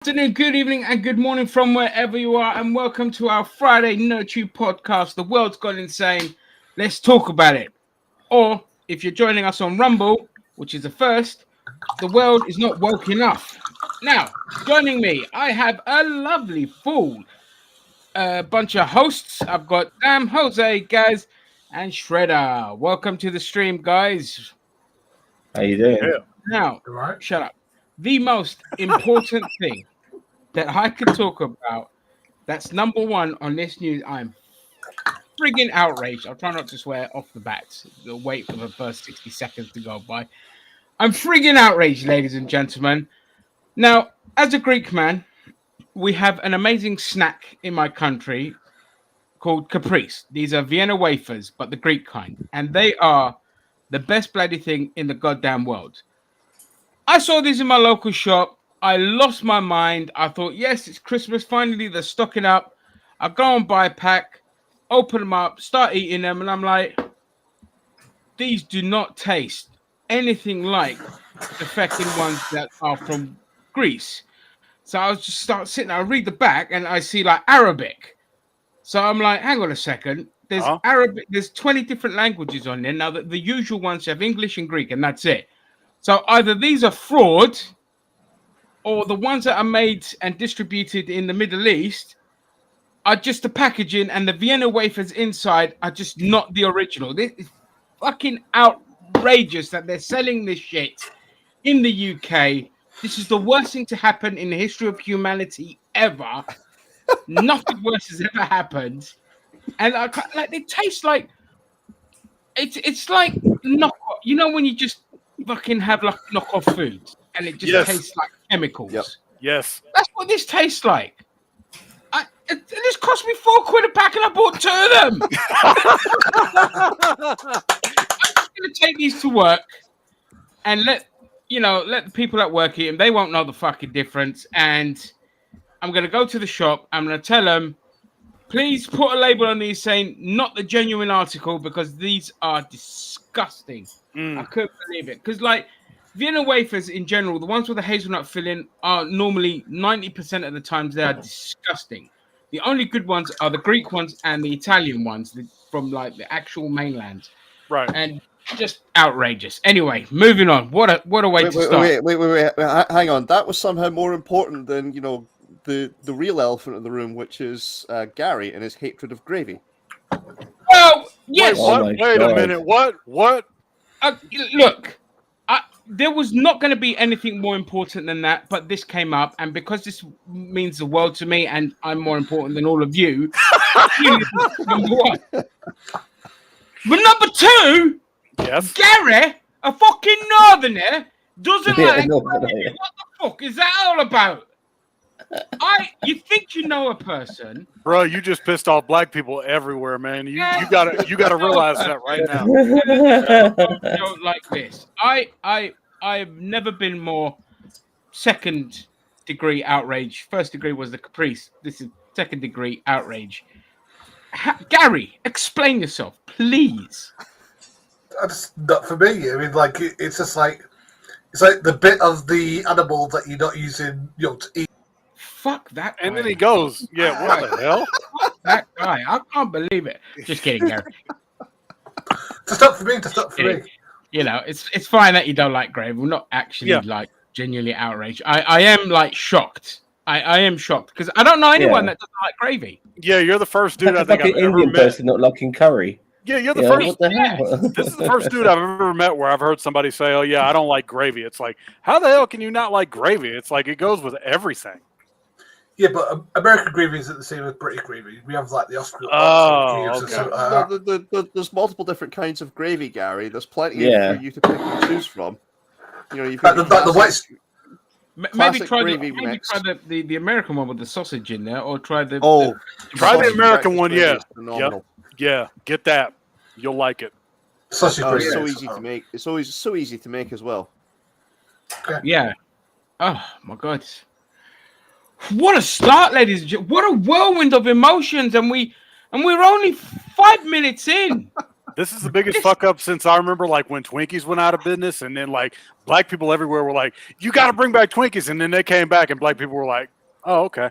Afternoon, good evening, and good morning from wherever you are, and welcome to our Friday Nurture podcast. The world's gone insane. Let's talk about it. Or if you're joining us on Rumble, which is the first, the world is not woke enough. Now, joining me, I have a lovely full bunch of hosts. I've got Sam, Jose, Gaz, and Shredder. Welcome to the stream, guys. How you doing? Yeah. Now, Right. shut up. The most important thing that I could talk about that's number one on this news. I'm friggin' outraged. I'll try not to swear off the bat. I'll wait for the first 60 seconds to go by. I'm friggin' outraged, ladies and gentlemen. Now, as a Greek man, we have an amazing snack in my country called Caprice. These are Vienna wafers, but the Greek kind. And they are the best bloody thing in the goddamn world. I saw these in my local shop. I lost my mind. I thought, yes, it's Christmas. Finally, they're stocking up. I go and buy a pack, open them up, start eating them, and I'm like, these do not taste anything like the fucking ones that are from Greece. So I was just start sitting there, I read the back, and I see like Arabic. So I'm like, hang on a second. There's Arabic. There's 20 different languages on there. Now, the usual ones have English and Greek, and that's it. So either these are fraud, or the ones that are made and distributed in the Middle East are just the packaging, and the Vienna wafers inside are just not the original. This is fucking outrageous that they're selling this shit in the UK. This is the worst thing to happen in the history of humanity ever. Nothing worse has ever happened. And like they taste like it's like knockoff. You know when you just fucking have like knockoff food and it just tastes like chemicals. Yep. Yes. That's what this tastes like. This cost me £4 a pack and I bought 2 of them. I'm just gonna take these to work and let the people at work eat them. They won't know the fucking difference. And I'm gonna go to the shop. I'm gonna tell them, please put a label on these saying not the genuine article because these are disgusting. I couldn't believe it. Because like Vienna wafers in general, the ones with the hazelnut filling are normally 90% of the times they are disgusting. The only good ones are the Greek ones and the Italian ones from like the actual mainland. Right. And just outrageous. Anyway, moving on. What a way to start. Wait. Hang on. That was somehow more important than, the real elephant in the room, which is Gary and his hatred of gravy. Well, yes. Wait a minute. What? Look, there was not going to be anything more important than that, but this came up, and because this means the world to me, and I'm more important than all of you, number one. But number two, Yes. Gary, a fucking northerner, doesn't like. What the fuck is that all about? You think you know a person, Bro, you just pissed off black people everywhere, man. You gotta realize that right now. don't like this. I've never been more second degree outrage. First degree was the Caprice. This is second degree outrage. Gary, explain yourself, please. That's not for me. I mean, like it's just like it's like the bit of the animal that you're not using, to eat. Fuck that guy. And then he goes, yeah, what the hell? Fuck that guy. I can't believe it. Just kidding, Gary. Just not for me. Just not for me. It's fine that you don't like gravy. We're not actually like genuinely outraged. I am like shocked. I am shocked because I don't know anyone that doesn't like gravy. Yeah, you're the first dude I think like I've an ever Indian met. person not liking curry. Yeah, you're the first. What the hell? This is the first dude I've ever met where I've heard somebody say, "Oh yeah, I don't like gravy." It's like, how the hell can you not like gravy? It's like it goes with everything. Yeah, but American gravy isn't the same as British gravy. We have like the Oscar. There's multiple different kinds of gravy, Gary. There's plenty for you to pick and choose from. You've got the white. Maybe try the American one with the sausage in there, or try the try the American one. Yeah, phenomenal. Yeah, get that. You'll like it. Sausage it's so easy to make. It's always so easy to make as well. Yeah. Oh my God. What a start, ladies and gentlemen. What a whirlwind of emotions, and we're only 5 minutes in. This is the biggest fuck up since I remember, like, when Twinkies went out of business, and then, like, black people everywhere were like, you got to bring back Twinkies. And then they came back, and black people were like, oh, okay.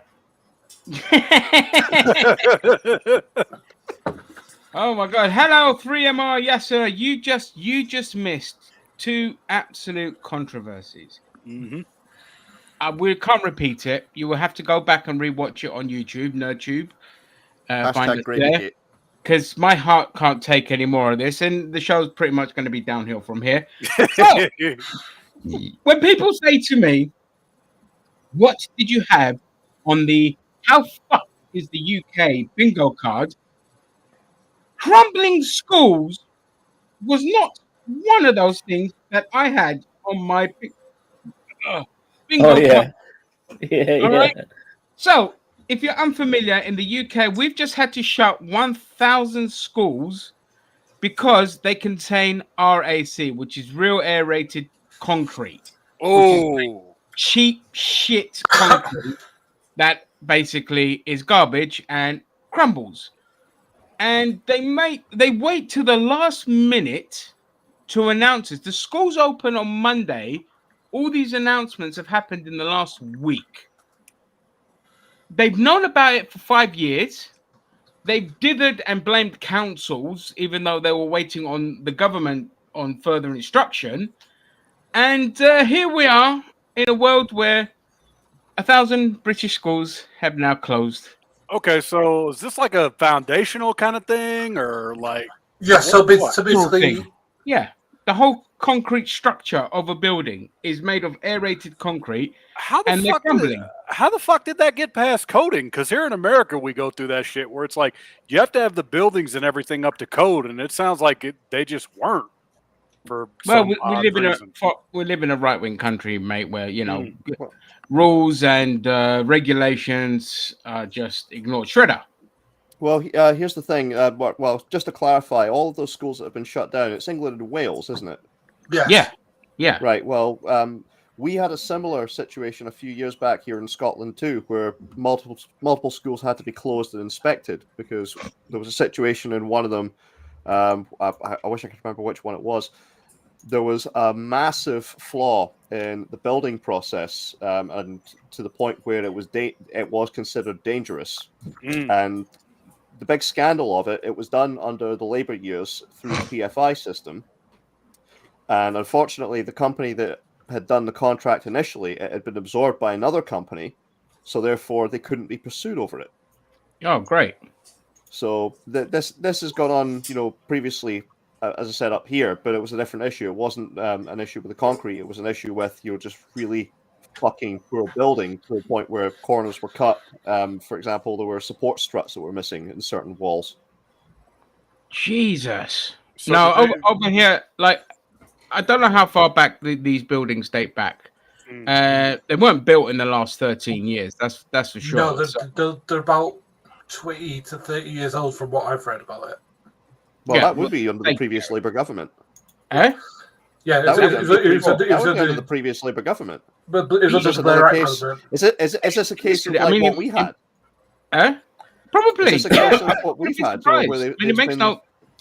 Oh my God! Hello, 3MR. Yes, sir. You just missed two absolute controversies. Mm-hmm. We can't repeat it. You will have to go back and rewatch it on YouTube, NerdTube. Find it there, Gravygate. because my heart can't take any more of this, and the show's pretty much going to be downhill from here. So, when people say to me, "What did you have on the how fuck is the UK bingo card?" Crumbling schools was not one of those things that I had on my bingo Oh yeah, card. yeah, All yeah. right. So, if you're unfamiliar, in the UK, we've just had to shut 1,000 schools because they contain RAC, which is real aerated concrete. Oh, Cheap shit concrete that basically is garbage and crumbles. And they wait till the last minute to announce it. The schools open on Monday. All these announcements have happened in the last week. They've known about it for 5 years. They've dithered and blamed councils, even though they were waiting on the government on further instruction. And here we are in a world where 1,000 British schools have now closed. okay. So is this like a foundational kind of thing, or like? Yeah, so, What? so basically, Thing. Yeah, the whole concrete structure of a building is made of aerated concrete. How the And they're fuck? crumbling. How the fuck did that get past coding? Because here in America, we go through that shit where it's like you have to have the buildings and everything up to code, and it sounds like they just weren't. For Well, some we odd live reason. we live in a right wing country, mate, where Mm. rules and regulations are just ignored. Shredder. Well, here's the thing. Well, just to clarify, all of those schools that have been shut down, it's England and Wales, isn't it? yes. Yeah. Right. Well, we had a similar situation a few years back here in Scotland too, where multiple schools had to be closed and inspected because there was a situation in one of them. I wish I could remember which one it was. There was a massive flaw in the building process, and to the point where it was considered dangerous. Mm. And the big scandal of it, it was done under the Labour years through the PFI system. And unfortunately, the company that had done the contract initially, it had been absorbed by another company. So therefore, they couldn't be pursued over it. Oh, great. So this has gone on, previously, as I said up here, but it was a different issue. It wasn't an issue with the concrete. It was an issue with just really fucking poor building to the point where corners were cut. For example, there were support struts that were missing in certain walls. Jesus. So No, did they- over here, like, I don't know how far back these buildings date back. Mm. They weren't built in the last 13 years. That's for sure. No, So- they're about 20 to 30 years old from what I've read about it. Well, Yeah, that would be under the thank previous Labour government. Eh? Yeah, That would be under the but previous Labour government. it's It's under just the Blair another Act case. government. Is this a case of I like mean, what we had? Probably. Is this a Yeah. case of what we've I'd be had? surprised. Where I mean, there's it makes been-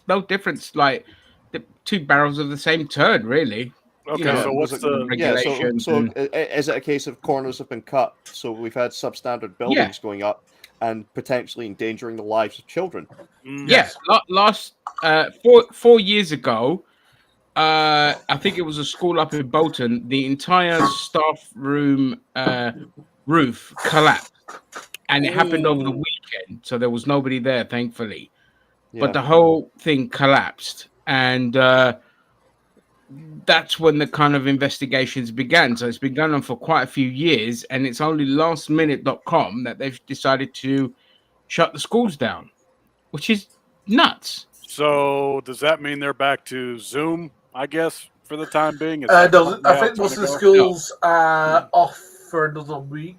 no difference. Like the two barrels of the same turd, really. Okay, know, so what's was the? regulations so and- is it a case of corners have been cut? So we've had substandard buildings going up and potentially endangering the lives of children. Mm. Yeah, last 4 years ago, I think it was a school up in Bolton. The entire staff room roof collapsed, and it happened over the Ooh. weekend. So there was nobody there, thankfully. Yeah. But the whole thing collapsed, and that's when the kind of investigations began. So it's been going on for quite a few years, and it's only lastminute.com that they've decided to shut the schools down, which is nuts. So does that mean they're back to Zoom? I guess for the time being. It's No, like, I yeah, think it's most of the gonna go. schools are off for another week.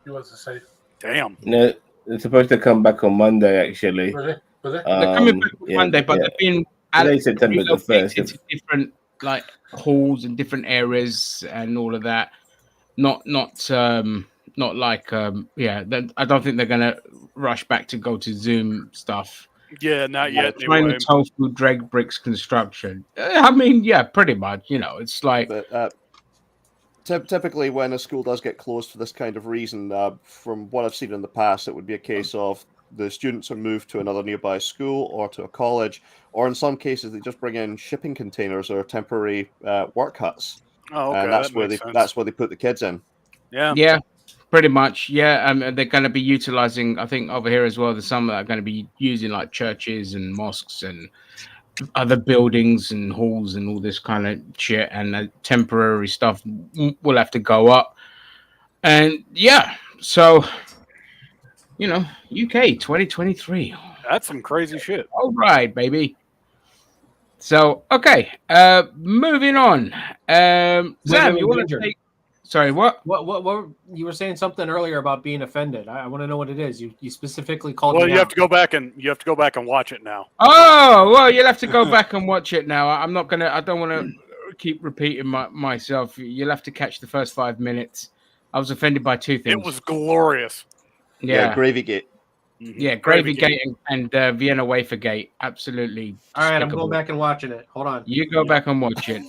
Who wants to say? Damn. No, they're supposed to come back on Monday. Actually, Was it? They're coming back on yeah, Monday, but yeah. they've been Today, September the relocated 1st. to different like halls and different areas and all of that. Not like I don't think they're gonna rush back to go to Zoom stuff. Yeah, not yet. Trying Anyway. to tofu drag bricks construction. I mean, yeah, pretty much. You know, it's like But typically, when a school does get closed for this kind of reason, from what I've seen in the past, it would be a case of the students are moved to another nearby school or to a college, or in some cases, they just bring in shipping containers or temporary work huts, Oh, okay. and that's that where makes sense. that's where they put the kids in. Yeah. yeah, pretty much. Yeah, they're going to be utilizing. I think over here as well. There's some that are going to be using like churches and mosques and other buildings and halls and all this kind of shit, and temporary stuff will have to go up. And yeah, so you know, UK 2023. That's some crazy shit. All right, baby. So okay, moving on. Sam, wait, you want Ginger. to take? Sorry, what? What you were saying something earlier about being offended. I want to know what it is. You specifically called Well, me you out. have to go back and watch it now. Oh, well, you'll have to go back and watch it now. I'm not gonna. I don't want to keep repeating myself. You'll have to catch the first 5 minutes. I was offended by two things. It was glorious. yeah, Gravygate. yeah, Gravygate and Vienna Wafergate. Absolutely. All right, I'm despicable. going back and watching it. Hold on. You go back and watch it.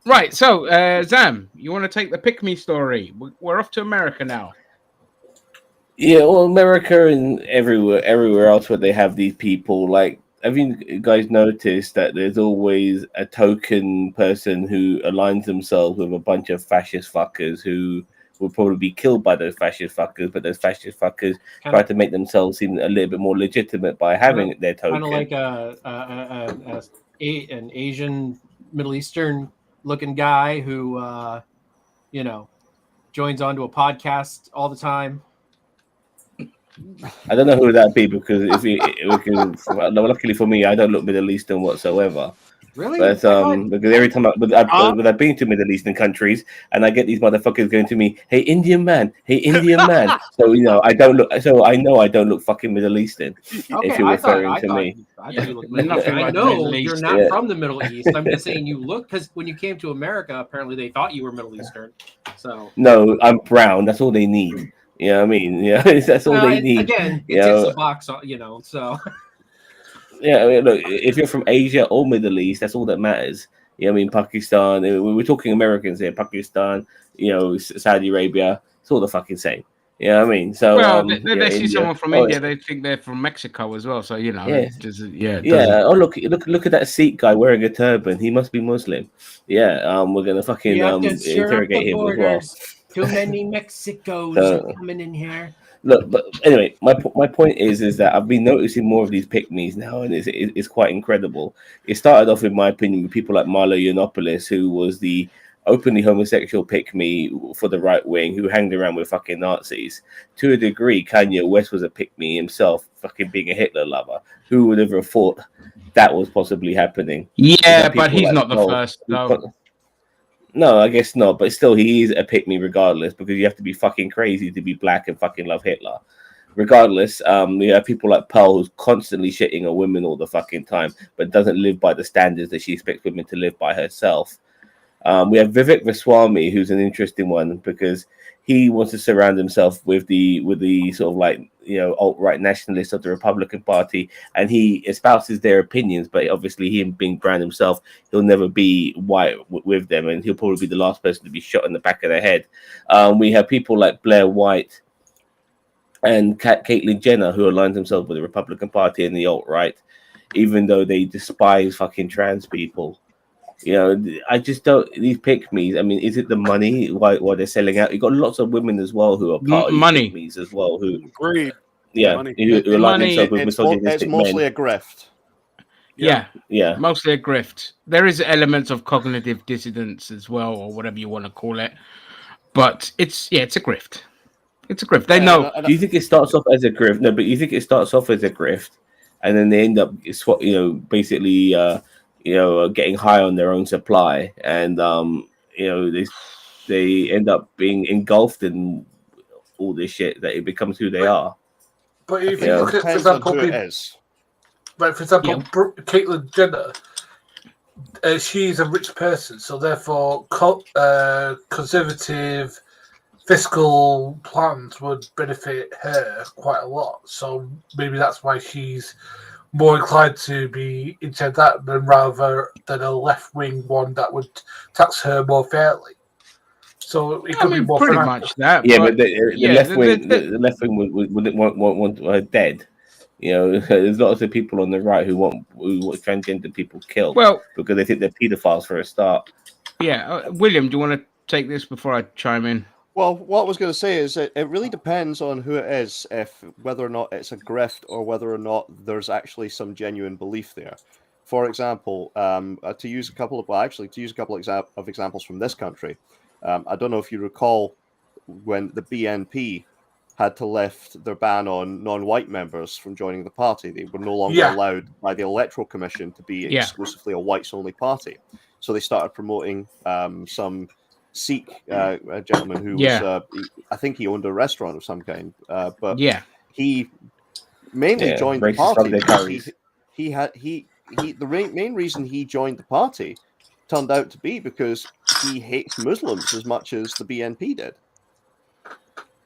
Right. So, Zam, you want to take the Pick Me story? We're off to America now. Yeah, well, America and everywhere else where they have these people, like, have you guys noticed that there's always a token person who aligns themselves with a bunch of fascist fuckers who will probably be killed by those fascist fuckers, but those fascist fuckers Kind try to make themselves seem a little bit more legitimate by having their token. of like an Asian, Middle Eastern looking guy who, joins onto a podcast all the time. I don't know who that'd be because luckily for me, I don't look Middle Eastern whatsoever. Really? But because every time I've been to Middle Eastern countries and I get these motherfuckers going to me, hey Indian man, so I don't look. So I know I don't look fucking Middle Eastern. If you're referring to me, I thought you looked Nothing Middle Eastern. I like know Middle you're East. not Yeah. from the Middle East. I'm just saying you look, because when you came to America, apparently they thought you were Middle Eastern. So no, I'm brown. That's all they need. You know what I mean? Yeah, that's all they need. Again, You it's know? a box, so Yeah, I mean, look, if you're from Asia or Middle East, that's all that matters. You know what I mean? Pakistan, we're talking Americans here. Pakistan, Saudi Arabia, it's all the fucking same. You know what I mean? So, Well, they see India. someone from Oh, India, they think they're from Mexico as well. So Yeah. it doesn't- yeah, it Yeah. doesn't- Oh, look at that Sikh guy wearing a turban. He must be Muslim. Yeah. We're gonna fucking you have to stir up interrogate the him as well. borders. Too many Mexicos are coming in here. Look, but anyway, my point is that I've been noticing more of these pick-me's now, and it's quite incredible. It started off, in my opinion, with people like Marlo Yiannopoulos, who was the openly homosexual pick-me for the right wing, who hanged around with fucking Nazis. To a degree, Kanye West was a pick-me himself, fucking being a Hitler lover. Who would ever have thought that was possibly happening? yeah, People but he's like not the Paul- first. Though. No, I guess not. But still, he is a pick-me regardless, because you have to be fucking crazy to be black and fucking love Hitler. Regardless, we have people like Pearl who's constantly shitting on women all the fucking time, but doesn't live by the standards that she expects women to live by herself. We have Vivek Ramaswamy, who's an interesting one because he wants to surround himself with the sort of like alt-right nationalists of the Republican Party, and he espouses their opinions. But obviously, him being brown himself, he'll never be white with them, and he'll probably be the last person to be shot in the back of the head. We have people like Blair White and Caitlyn Jenner, who aligns themselves with the Republican Party and the alt-right, even though they despise fucking trans people. I just don't. These pick-me's. I mean, is it the money? Why they're selling out? You got lots of women as well who are part of Money. these pick-me's as well. Who, Agreed. yeah, Money. who align Money, themselves with It's misogynistic mostly men. a grift. Yeah, Yeah, mostly a grift. There is elements of cognitive dissidence as well, or whatever you want to call it. But it's a grift. It's a grift. They know. And do you think it starts off as a grift? No, but you think it starts off as a grift, and then they end up, basically, getting high on their own supply, and they end up being engulfed in all this shit that it becomes who they are. But if Yeah. you look at, for depends on example, who it people, is. like for example, Caitlyn Jenner, she's a rich person, so therefore, conservative fiscal plans would benefit her quite a lot. So maybe that's why she's more inclined to be into that rather than a left-wing one that would tax her more fairly. So it I could be mean, more pretty financial. much that. Yeah, but the yeah, left wing, the left wing would want her dead. You know, there's lots of people on the right who want transgender people killed well, because they think they're paedophiles for a start. yeah. William, do you want to take this before I chime in? Well, what I was going to say is it really depends on who it is, if whether or not it's a grift or whether or not there's actually some genuine belief there. For example, to use a couple of examples from this country, I don't know if you recall when the BNP had to lift their ban on non-white members from joining the party. They were no longer allowed by the Electoral Commission to be exclusively a whites-only party. So they started promoting some Sikh a gentleman who was, I think he owned a restaurant of some kind, but he mainly joined the party because the main reason he joined the party turned out to be because he hates Muslims as much as the BNP did.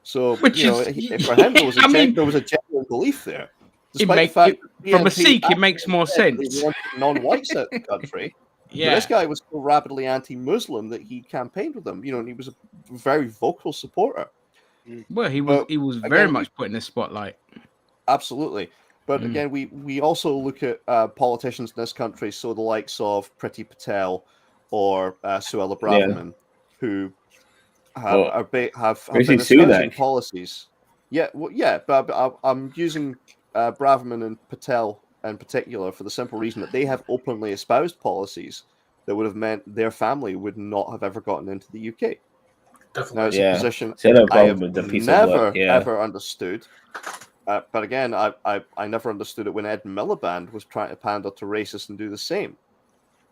So for him there was a genuine belief there. Despite the fact from a Sikh, it makes more sense. Non-whites out the country. Yeah. But this guy was so rabidly anti-Muslim that he campaigned with them, and he was a very vocal supporter. Well, he was very much put in the spotlight. Absolutely. But again, we also look at politicians in this country, so the likes of Priti Patel or Suella Braverman, who have been espousing policies. Yeah, but I'm using Braverman and Patel in particular for the simple reason that they have openly espoused policies that would have meant their family would not have ever gotten into the UK. Definitely. Now, it's a position I have ever understood. But again, I never understood it when Ed Miliband was trying to pander to racists and do the same.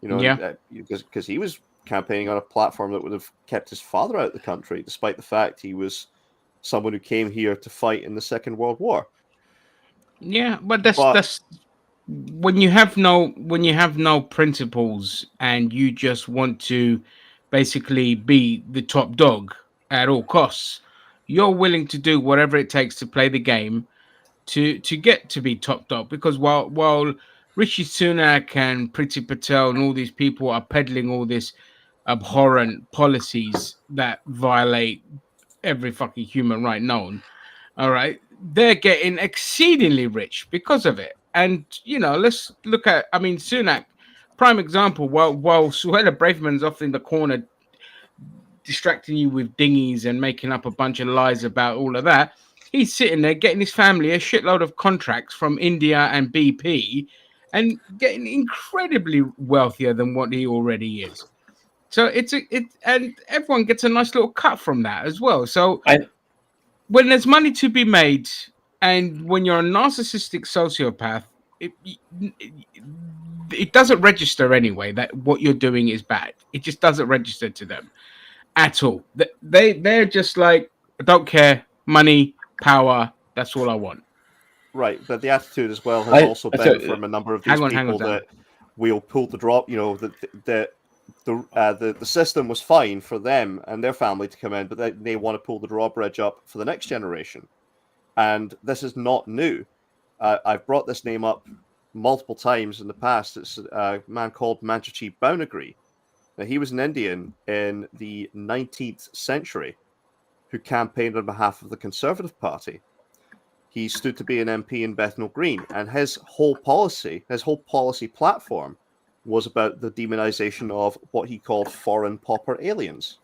Because he was campaigning on a platform that would have kept his father out of the country, despite the fact he was someone who came here to fight in the Second World War. Yeah, but that's when you have no principles and you just want to basically be the top dog at all costs, you're willing to do whatever it takes to play the game to get to be top dog. Because while Rishi Sunak and Priti Patel and all these people are peddling all this abhorrent policies that violate every fucking human right known, all right, they're getting exceedingly rich because of it. And let's look at, Sunak, prime example. While Suella Braverman's off in the corner distracting you with dinghies and making up a bunch of lies about all of that, he's sitting there getting his family a shitload of contracts from India and BP and getting incredibly wealthier than what he already is. So and everyone gets a nice little cut from that as well. So when there's money to be made, and when you're a narcissistic sociopath, it doesn't register anyway that what you're doing is bad. It just doesn't register to them at all. They're just like, I don't care, money, power, that's all I want. Right, but the attitude as well has also been from a number of these people that we'll pull the drop. The system was fine for them and their family to come in, but they want to pull the drawbridge up for the next generation. And this is not new. I've brought this name up multiple times in the past. It's a man called Manchachi Baunagri. Now, he was an Indian in the 19th century who campaigned on behalf of the Conservative Party. He stood to be an MP in Bethnal Green, and his whole policy platform was about the demonization of what he called foreign pauper aliens.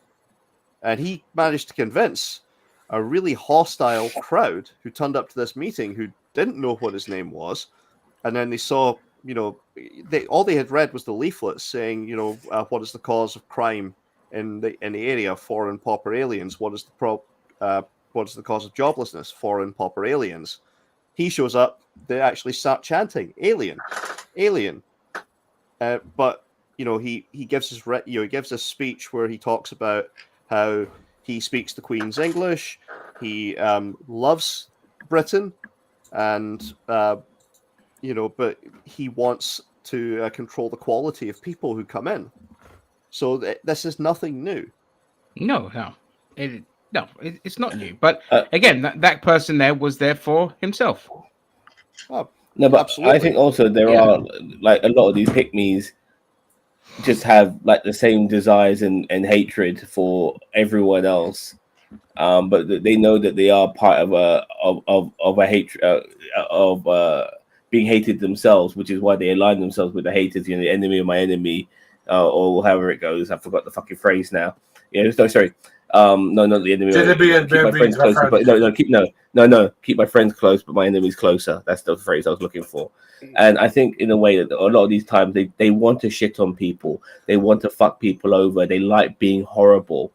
And he managed to convince a really hostile crowd who turned up to this meeting who didn't know what his name was. And then they saw, all they had read was the leaflets saying, what is the cause of crime in the area? Foreign pauper aliens. What is the cause of joblessness? Foreign pauper aliens. He shows up, they actually start chanting, alien, alien. But he gives his speech where he talks about how he speaks the Queen's English, he loves Britain, and but he wants to control the quality of people who come in. So this is nothing new. No, it's not new. But again, that person there was there for himself. Oh, No, but Absolutely. I think also there Yeah. are like a lot of these pick-me's just have like the same desires and hatred for everyone else. But they know that they are part of a hatred of being hated themselves, which is why they align themselves with the haters. You know, the enemy of my enemy, or however it goes. I forgot the fucking phrase now. Yeah, no, sorry. No, not the enemy. Keep my friends closer, but keep my friends close, but my enemies closer. That's the phrase I was looking for. And I think in a way that a lot of these times they want to shit on people, they want to fuck people over, they like being horrible.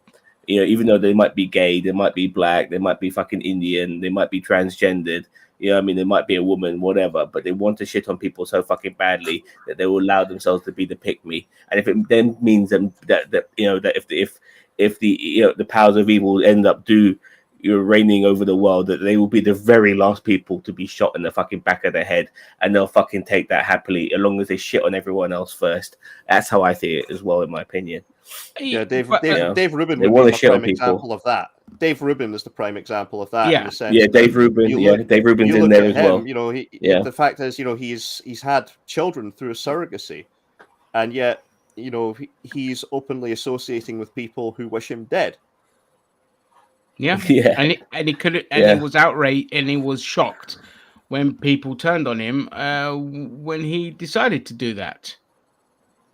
You know, even though they might be gay, they might be black, they might be fucking Indian, they might be transgendered. You know, what I mean, they might be a woman, whatever, but they want to shit on people so fucking badly that they will allow themselves to be the pick me. And if it then means them that you know that if the you know the powers of evil end up reigning over the world, that they will be the very last people to be shot in the fucking back of the head, and they'll fucking take that happily as long as they shit on everyone else first. That's how I see it as well, in my opinion. Yeah, Dave yeah. Rubin They would wanna be a shit on prime people. example of that. Dave Rubin is the prime example of that. Yeah. In the sense Yeah, that Dave Rubin. you Yeah, look- Dave Rubin's you in look there at as him, well. you know, Yeah. the fact is, you know, he's had children through surrogacy, and yet, you know, he's openly associating with people who wish him dead. Yeah, Yeah. and he could and Yeah. he was outraged and he was shocked when people turned on him when he decided to do that,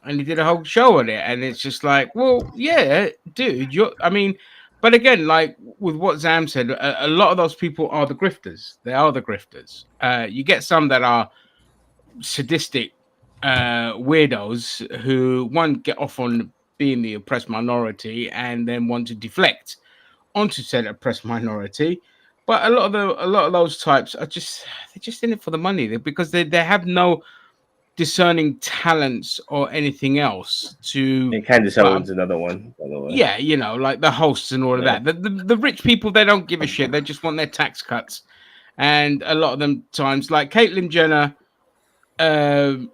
and he did a whole show on it, and it's just like, well, yeah, dude, I mean, but again, like with what Zam said, a lot of those people are the grifters. They are the grifters. You get some that are sadistic weirdos who one get off on being the oppressed minority and then want to deflect onto said oppressed minority. But a lot of those types are they're just in it for the money because they have no discerning talents or anything else to. And Candace Well, Owens, another one, by the way. yeah, you know, like the hosts and all of Yeah. that. The rich people, they don't give a shit. They just want their tax cuts. And a lot of them times, like Caitlyn Jenner,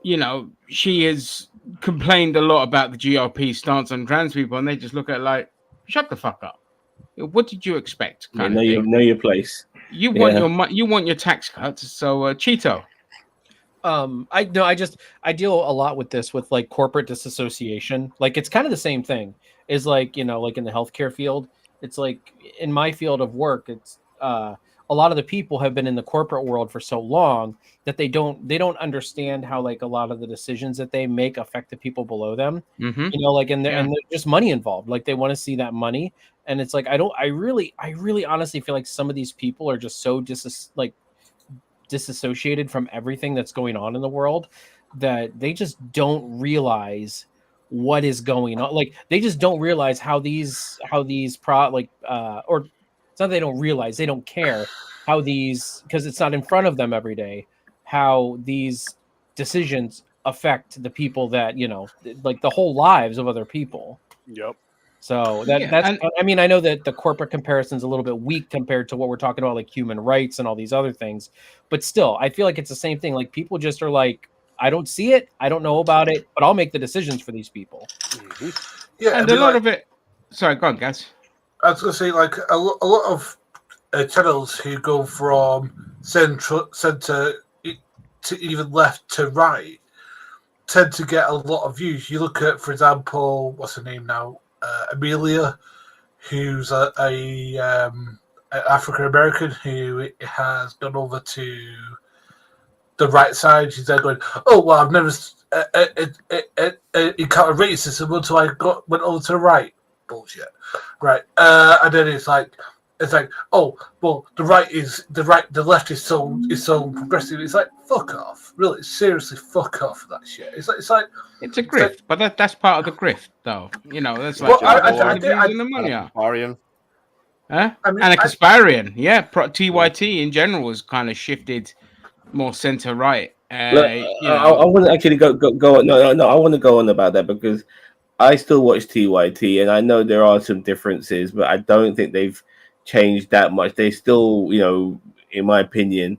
you know, she has complained a lot about the GOP stance on trans people, and they just look at it like, shut the fuck up. What did you expect? Yeah, Kind know of your thing. know your place. You want Yeah. you want your tax cuts. So Cheeto. I deal a lot with this with like corporate disassociation. Like it's kind of the same thing. Is like, you know, like in the healthcare field, it's like in my field of work, it's a lot of the people have been in the corporate world for so long that they don't understand how like a lot of the decisions that they make affect the people below them. Mm-hmm. You know, like and Yeah. there's just money involved. Like they want to see that money, and it's like I really honestly feel like some of these people are just so disassociated from everything that's going on in the world that they just don't realize what is going on. Like they just don't realize how these or it's not they don't realize, they don't care how these, because it's not in front of them every day, how these decisions affect the people that, you know, like the whole lives of other people. Yep. So Yeah, that's, and- I mean, I know that the corporate comparison is a little bit weak compared to what we're talking about, like human rights and all these other things, but still, I feel like it's the same thing. Like people just are like, I don't see it, I don't know about it, but I'll make the decisions for these people. Yeah, And a lot of it. Sorry, go on, guys. I was going to say, like a lot of channels who go from center to even left to right tend to get a lot of views. You look at, for example, what's her name now, Amelia, who's a African American who has gone over to the right side. She's there going, "Oh well, I've never encountered racism until I went over to the right." Bullshit, right? And then it's like, oh well, the left is so progressive. It's like, fuck off, really, seriously, fuck off for that shit. It's like It's a grift, but that's part of the grift, though. You know, that's Well, like I using the money out. Arian. Huh? I mean, And a Kasparian, yeah. TYT in general has kind of shifted more center right. Look, You I know, want to actually go on. No, I want to go on about that because I still watch TYT and I know there are some differences, but I don't think they've changed that much. They still, you know, in my opinion,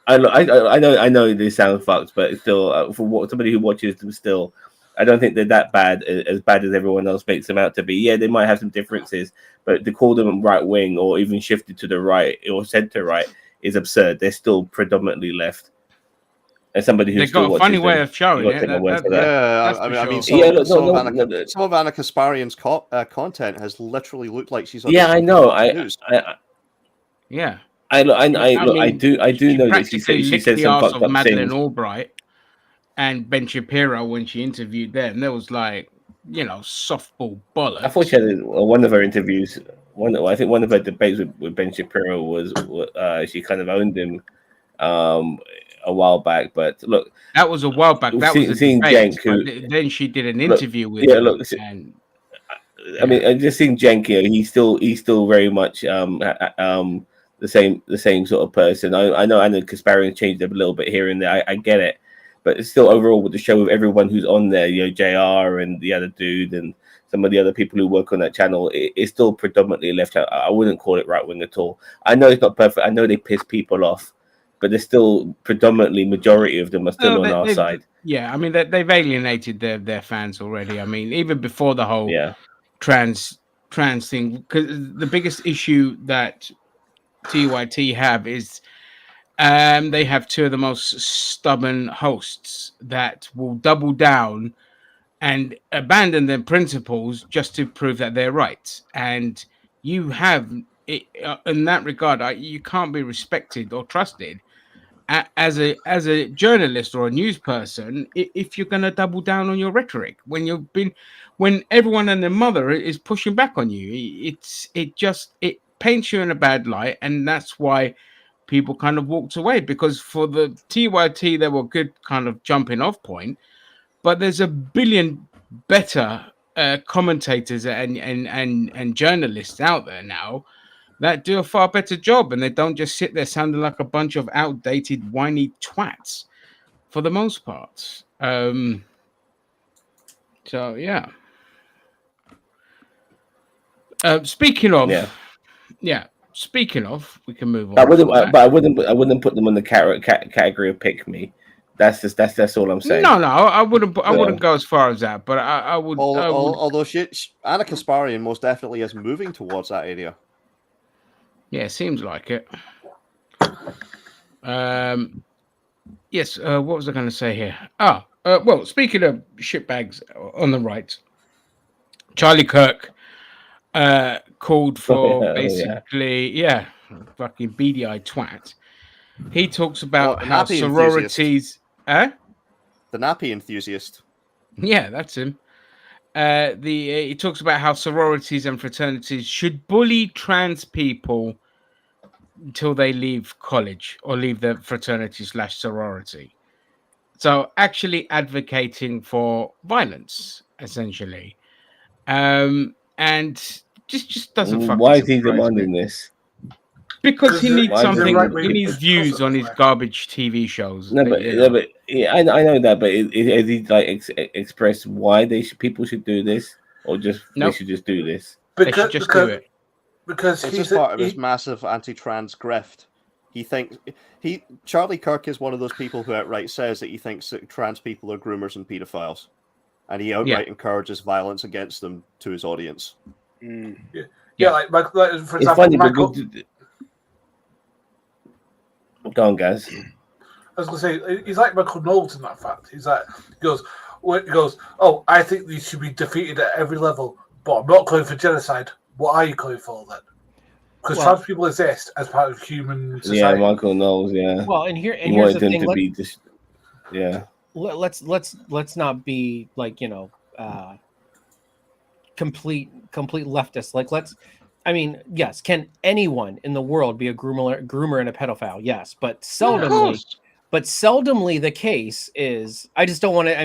I know they sound fucked, but still, for somebody who watches them, still, I don't think they're that bad as everyone else makes them out to be. Yeah, they might have some differences, but to call them right wing or even shifted to the right or center right is absurd. They're still predominantly left. As somebody who They've still got a watches funny way them, of showing you gotta it. take my word for that. Yeah, that's I for mean, sure. Yeah, look, no, some of Anna Kasparian's content has literally looked like she's Yeah, I auditioned for know. Fox News. Yeah. I mean, do she know that she practically said licked the some arse fucked of up Madeleine things. Albright and Ben Shapiro when she interviewed them. There was like, softball bollocks. I thought she had one of her interviews. I think one of her debates with Ben Shapiro was she kind of owned him a while back. But look, that was a while back. That was a seeing debate. Cenk, But who then she did an look, interview with yeah, him, look, and I mean, just seeing Cenk, he's still very much the same sort of person. I know Anna Kasparian changed up a little bit here and there. I get it, but it's still overall with the show with everyone who's on there, JR and the other dude and some of the other people who work on that channel, it's still predominantly left out. I wouldn't call it right wing at all. I know it's not perfect. I know they piss people off, but there's still predominantly majority of them are still on our side. Yeah, I mean they've alienated their fans already. I mean, even before the whole Yeah. trans thing, because the biggest issue that TYT have is they have two of the most stubborn hosts that will double down and abandon their principles just to prove that they're right. And you have it, in that regard, you can't be respected or trusted as a journalist or a news person if you're going to double down on your rhetoric when everyone and their mother is pushing back on you. It paints you in a bad light, and that's why people kind of walked away, because for the TYT they were good kind of jumping off point, but there's a billion better commentators and journalists out there now that do a far better job, and they don't just sit there sounding like a bunch of outdated whiny twats for the most part. So yeah. Speaking of, speaking of, we can move on. I wouldn't put them on the category of pick me. That's all I'm saying. No, I wouldn't go as far as that, but I would. Although Anna Kasparian most definitely is moving towards that area. Yeah, it seems like it. Yes. What was I going to say here? Well, speaking of shitbags on the right, Charlie Kirk called for basically, fucking beady-eyed twat. He talks about how sororities. The nappy enthusiast. Yeah, that's him. He talks about how sororities and fraternities should bully trans people until they leave college or leave the fraternity/sorority. So actually advocating for violence, essentially, and just doesn't fucking. Why is he demanding this? Because he needs something. Right, He needs views on his garbage TV shows. I know that, but has he like expressed why people should do this, or just they should just do this? They should just do it. Because it's just part of his massive anti-trans grift. He thinks Charlie Kirk is one of those people who outright says that he thinks that trans people are groomers and pedophiles, and he outright encourages violence against them to his audience. Like for example, it's funny, go on, guys. I was going to say, he's like Michael Knowles in that fact. He goes, oh, I think these should be defeated at every level, but I'm not calling for genocide. What are you calling for then? Because trans people exist as part of human society. Yeah, Michael Knowles. Yeah. Well, and here's the thing. Let's not be like complete leftists. Like yes, can anyone in the world be a groomer and a pedophile? Yes, but seldomly the case is. I just don't want it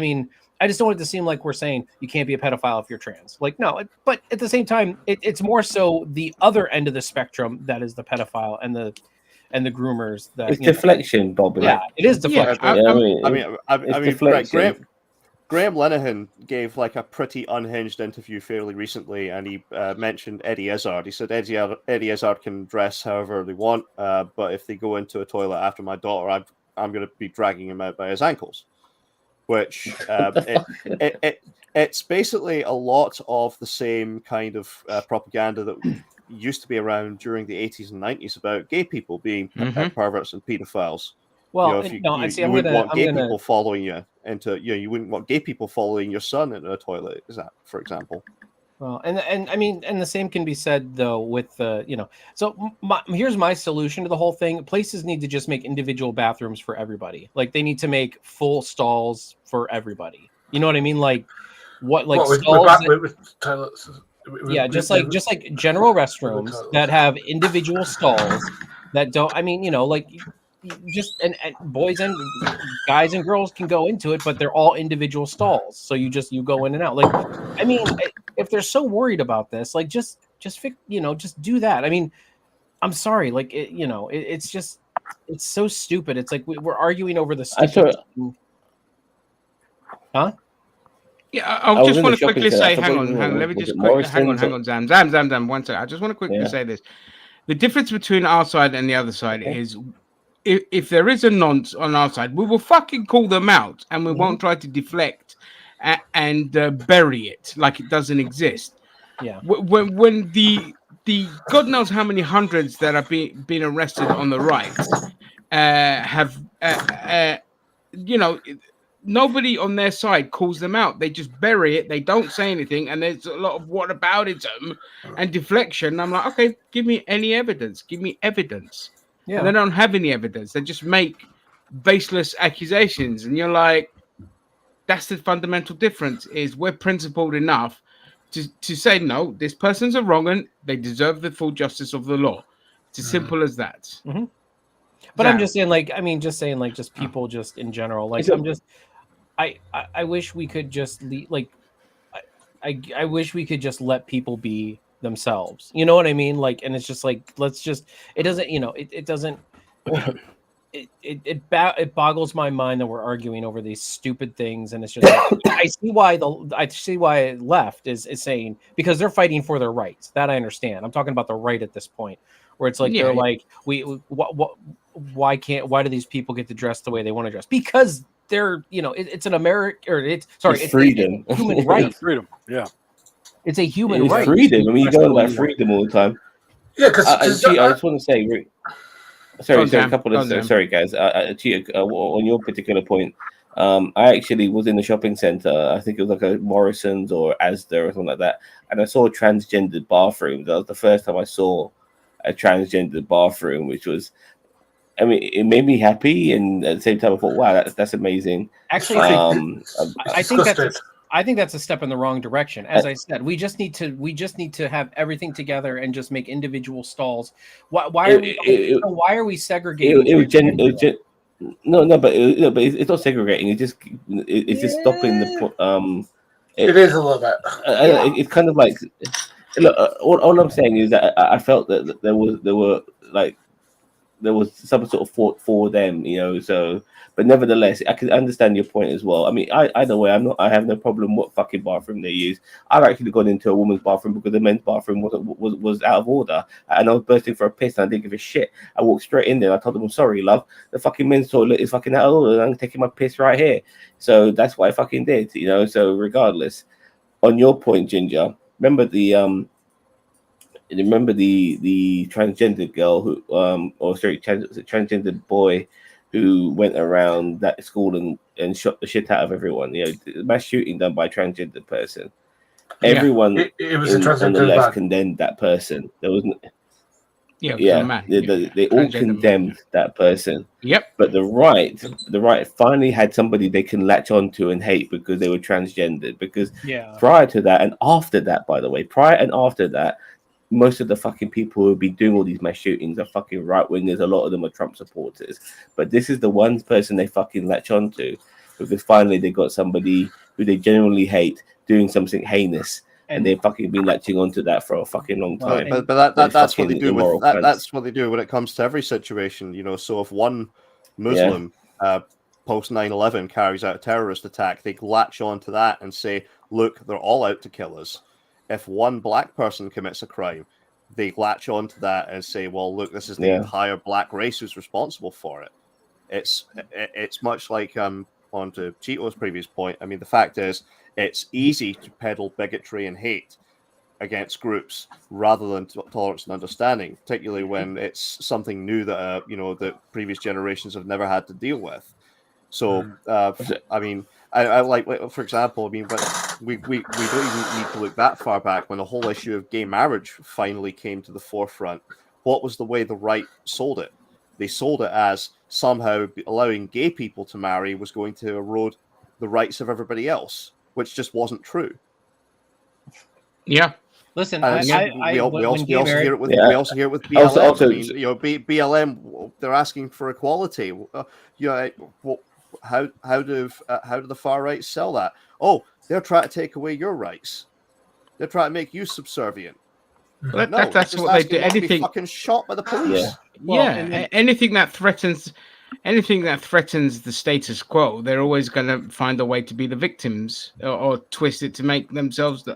to seem like we're saying you can't be a pedophile if you're trans. Like, no, but at the same time, it's more so the other end of the spectrum that is the pedophile and the groomers. That it's deflection, Bob. Yeah, it is deflection. Graham Linehan gave like a pretty unhinged interview fairly recently, and he mentioned Eddie Izzard. He said Eddie Izzard can dress however they want, but if they go into a toilet after my daughter, I'm going to be dragging him out by his ankles. Which it's basically a lot of the same kind of propaganda that used to be around during the 80s and 90s about gay people being perverts and pedophiles. Well, if no, I you, see. you I'm wouldn't gonna, want I'm gay gonna. people following you into, you wouldn't want gay people following your son into a toilet. Is that, for example? Well, and I mean, and the same can be said though with the, So here's my solution to the whole thing. Places need to just make individual bathrooms for everybody. Like they need to make full stalls for everybody. You know what I mean? Like What with stalls that, with toilets? yeah, just like general restrooms toilets. that have individual stalls that don't. I mean, like just and boys and guys and girls can go into it, but they're all individual stalls. So you go in and out. Like, I mean, if they're so worried about this, like just just do that. I mean, I'm sorry, like it's just it's so stupid. It's like we're arguing over the I saw stupid. Huh? Yeah, I I was just in the want to shopping quickly center. I say, forgot hang his on, name. let me Was just it quick, hang on, Morrison's? Zam, 1 second. I just want to quickly Yeah. say this. The difference between our side and the other side is if there is a nonce on our side, we will fucking call them out and we won't try to deflect and bury it like it doesn't exist. Yeah. When the God knows how many hundreds that have been arrested on the right have nobody on their side calls them out. They just bury it. They don't say anything, and there's a lot of whataboutism and deflection. I'm like, okay, give me any evidence. Give me evidence. Yeah. And they don't have any evidence. They just make baseless accusations, and you're like, that's the fundamental difference. Is we're principled enough to say no, this person's a wrong and they deserve the full justice of the law. It's as simple as that. Mm-hmm. But I'm just saying, just people, just in general, like I'm just, I wish we could just I wish we could just let people be themselves. You know what I mean? Like, and it's just like, let's just, it doesn't, it doesn't, it boggles my mind that we're arguing over these stupid things. And it's just, I see why it left is saying, because they're fighting for their rights. That I understand. I'm talking about the right at this point, where it's like, they're like, why do these people get to dress the way they want to dress? Because they're, it's an American, or it's freedom. It's a human right. Freedom. Yeah. It's a human right. Freedom. I mean, you go on about freedom all the time. Yeah, because I just want to say, sorry, guys. On your particular point, I actually was in the shopping center. I think it was like a Morrison's or Asda or something like that, and I saw a transgendered bathroom. That was the first time I saw a transgendered bathroom, which was, I mean, it made me happy, and at the same time, I thought, wow, that's amazing. Actually, I think that's a step in the wrong direction. As I said, we just need to have everything together and just make individual stalls. Why are we segregating? But it's not segregating. It's just stopping the. It is a little bit. It's kind of like, look. All I'm saying is that I felt that there was some sort of thought for them, So, but nevertheless, I can understand your point as well. I mean, either way, I have no problem what fucking bathroom they use. I've actually gone into a woman's bathroom because the men's bathroom was out of order, and I was bursting for a piss, and I didn't give a shit. I walked straight in there. I told them, I'm sorry, love. The fucking men's toilet is fucking out of order, and I'm taking my piss right here. So that's what I fucking did, So regardless, on your point, Ginger, remember the transgender girl who transgender boy who went around that school and shot the shit out of everyone. Mass shooting done by a transgender person. Everyone it was on the left condemned that person. There wasn't. They all condemned that person. Yep. But the right finally had somebody they can latch onto and hate because they were transgendered. Because prior to that and after that, by the way, most of the fucking people who would be doing all these mass shootings are fucking right wingers. A lot of them are Trump supporters. But this is the one person they fucking latch onto because finally they got somebody who they genuinely hate doing something heinous, and they've fucking been latching onto that for a fucking long time. But that's what they do with that's what they do when it comes to every situation. So if one Muslim post 9/11 carries out a terrorist attack, they latch onto that and say, "Look, they're all out to kill us." If one black person commits a crime, they latch onto that and say, well, look, this is the entire black race who's responsible for it. It's much like on to Cheeto's previous point. I mean, the fact is, it's easy to peddle bigotry and hate against groups rather than tolerance and understanding, particularly when it's something new that that previous generations have never had to deal with. So I mean, I like, for example, I mean, but we don't even need to look that far back when the whole issue of gay marriage finally came to the forefront. What was the way the right sold it? They sold it as somehow allowing gay people to marry was going to erode the rights of everybody else, which just wasn't true. Yeah. Listen, we also hear it with BLM. Also, I mean, BLM, they're asking for equality. How do the far right sell that? Oh, they're trying to take away your rights. They're trying to make you subservient. Well, that's what they do. Anything fucking shot by the police. Anything that threatens the status quo, they're always going to find a way to be the victims or twist it to make themselves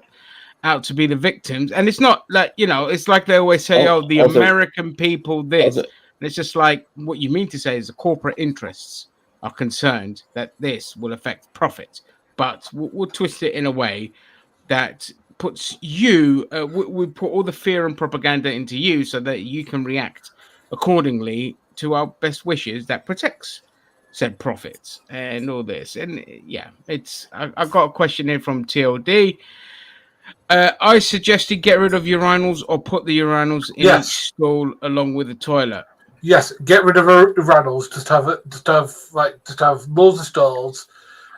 out to be the victims. And it's not like, it's like they always say, the American people this. And it's just like, what you mean to say is the corporate interests are concerned that this will affect profit, but we'll twist it in a way that puts you, we put all the fear and propaganda into you so that you can react accordingly to our best wishes that protects said profits and all this. And I got a question here from TLD. I suggested get rid of urinals or put the urinals in each stall along with the toilet. Yes, get rid of urinals. Just have loads of stalls,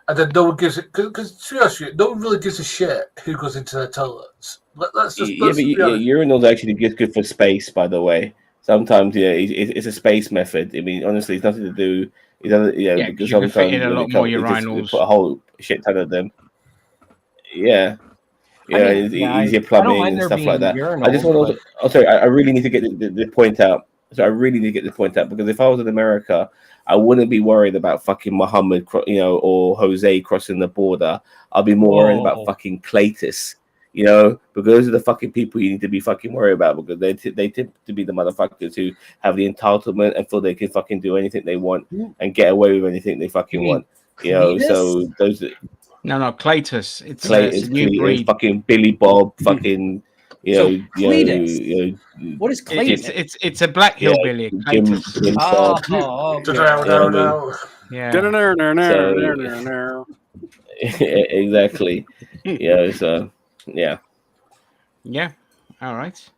and then no one gives it. Because to be honest with you, no one really gives a shit who goes into their toilets. Urinals actually good for space. By the way, sometimes it's a space method. I mean, honestly, it's nothing to do. Because sometimes a lot more urinals. Put a whole shit ton of them. Yeah. It's easier plumbing and stuff like that. I just want to. I really need to get the point out. So I really need to get the point out, because if I was in America, I wouldn't be worried about fucking Muhammad, or Jose crossing the border. I'll be more worried about fucking Cletus, because those are the fucking people you need to be fucking worried about, because they tend to be the motherfuckers who have the entitlement and feel they can fucking do anything they want and get away with anything they fucking want. So those. No, Cletus. It's Cletus, a new breed. Fucking Billy Bob, fucking. What is Cletus? It's a black hillbilly. Exactly. All right.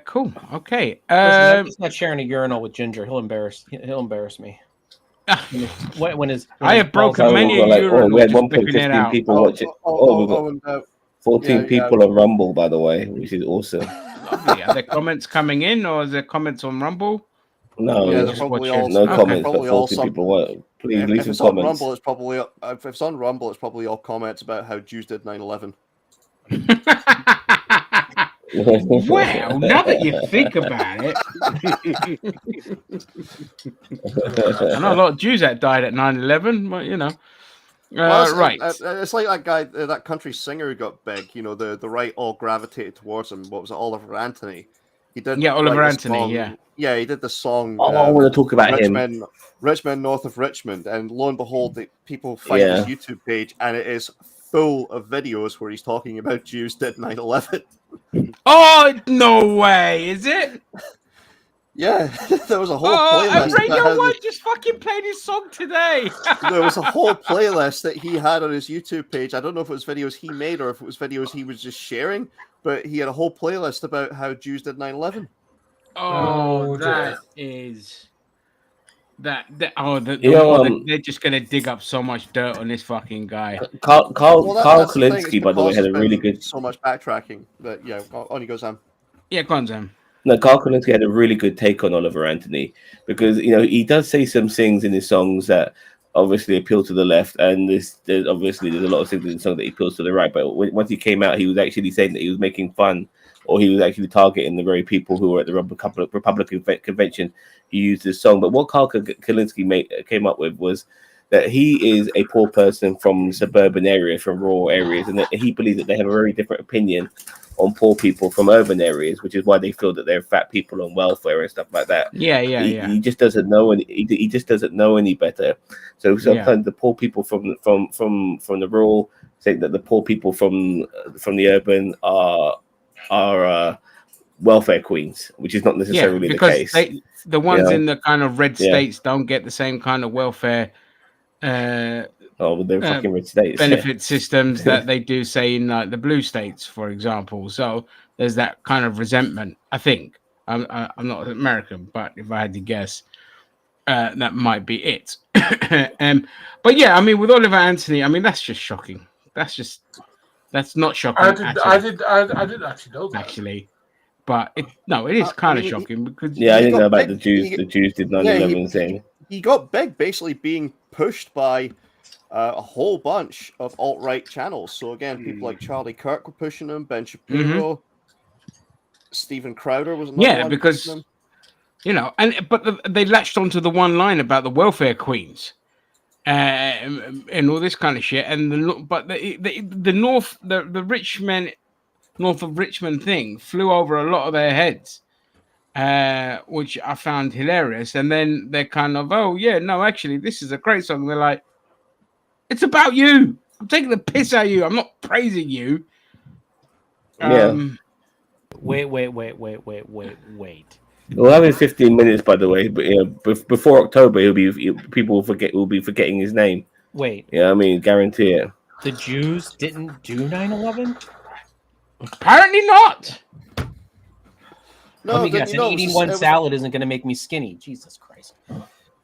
Cool. Okay. He's not sharing a urinal with Ginger. He'll embarrass me. I have broken many urinals. We had 1.15 people watching. We've got 14 people on Rumble, by the way, which is awesome. Are there comments coming in, or is there comments on Rumble? No, no comments. But 14 people. Please leave some comments. Rumble, it's probably if it's on Rumble, it's probably all comments about how Jews did 9/11. Wow, now that you think about it, I know a lot of Jews that died at 9/11, but right. It's like that guy, that country singer who got big. The right all gravitated towards him. What was it, Oliver Anthony? He did. Yeah, Oliver Anthony. He did the song. I want to talk about Richmond, north of Richmond, and lo and behold, people find his YouTube page, and it is full of videos where he's talking about Jews did 9/11. Oh, no way! Is it? Yeah, there was a whole playlist. Radio One just fucking played his song today. There was a whole playlist that he had on his YouTube page. I don't know if it was videos he made or if it was videos he was just sharing, but he had a whole playlist about how Jews did 9/11. Oh, that is... they're just gonna dig up so much dirt on this fucking guy. Carl Kolinsky, by the way, had a really good. So much backtracking, but on you go, Sam. Yeah, go on, Sam. No, Carl Kolinsky had a really good take on Oliver Anthony, because he does say some things in his songs that obviously appeal to the left, and there's a lot of things in the song that he appeals to the right. But once he came out, he was actually saying that he was making fun, or he was actually targeting the very people who were at the Republican convention. He used this song, but what Carl Kolinsky came up with was that he is a poor person from suburban areas, from rural areas, and that he believes that they have a very different opinion on poor people from urban areas, which is why they feel that they're fat people on welfare and stuff like that. Yeah. He just doesn't know he just doesn't know any better. So sometimes the poor people from the rural think that the poor people from the urban are welfare queens, which is not necessarily the case. The ones in the kind of red states don't get the same kind of welfare they're fucking red states. benefit systems that they do, say, in the blue states, for example. So there's that kind of resentment. I think I'm not American, but if I had to guess, that might be it. But yeah, I mean, with Oliver Anthony, I mean, that's just shocking. That's not shocking. I didn't actually know that. Actually, but it is kind of shocking because I didn't know about the Jews. The Jews did 9/11 thing. He got big, basically being pushed by a whole bunch of alt-right channels. So again, people like Charlie Kirk were pushing him, Ben Shapiro, Steven Crowder was another one because pushing him. They latched onto the one line about the welfare queens and all this kind of shit. And the rich men north of Richmond thing flew over a lot of their heads, which I found hilarious. And then they're kind of, oh yeah, no, actually, this is a great song. They're like, it's about you. I'm taking the piss out of you. I'm not praising you. Wait. We'll have him 15 minutes, by the way. But before October, people will be forgetting his name. Wait. Yeah, I mean, guarantee it. The Jews didn't do 9/11? Apparently not. No, Let me guess. Eating one salad isn't going to make me skinny. Jesus Christ.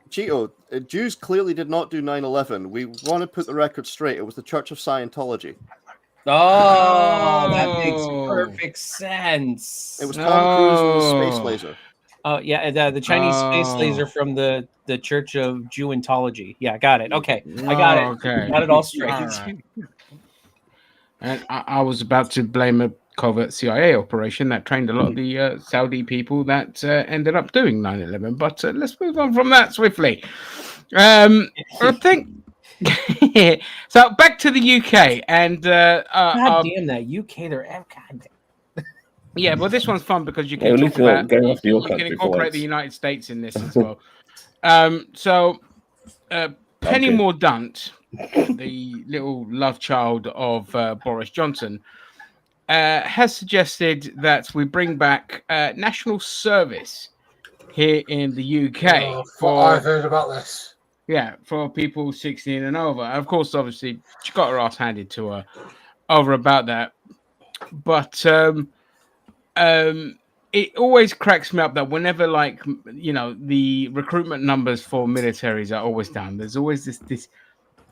Cheeto, Jews clearly did not do 9/11. We want to put the record straight. It was the Church of Scientology. Oh, that makes perfect sense. It was Tom Cruise with the space laser. Oh, yeah, the Chinese space laser from the Church of Jewentology. Yeah, got it. Okay, I got it. Okay. Got it all straight. All right. And I was about to blame a covert CIA operation that trained a lot of the Saudi people that ended up doing 9/11. But let's move on from that swiftly. I think so. Back to the UK and God damn that UK! They're God. Yeah, but this one's fun because you can talk about you can incorporate the United States in this as well. Penny Mordaunt, the little love child of Boris Johnson, has suggested that we bring back national service here in the UK. I've heard about this. Yeah, for people 16 and over. Of course, obviously, she got her ass handed to her over about that. But it always cracks me up that whenever, the recruitment numbers for militaries are always down. There's always this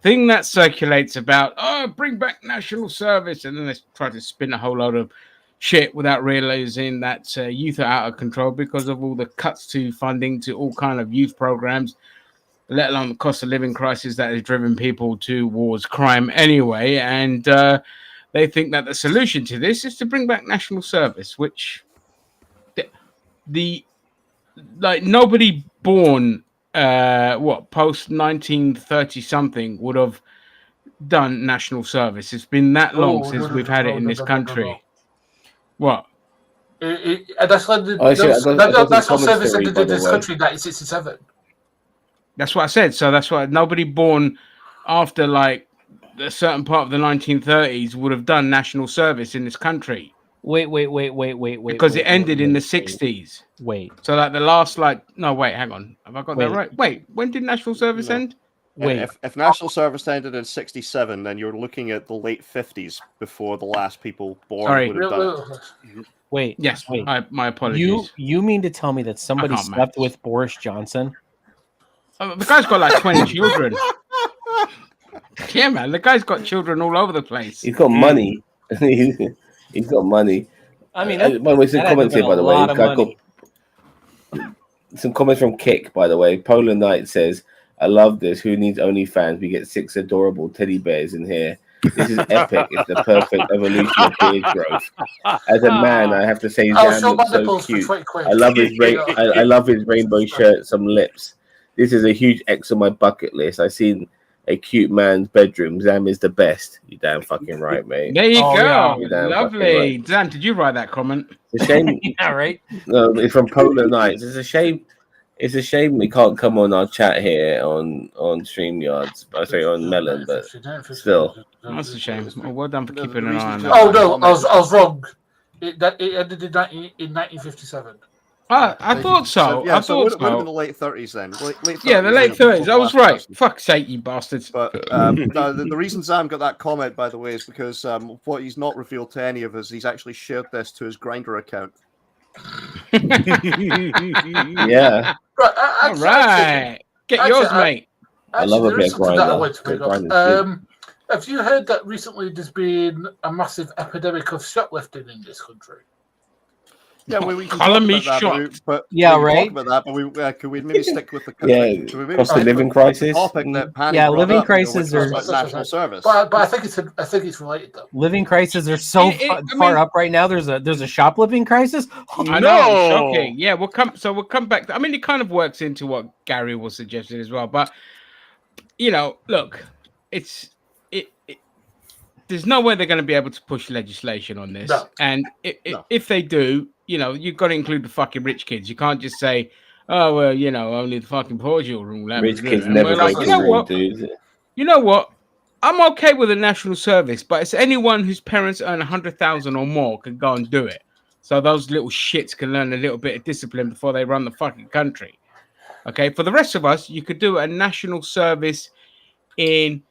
thing that circulates about, bring back national service. And then they try to spin a whole load of shit without realizing that youth are out of control because of all the cuts to funding to all kind of youth programs, let alone the cost of living crisis that has driven people towards crime anyway. And they think that the solution to this is to bring back national service, which nobody born post 1930 something would have done national service. It's been that long since we've had it in this country. What? That's national service ended in this country in 1967. That's what I said. So that's why nobody born after a certain part of the 1930s would have done national service in this country. Wait. Because it ended in the 60s. Wait. So the last no, wait, hang on. Have I got that right? Wait, when did national service end? Wait. If national service ended in 67, then you're looking at the late 50s before the last people born would have done it. Wait. Yes. Wait. My apologies. You mean to tell me that somebody slept with Boris Johnson? The guy's got 20 children. Yeah, man. The guy's got children all over the place. He's got money. He's got money. I mean, by the way, some comments here, by the way. Some comments from Kick, by the way. Polar Knight says, I love this. Who needs OnlyFans? We get 6 adorable teddy bears in here. This is epic. It's the perfect evolution of beard growth. As a man, I have to say, Zan looks so cute. I love his rainbow shirt, some lips. This is a huge X on my bucket list. I've seen a cute man's bedroom. Zam is the best. You damn fucking right, mate. There you Oh, go. yeah. You're damn Lovely. fucking right. Dan, did you write that comment? It's a shame. Yeah, right. It's from Polar Nights. It's a shame. It's a shame we can't come on our chat here on StreamYards. Sorry, on Melon, but still. That's a shame. Well done for The keeping an reason eye on to- that. Oh no, I was wrong. It ended in 1957. I thought so. Yeah, I so it thought would have been so. the late 30s then. Late 30s Yeah, the late would have 30s. been I was the last right. person. Fuck's sake, you bastards. But no, the reason Zam got that comment, by the way, is because what he's not revealed to any of us, he's actually shared this to his Grindr account. Yeah. Right, All right. Get yours, mate. I love a there bit is of something that I Grindr. want to bring Grindr's up. good. Have you heard that recently there's been a massive epidemic of shoplifting in this country? Yeah, we can Colour talk me about that, shocked. but Yeah, we can right. talk about that, but could we maybe stick with the Yeah, could we maybe cost of stick living with crisis. the topic that Paddy Yeah, brought living up, crisis which was are- about national service. But I think it's related though. Living crises are so I far mean- up right now. There's a shoplifting crisis. I know, No! shocking. Yeah, we'll come back. I mean, it kind of works into what Gary was suggesting as well. But look, there's no way they're going to be able to push legislation on this. No. And No. if they do, you've got to include the fucking rich kids. You can't just say, oh well, only the fucking poor children will have Rich to do kids it. And never we're go like, to you know the what? dude. You know what? I'm okay with a national service, but it's anyone whose parents earn 100,000 or more can go and do it. So those little shits can learn a little bit of discipline before they run the fucking country. Okay, for the rest of us, you could do a national service in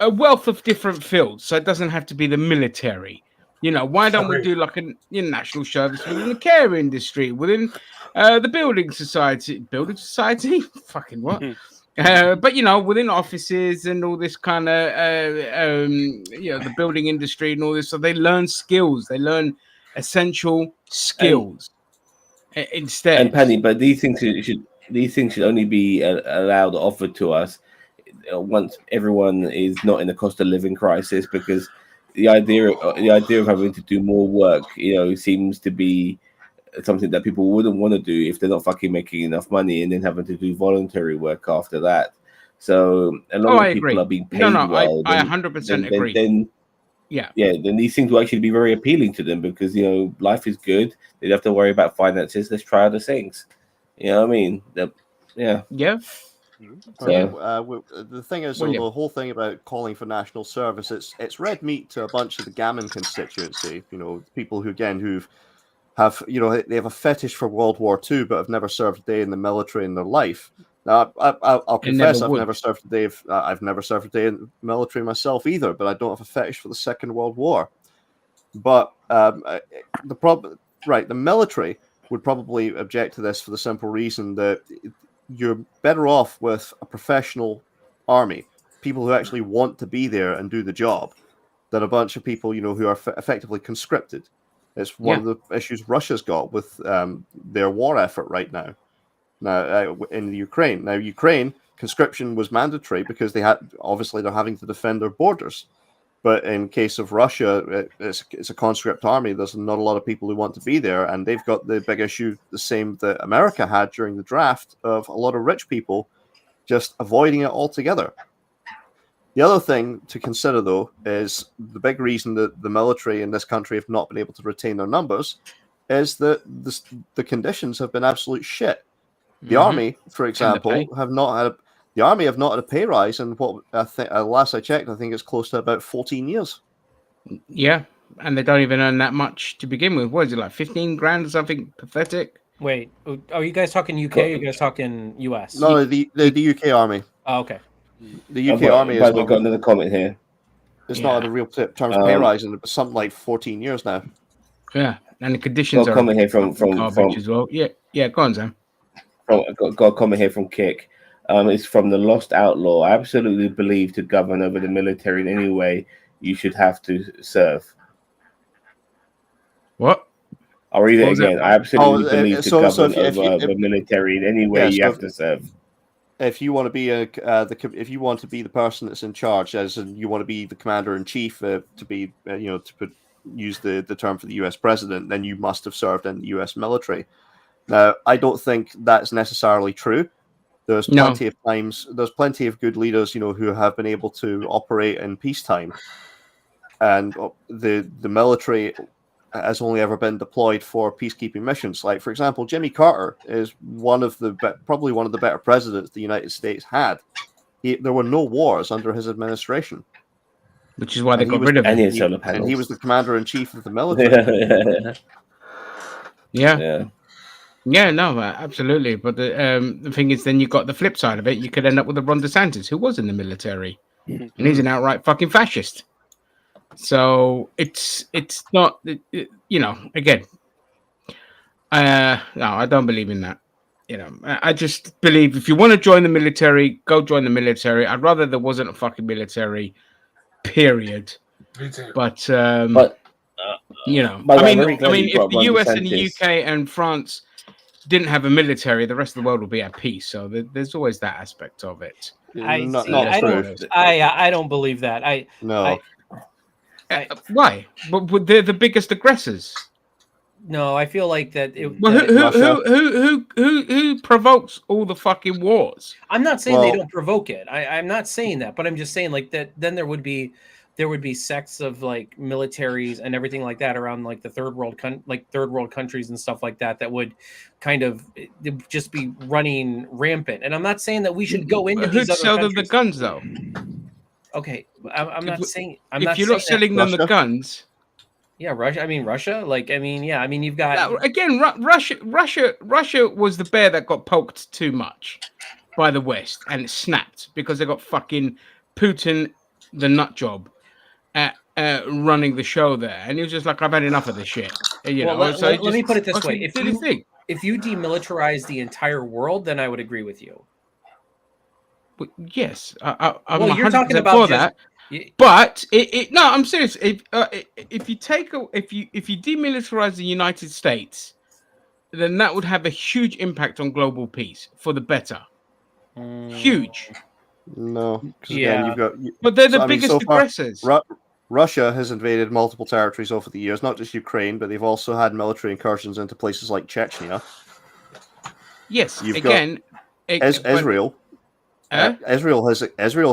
a wealth of different fields, so it doesn't have to be the military. Why don't we do like a national service within the care industry, within the building society? Building society? Fucking what? But within offices and all this kind of the building industry and all this, so they learn skills, they learn essential skills instead. And Penny, but these things should only be allowed offered to us once everyone is not in a cost of living crisis, because the idea of having to do more work, seems to be something that people wouldn't want to do if they're not fucking making enough money, and then having to do voluntary work after that. So a lot of people agree. are being paid No, well. I then- 100% then- agree. Then Yeah. then these things will actually be very appealing to them, because life is good. They don't have to worry about finances. Let's try other things. You know what I mean? Yeah. Yeah. So- The thing is, William. the whole thing about calling for national service, it's red meat to a bunch of the Gammon constituency. People who have they have a fetish for World War II, but have never served a day in the military in their life. Now, I'll confess, I've never served a day. I've never served a day in the military myself either, but I don't have a fetish for the Second World War. But the problem, right? The military would probably object to this for the simple reason that you're better off with a professional army, people who actually want to be there and do the job, than a bunch of people, who are effectively conscripted. It's one of the issues Russia's got with their war effort right now. In the Ukraine. Now, Ukraine, conscription was mandatory because they're having to defend their borders. But in case of Russia, it's a conscript army. There's not a lot of people who want to be there, and they've got the big issue, the same that America had during the draft, of a lot of rich people just avoiding it altogether. The other thing to consider, though, is the big reason that the military in this country have not been able to retain their numbers is that the conditions have been absolute shit. The army, for example, have not had a pay rise, and what I think last I checked, I think it's close to about 14 years. Yeah, and they don't even earn that much to begin with. What is it, like 15 grand or something pathetic? Wait, are you guys talking UK? Or are you guys talking US? No, the UK army. Oh, okay. The UK army But is we've got another comment here. it's not a real terms of pay rise in something like 14 years now. Yeah, and the conditions Got a are comment here from garbage as well. Yeah, go on, Sam. got a comment here from Kick. It's from the Lost Outlaw. I absolutely believe to govern over the military in any way, you should have to serve. What? I'll read it What was again. that? I absolutely believe to so govern if over the military in any way, you have to serve. If you want to be if you want to be the person that's in charge, as in you want to be the commander in chief, to be use the term for the U.S. president, then you must have served in the U.S. military. Now, I don't think that's necessarily true. There's No. plenty of times. There's plenty of good leaders, who have been able to operate in peacetime, and the military has only ever been deployed for peacekeeping missions. Like, for example, Jimmy Carter is probably one of the better presidents the United States had. There were no wars under his administration, Which is why they And he got was- rid of And he him. had solar and panels. he was the commander in chief of the military. Yeah. Yeah. Yeah, no, absolutely. But the thing is, then you got the flip side of it. You could end up with a Ron DeSantis who was in the military, and he's an outright fucking fascist. So it's not, again. No, I don't believe in that. I just believe if you want to join the military, go join the military. I'd rather there wasn't a fucking military, period. Me too. But But But I I'm very mean, glad you if brought the Ron US and the DeSantis. UK and France didn't have a military, the rest of the world would be at peace. So there's always that aspect of it. I not see. not I true. don't. I don't believe that. No. Why? But they're the biggest aggressors. No, I feel like that. Well, that who provokes all the fucking wars? I'm not saying they Well- don't provoke it. I'm not saying that, but I'm just saying like that. Then there would be sects of like militaries and everything like that around like the third world countries and stuff like that would kind of just be running rampant. And I'm not saying that we should go into Who'd these other sell them the countries. guns though? Okay, I'm not If- saying. I'm If not you're not saying selling them the Russia? guns, yeah, Russia. I mean, Russia. You've got. again, Russia was the bear that got poked too much by the West and it snapped because they got fucking Putin, the nut job, running the show there, and he was just like, "I've had enough of this shit." Well, let me put it this way: if if you demilitarize the entire world, then I would agree with you. yes, I'm Well, you're 100% talking about for just- that. But no, I'm serious. If you demilitarize the United States, then that would have a huge impact on global peace for the better. Huge. No. 'Cause Yeah. again, you've got But they're the So, I mean, biggest so far, aggressors. Russia has invaded multiple territories over the years, not just Ukraine, but they've also had military incursions into places like Chechnya. Yes. You've got Again, Israel. Huh? Israel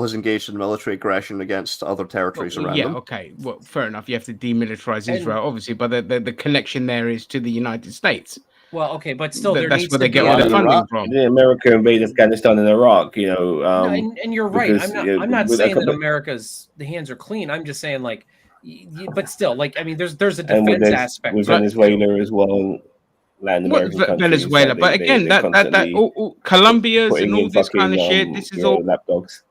has engaged in military aggression against other territories around yeah. them. Okay. Well, fair enough. You have to demilitarize And- Israel, obviously, but the connection there is to the United States. Well, okay, but still, there That's needs where to they be get all the a- funding Iraq. from. Yeah, America invaded Afghanistan and Iraq. and you're right. because, I'm not with a saying that couple- America's the hands are clean. I'm just saying like, but still, like I mean, there's a and with, defense this- aspect. with to it. Venezuela as well, Latin What, American countries. Venezuela, so but they again, that constantly all Colombia's putting and all in this kind of fucking, shit. lapdogs.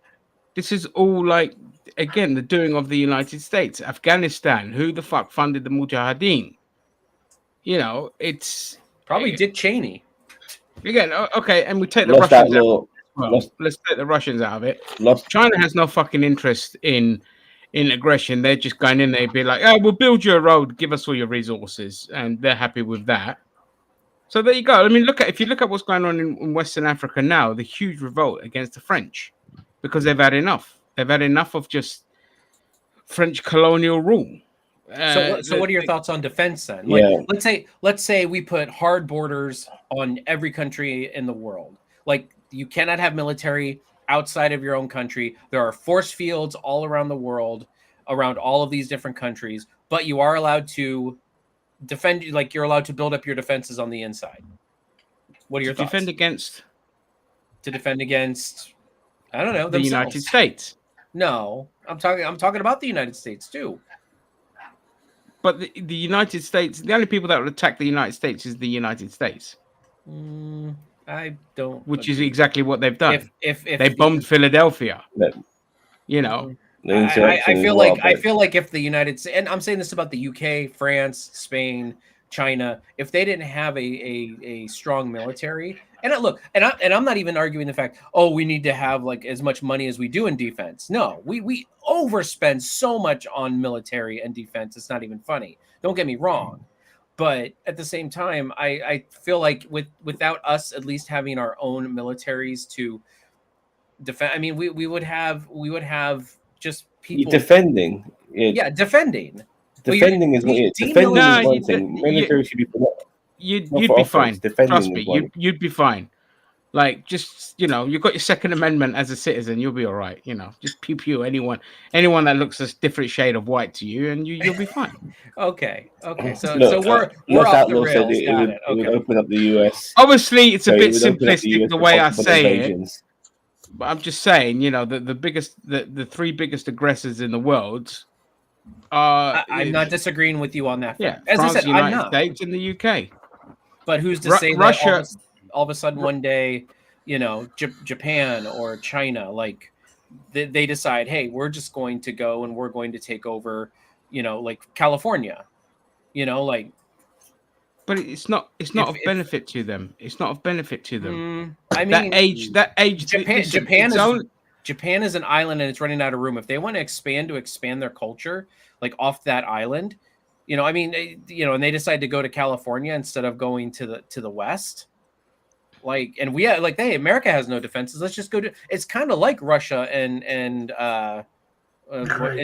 This is all like, again, the doing of the United States. Afghanistan, who the fuck funded the Mujahideen? It's Probably Dick Cheney. again okay, and we take the Lost that Russians out. law. Well, lost- let's take the Russians out of it. Lost. China has no fucking interest in aggression. They're just going in there, be like, "Oh, we'll build you a road, give us all your resources," and they're happy with that. So there you go. I mean, if you look at what's going on in Western Africa now, the huge revolt against the French because they've had enough. They've had enough of just French colonial rule. So what are your thoughts on defense then? Like, Yeah. let's say we put hard borders on every country in the world. Like you cannot have military outside of your own country. There are force fields all around the world, around all of these different countries, but you are allowed to defend. Like you're allowed to build up your defenses on the inside. What are your thoughts? defend against To defend against, I don't know, the themselves. United States? No, I'm talking about the United States too. But the United States, the only people that will attack the United States is the United States, I don't. which is exactly what they've done. If They bombed Philadelphia. That- The I insurrection as feel well, like I but- feel like if the United States, and I'm saying this about the UK, France, Spain, China, if they didn't have a strong military, and I'm not even arguing the fact, we need to have like as much money as we do in defense. No, we overspend so much on military and defense. It's not even funny. Don't get me wrong. But at the same time, I feel like without us at least having our own militaries to defend, I mean, we would have just people defending. yeah, defending. Defending is you- defending No, is one you- thing. you- Military should be You'd not be for fine. offense. Defending Trust is me, one. you'd be fine. Like, just, you know, you've got your Second Amendment as a citizen, you'll be all right. You know, just pew pew anyone that looks a different shade of white to you, and you'll be fine. Okay. So Look, we're Lost off the Outlaw said rails. Got it. it would Okay. open up the US. Obviously, it's a So bit it would open up the simplistic US the to way I possible say it, invasions. but I'm just saying, you know, the three biggest aggressors in the world are I'm not disagreeing with you on that. yeah, Fact. As France, I said, the I'm United not. States, and the UK. But who's to Ru- say Russia- that all of a sudden one day, you know, Japan or China, like they decide, hey, we're just going to go and we're going to take over, you know, like California, you know, like. But it's not of benefit to them. It's not of benefit to them. I mean, that age. Japan is an island and it's running out of room. If they want to expand their culture, like off that island, you know, I mean, you know, and they decide to go to California instead of going to the West. Like, and we like, hey, America has no defenses. Let's just go to. It's kind of like Russia and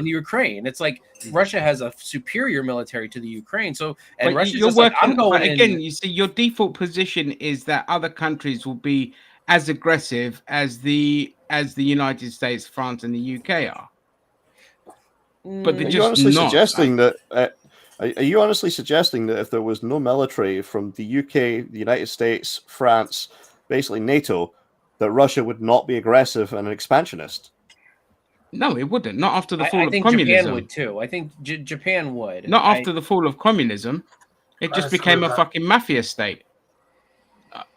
Ukraine. It's like Russia has a superior military to the Ukraine. So, and Russia's just like, I'm going again. You see, your default position is that other countries will be as aggressive as the United States, France, and the UK are. But they're Are just you honestly not. suggesting that? Are you honestly suggesting that if there was no military from the UK, the United States, France, basically NATO, that Russia would not be aggressive and an expansionist? No, it wouldn't. Not after the fall of think communism. Japan would too. I think Japan would. Not after the fall of communism. It just became a fucking mafia state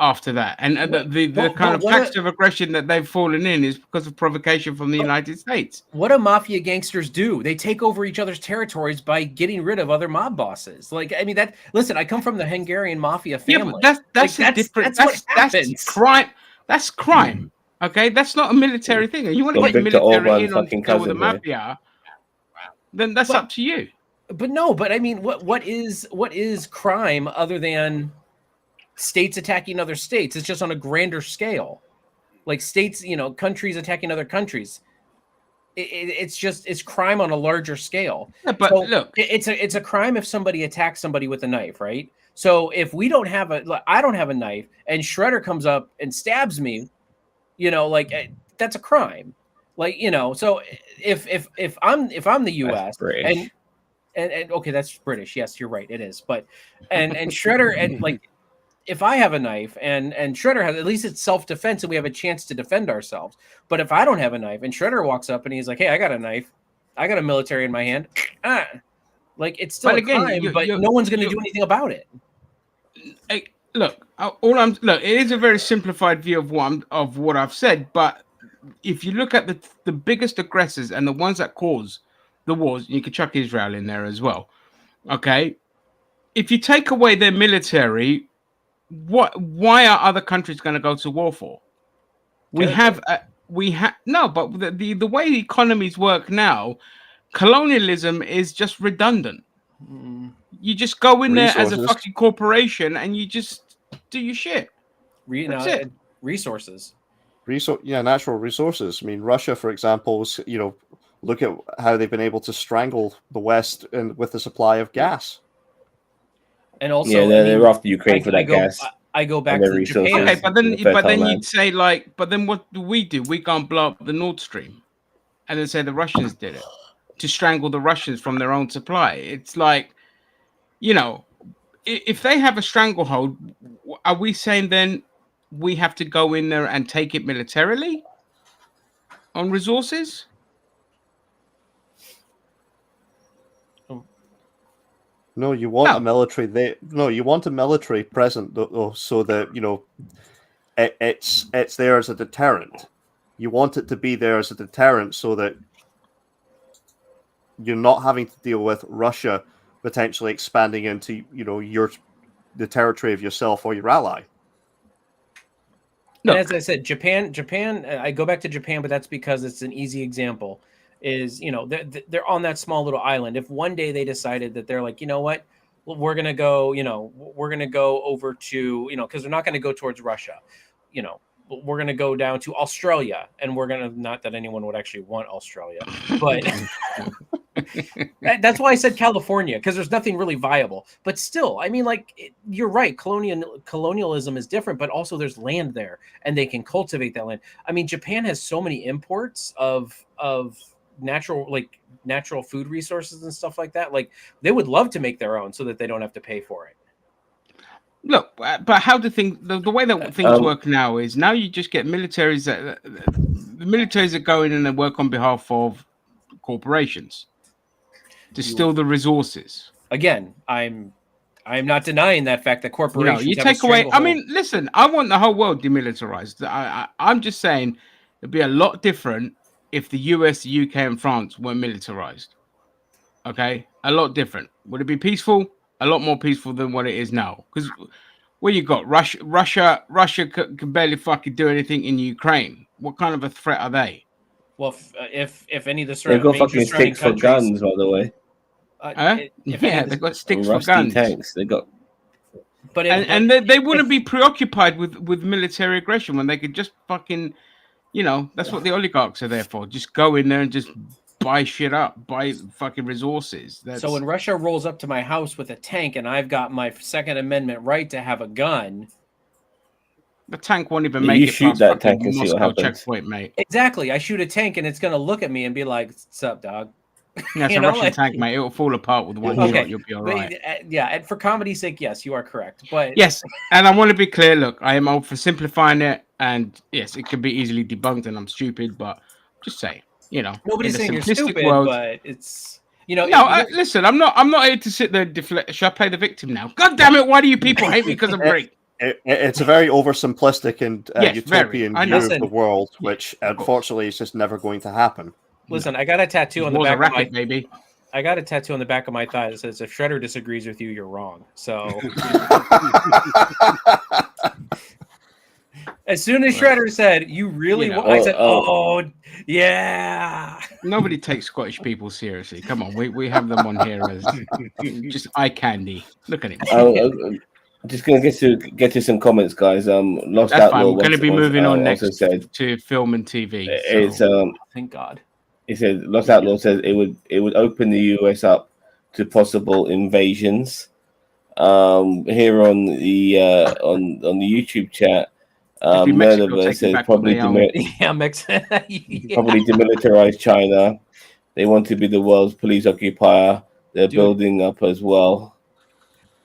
after that. And the kind of pact of aggression that they've fallen in is because of provocation from the United States. What do mafia gangsters do? They take over each other's territories by getting rid of other mob bosses. Like, I mean, listen, I come from the Hungarian mafia family. Yeah, but that's crime. That's crime. Okay, that's not a military thing. And you want to get military in on with the mafia, then that's up to you. But I mean, what is crime other than states attacking other states? It's just on a grander scale, like states, you know, countries attacking other countries. It's crime on a larger scale. Yeah, but so look, it's a crime if somebody attacks somebody with a knife, right? So if I don't have a knife, and Shredder comes up and stabs me, you know, like that's a crime. Like, you know, so if I'm the US and okay, that's British. Yes, you're right. It is. But and Shredder and like if I have a knife and Shredder has, at least it's self-defense and we have a chance to defend ourselves. But if I don't have a knife and Shredder walks up and he's like, hey, I got a knife, I got a military in my hand, like it's still a crime, but no one's going to do anything about it. Look, it is a very simplified view of what I've said, but if you look at the biggest aggressors and the ones that cause the wars, you could chuck Israel in there as well. Okay, if you take away their military, why are other countries going to go to war for? But the way the economies work now, colonialism is just redundant. You just go in there as a fucking corporation and you just do your shit. Resources. Natural resources. I mean, Russia, for example, you know, look at how they've been able to strangle the West with the supply of gas. And also, they're after Ukraine for that gas. I go back to Japan. Okay, but then you'd say like, but then what do? We can't blow up the Nord Stream, and then say the Russians did it to strangle the Russians from their own supply. It's like, you know, if they have a stranglehold, are we saying then we have to go in there and take it militarily on resources? No, you want a military there. No, you want a military present though, so that, you know, it's there as a deterrent. You want it to be there as a deterrent so that you're not having to deal with Russia potentially expanding into, you know, the territory of yourself or your ally. No, as I said, Japan. I go back to Japan, but that's because it's an easy example. Is, you know, they're on that small little island. If one day they decided that they're like, you know what, we're gonna go over to, you know, because they're not going to go towards Russia, you know, we're going to go down to Australia, and we're going to, not that anyone would actually want Australia, but That's why I said California, because there's nothing really viable. But still, I mean, like, you're right. Colonialism is different, but also there's land there, and they can cultivate that land. I mean, Japan has so many imports of natural food resources and stuff like that. Like, they would love to make their own so that they don't have to pay for it. Look, but how the way that things work now is now you just get militaries the militaries that go in and they work on behalf of corporations to steal the resources. Again, I'm not denying that fact that corporations. You have a take away. I stranglehold. mean, listen, I want the whole world demilitarized. I'm just saying it'd be a lot different if the US, the UK, and France were militarized. Okay, a lot different. Would it be peaceful? A lot more peaceful than what it is now. Because where you got Russia can barely fucking do anything in Ukraine. What kind of a threat are they? Well, if any of the They've got major fucking surrounding sticks for guns, by the way. They've got sticks for Rusty guns. tanks. They got. But And they wouldn't be preoccupied with military aggression when they could just fucking, that's what the oligarchs are there for. Just go in there and just buy shit up, buy fucking resources. So when Russia rolls up to my house with a tank and I've got my Second Amendment right to have a gun, the tank won't even You make it shoot past that fucking tank and see what Moscow happens. checkpoint, mate. exactly, I shoot a tank and it's gonna look at me and be like, "What's up, dog?" That's You a know, Russian like- tank, mate. It will fall apart with one Okay, shot. You'll be all but, right. yeah, and for comedy's sake, yes, you are correct. But Yes, and I want to be clear. Look, I am all for simplifying it, and yes, it can be easily debunked, and I'm stupid, but just say, nobody's in saying a you're simplistic stupid. world- But it's No, listen, I'm not here to sit there and deflect. Should I play the victim now? God damn it! Why do you people hate me because I'm Greek? It's a very oversimplistic and Yes, utopian very. I view know. of the Listen. world, which unfortunately is just never going to happen. listen. I got a tattoo on the War's a back of my. racket, baby. I got a tattoo on the back of my thigh that says, "If Shredder disagrees with you, you're wrong." So as soon as Shredder said, "You really," I said, "Oh, yeah." Nobody takes Scottish people seriously. Come on, we have them on here as just eye candy. Look at him. I'm just gonna get to some comments, guys. Lost That's fine. Outlaw. We're going to be moving on also next said to film and TV. it's Thank God. He said Lost Outlaw says it would open the US up to possible invasions. Here on the YouTube chat, Maybe Mexico Murderverse taking says back probably what they own. Yeah, Mexico. Yeah. probably demilitarize China. They want to be the world's police occupier. They're Dude. building up as well.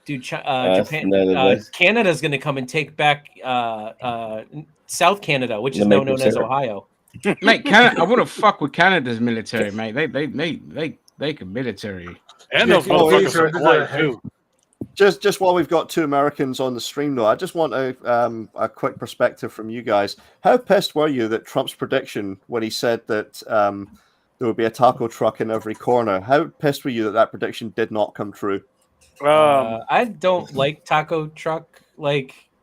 Dude, That's Japan, none of this. Canada's going to come and take back South Canada, which is The now maple known as syrup. Ohio. Mate, Canada, I wouldn't fuck with Canada's military, mate. They can military. And those Yeah, motherfuckers these are are polite the- too. Just while we've got two Americans on the stream, though, I just want a quick perspective from you guys. How pissed were you that Trump's prediction when he said that there would be a taco truck in every corner? How pissed were you that prediction did not come true? I don't like taco truck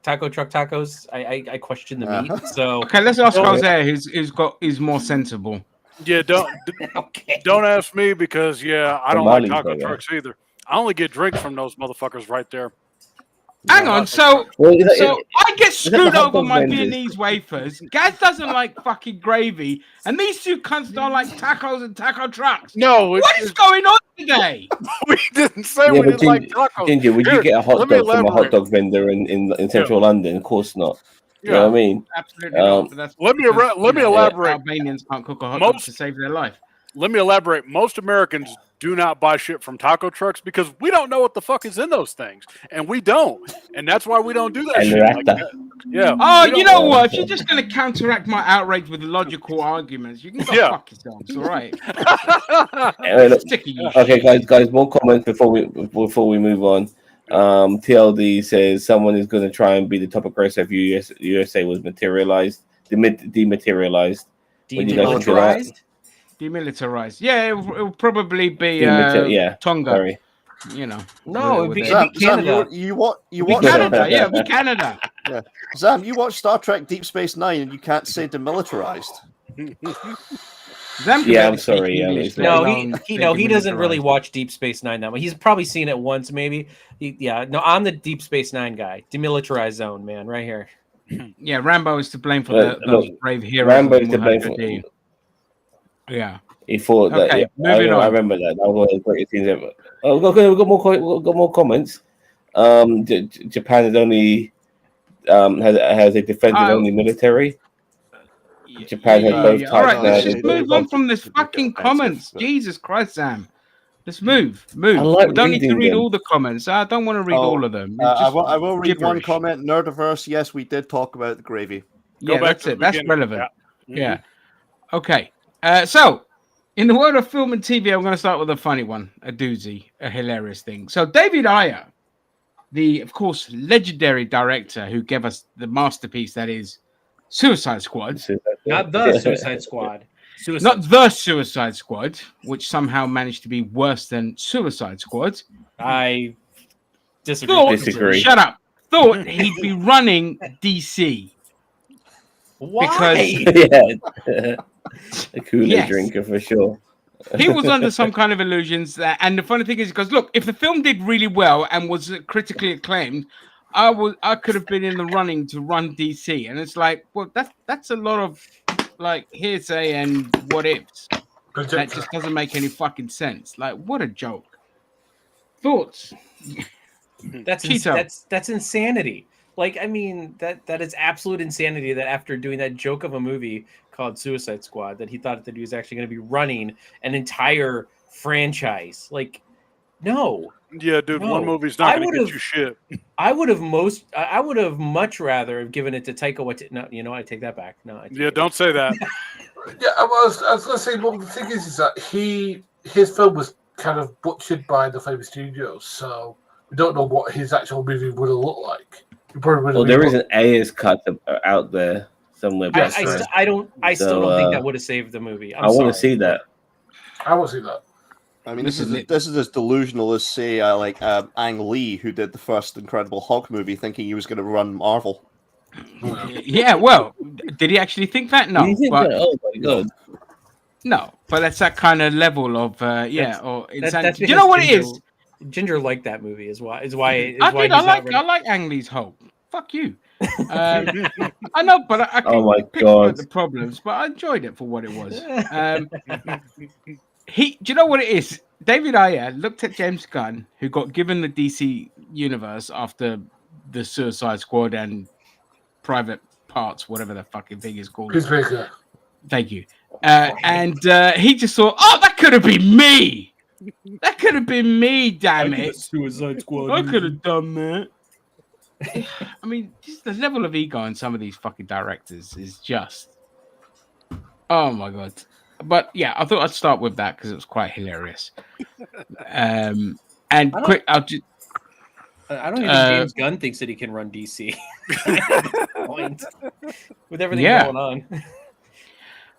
tacos. I question the meat. So Okay, let's ask Oh, Jose, who's more sensible. Yeah, okay. don't ask me because I don't Tamales, like taco brother. trucks either. I only get drinks from those motherfuckers right there. Hang on, so Well, I get that the screwed hot over dog my vendors? Viennese wafers. Gaz doesn't like fucking gravy, and these two cunts don't like tacos and taco trucks. No, What is going on today? we didn't say Yeah, we but didn't like tacos. Ginger, would Here, you get a hot let me dog from a hot elaborate. dog vendor in central London? Of course not. You know Yeah. what I mean? Absolutely Um, not. But that's let me because, let me you know, elaborate. Albanians can't cook a hot dog Most- to save their life. Let me elaborate. Most Americans do not buy shit from taco trucks because we don't know what the fuck is in those things, and we don't, and that's why we don't do that And shit. they're Like at that. Yeah. Oh, we you don't- know what? If you're just going to counteract my outrage with logical arguments, you can go Yeah. fuck yourselves, all right? Look, Sick of you. okay, guys, more comments before we move on. TLD says someone is going to try and be the top aggressor if USA was dematerialized. What do you guys think of that? Demilitarized? Demilitarized. Yeah, it'll probably be Yeah, Tonga. Sorry. You know. No, it'd with be- it. Zam, Canada. you watch Canada. Yeah, it'll be Canada. Zam, you watch Star Trek Deep Space Nine, and you can't say demilitarized. Them Yeah, can I'm sorry, speak yeah, English, it's let No, alone he say doesn't really demilitarized. watch Deep Space Nine that much. He's probably seen it once, maybe. No, I'm the Deep Space Nine guy. Demilitarized zone, man, right here. Yeah, Rambo is to blame for Look, those brave heroes. Rambo of is to blame for. Mujahideen. Yeah. He thought that. Okay, Yeah, moving I on. remember that. That was one of the greatest things ever. Oh, we've got more comments. Japan is only has a defensive only military. Japan has both All types right, No, let's now. just they move on want from this to be fucking defensive, comments. but- Jesus Christ, Sam. Let's move. I like We don't need to reading read them. all the comments. I don't want to read Oh, all of them. It's I just will read one gibberish. comment. Nerdiverse, yes, we did talk about the gravy. Go Yeah, back that's to the it. That's beginning. relevant. Yeah. Yeah. Okay. So, in the world of film and TV, I'm going to start with a funny one, a doozy, a hilarious thing. So, David Ayer, the, of course, legendary director who gave us the masterpiece that is Suicide Squad, Not the Suicide Squad. Suicide. not the Suicide Squad, which somehow managed to be worse than Suicide Squad. I disagree. Thought, Disagree. shut up. Thought he'd be running DC. Why? Yeah, a Kool-Aid Yes. drinker for sure. He was under some kind of illusions that, and the funny thing is, because look, if the film did really well and was critically acclaimed, I could have been in the running to run DC, and it's like, well, that's a lot of like hearsay and what ifs. That just doesn't make any fucking sense. Like, what a joke. Thoughts? That's Cheeto. that's insanity. Like, I mean, that is absolute insanity that after doing that joke of a movie called Suicide Squad, that he thought that he was actually going to be running an entire franchise. Like, no. Yeah, dude, No. one movie's not I going to would've- get you shit. I would have much rather have given it to Taika Waititi. No, you know, I take that back. No, I take Yeah, it don't say that. Yeah, I was going to say, well, the thing is that his film was kind of butchered by the famous studios, so we don't know what his actual movie would have looked like. It probably would have Well, been there is an Ayers cut out there somewhere. I, But I still So, don't think that would have saved the movie. I want to see that. I will see that. I mean, This this is is as delusional as say Ang Lee, who did the first Incredible Hulk movie, thinking he was going to run Marvel. Yeah, well, did he actually think that? No, You think but that- oh my god! no, but that's that kind of level of That's- or That's insanity. Do you know what it is? Ginger liked that movie. Is why. I he's did. not I running- like Ang Lee's Hulk. Fuck you. I know, but I can Oh my pick God. out the problems, but I enjoyed it for what it was. Do you know what it is? David Ayer looked at James Gunn, who got given the DC universe after the Suicide Squad and Private Parts, whatever the fucking thing is called. Peacemaker. Thank you. And he just thought, oh, that could have been me. That could have been me, damn it. Suicide Squad. I could have done that. I mean, just the level of ego in some of these fucking directors is just, oh my god. But yeah, I thought I'd start with that because it was quite hilarious. And quick, I'll just. I don't even think James Gunn thinks that he can run DC. Point. With everything Yeah. going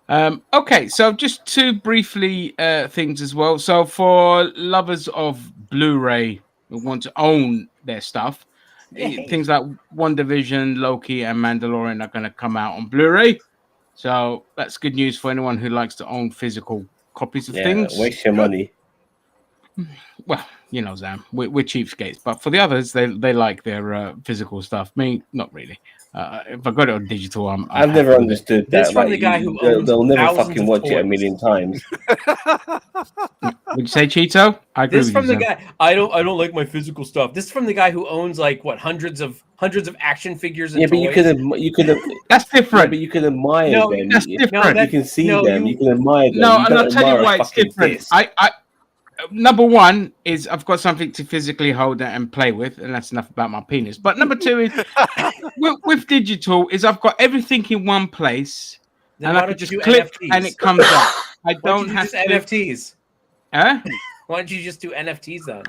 on. Okay, so just two briefly things as well. So for lovers of Blu-ray who want to own their stuff, Yay. things like WandaVision, Loki, and Mandalorian are going to come out on Blu-ray. So that's good news for anyone who likes to own physical copies of Yeah, things. waste your money. Well, you know, Zam, we're cheapskates, but for the others, they like their physical stuff. Me, not really. If I got it on digital, I'm I've never happy with it. understood This that. from the guy who owns they'll never thousands fucking of watch it a toys. million times. Would you say Cheeto? I agree This with from you, the Zam. guy. I don't like my physical stuff. This is from the guy who owns like what hundreds of action figures and Yeah, but toys. you could That's yeah, different. but you can admire No, them. that's You- different. You can see No, them. you- You can admire them. No, You and don't I'll tell you admire a why it's fucking different. fist. I number one is I've got something to physically hold and play with, and that's enough about my penis. But number two is with digital is I've got everything in one place, Then and why I can don't you just do click NFTs? and it comes up. I Why don't don't you have just to. NFTs? Huh? Why don't you just do NFTs then?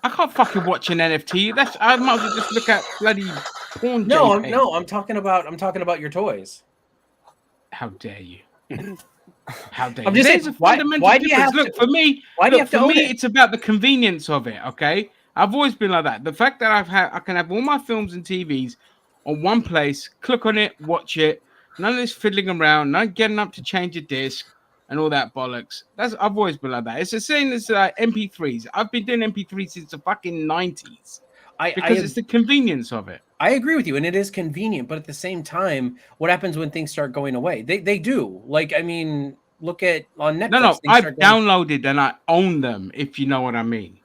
I can't fucking watch an NFT. That's I might as well just look at bloody porn. No, JPEG. I'm talking about your toys. How dare you? How dare I'm you? just There's saying, a fundamental why do you difference. have Look, to- for me, Why do you look, have to for own me, it? it's about the convenience of it. Okay, I've always been like that. The fact that I can have all my films and TVs on one place, click on it, watch it. None of this fiddling around, none getting up to change a disc and all that bollocks. I've always been like that. It's the same as MP3s. I've been doing MP3 since the fucking 90s because it's the convenience of it. I agree with you, and it is convenient. But at the same time, what happens when things start going away? They do. Like, I mean, on Netflix. No, things I've start going- downloaded and I own them. If you know what I mean.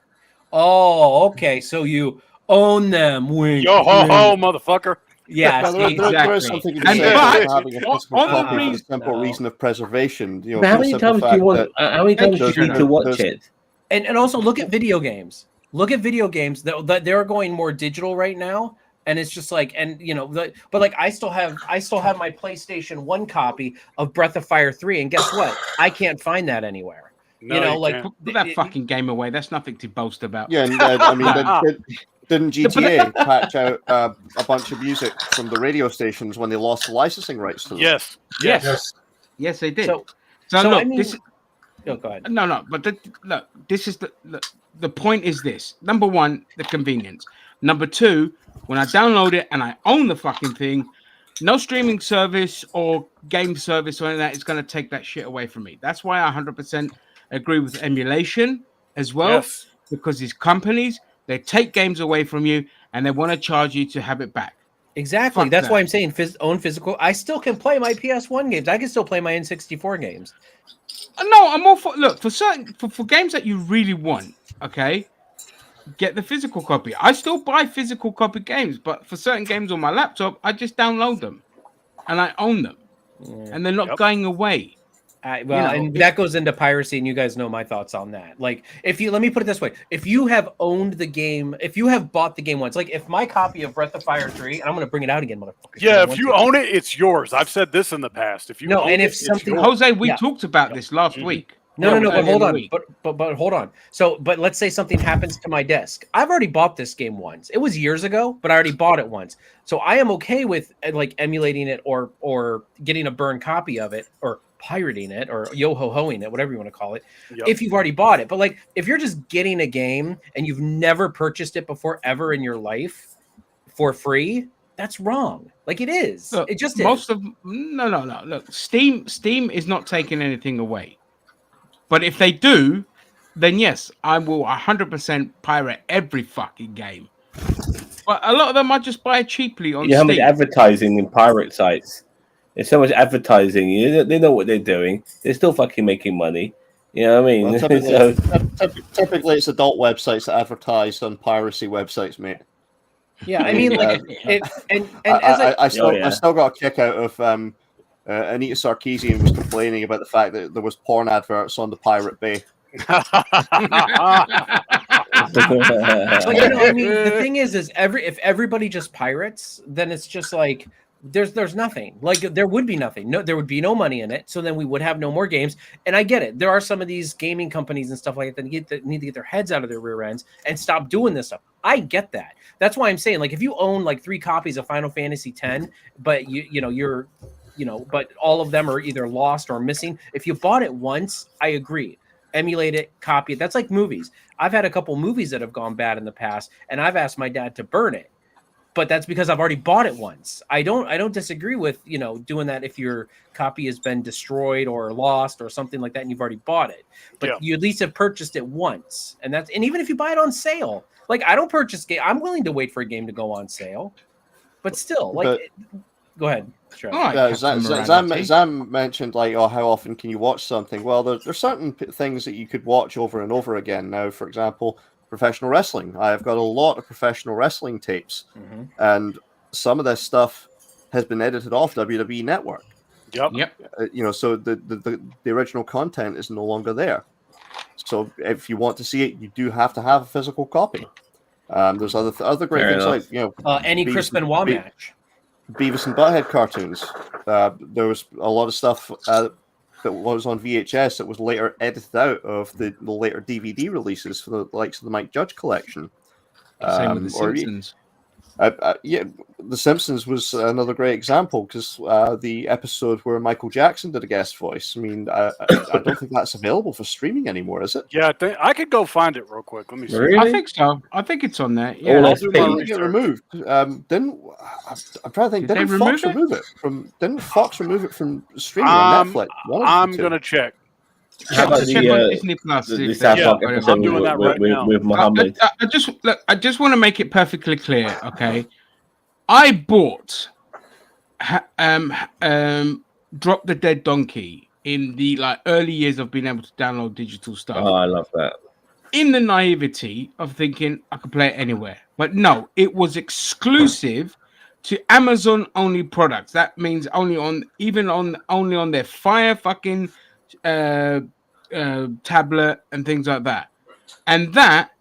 Oh, okay. So you own them. Wink, Yo ho wink. ho, motherfucker. Yes, Well, there is exactly. something to be And said but- about having a physical on the copy for the reason- simple reason of preservation. You know, But how for the many simple times do fact you want? that How many times do Thank you you, need to watch there's- it? and also look at video games. Look at video games that they're going more digital right now, and it's just like, and you know, but like I still have my PlayStation 1 copy of Breath of Fire 3, and guess what? I can't find that anywhere. No, you know, you like can't. Put that fucking game away. That's nothing to boast about. Yeah, and I mean, didn't GTA patch out a bunch of music from the radio stations when they lost the licensing rights to them? Yes. Yes. Yes. Yes, they did. So, So, so look, I mean, this oh, go ahead. no, but look, this is the point is this. Number one, the convenience. Number two, when I download it and I own the fucking thing, no streaming service or game service or anything like that is going to take that shit away from me. That's why I 100% agree with emulation as well, Yes. because these companies, they take games away from you and they want to charge you to have it back. Exactly. Fuck That's that. why I'm saying own physical. I still can play my PS1 games. I can still play my N64 games. No, I'm all for look for certain for games that you really want. Okay, get the physical copy. I still buy physical copy games, but for certain games on my laptop, I just download them and I own them, and they're not Yep. going away. Well, know, and that goes into piracy, and you guys know my thoughts on that. Like, let me put it this way: if you have owned the game, if you have bought the game once, like if my copy of Breath of Fire 3, and I'm going to bring it out again, motherfucker. Yeah, if you own it, it's yours. I've said this in the past. If you No, own and it, if it's something- yours. Jose, we Yeah. talked about this last Mhm. week. No, Yeah, but earlier hold in the on. week. But hold on. So, but let's say something happens to my disc. I've already bought this game once. It was years ago, but I already bought it once. So I am okay with like emulating it or getting a burned copy of it or pirating it or yo-ho-hoing it, whatever you want to call it, Yep. if you've already bought it. But like if you're just getting a game and you've never purchased it before ever in your life for free, that's wrong. Like it is. Look, It just most is. of no. Look, Steam is not taking anything away, but if they do, then yes, I will 100% pirate every fucking game. But a lot of them I just buy cheaply on You know how much Steam. advertising in pirate sites? There's so much advertising. They know what they're doing. They're still fucking making money. You know what I mean? Well, typically, So, typically, it's adult websites that advertise on piracy websites, mate. Yeah, I mean, like, and as I still, yeah. I still got a kick out of Anita Sarkeesian was complaining about the fact that there was porn adverts on the Pirate Bay. But you know, I mean, the thing is if everybody just pirates, then it's just like there's nothing. Like there would be nothing. No, there would be no money in it. So then we would have no more games. And I get it. There are some of these gaming companies and stuff like that that need to get their heads out of their rear ends and stop doing this stuff. I get that. That's why I'm saying, like, if you own like 3 copies of Final Fantasy X, but but all of them are either lost or missing. If you bought it once, I agree. Emulate it, copy it. That's like movies. I've had a couple movies that have gone bad in the past, and I've asked my dad to burn it. But that's because I've already bought it once. I don't disagree with, doing that if your copy has been destroyed or lost or something like that and you've already bought it. But Yeah. you at least have purchased it once. And even if you buy it on sale, like I don't purchase game, I'm willing to wait for a game to go on sale. But still, like go ahead. Sure. All right, Yeah, Captain Zam Morality. mentioned like, oh, how often can you watch something? Well, there's certain things that you could watch over and over again. Now, for example, professional wrestling. I've got a lot of professional wrestling tapes, Mhm. and some of this stuff has been edited off WWE Network. Yep. Yep. So the original content is no longer there. So if you want to see it, you do have to have a physical copy. There's other great Fair things enough. like Any Beavis Chris and- Benoit Be- match. Beavis and Butthead cartoons. There was a lot of stuff that was on VHS that was later edited out of the later DVD releases for the likes of the Mike Judge collection. Same with the or- Simpsons. Yeah, The Simpsons was another great example because the episode where Michael Jackson did a guest voice. I mean, I don't think that's available for streaming anymore, is it? Yeah, I could go find it real quick. Let me see. Really? I think so. I think it's on there. All Yeah. that's do my Didn't paid. it get research. removed? I'm trying to think. Did they Didn't Fox remove remove it from? Didn't Fox remove it from streaming on Netflix? One of the I'm two. gonna check. How about Check the, on Disney Plus. the if South they- Park Yeah, episode I'm doing that right now. with Muhammad? I just want to make it perfectly clear, okay? I bought Drop the Dead Donkey in the like early years of being able to download digital stuff. Oh, I love that. In the naivety of thinking I could play it anywhere. But no, it was exclusive to Amazon only products. That means only on their Fire fucking tablet and things like that. And that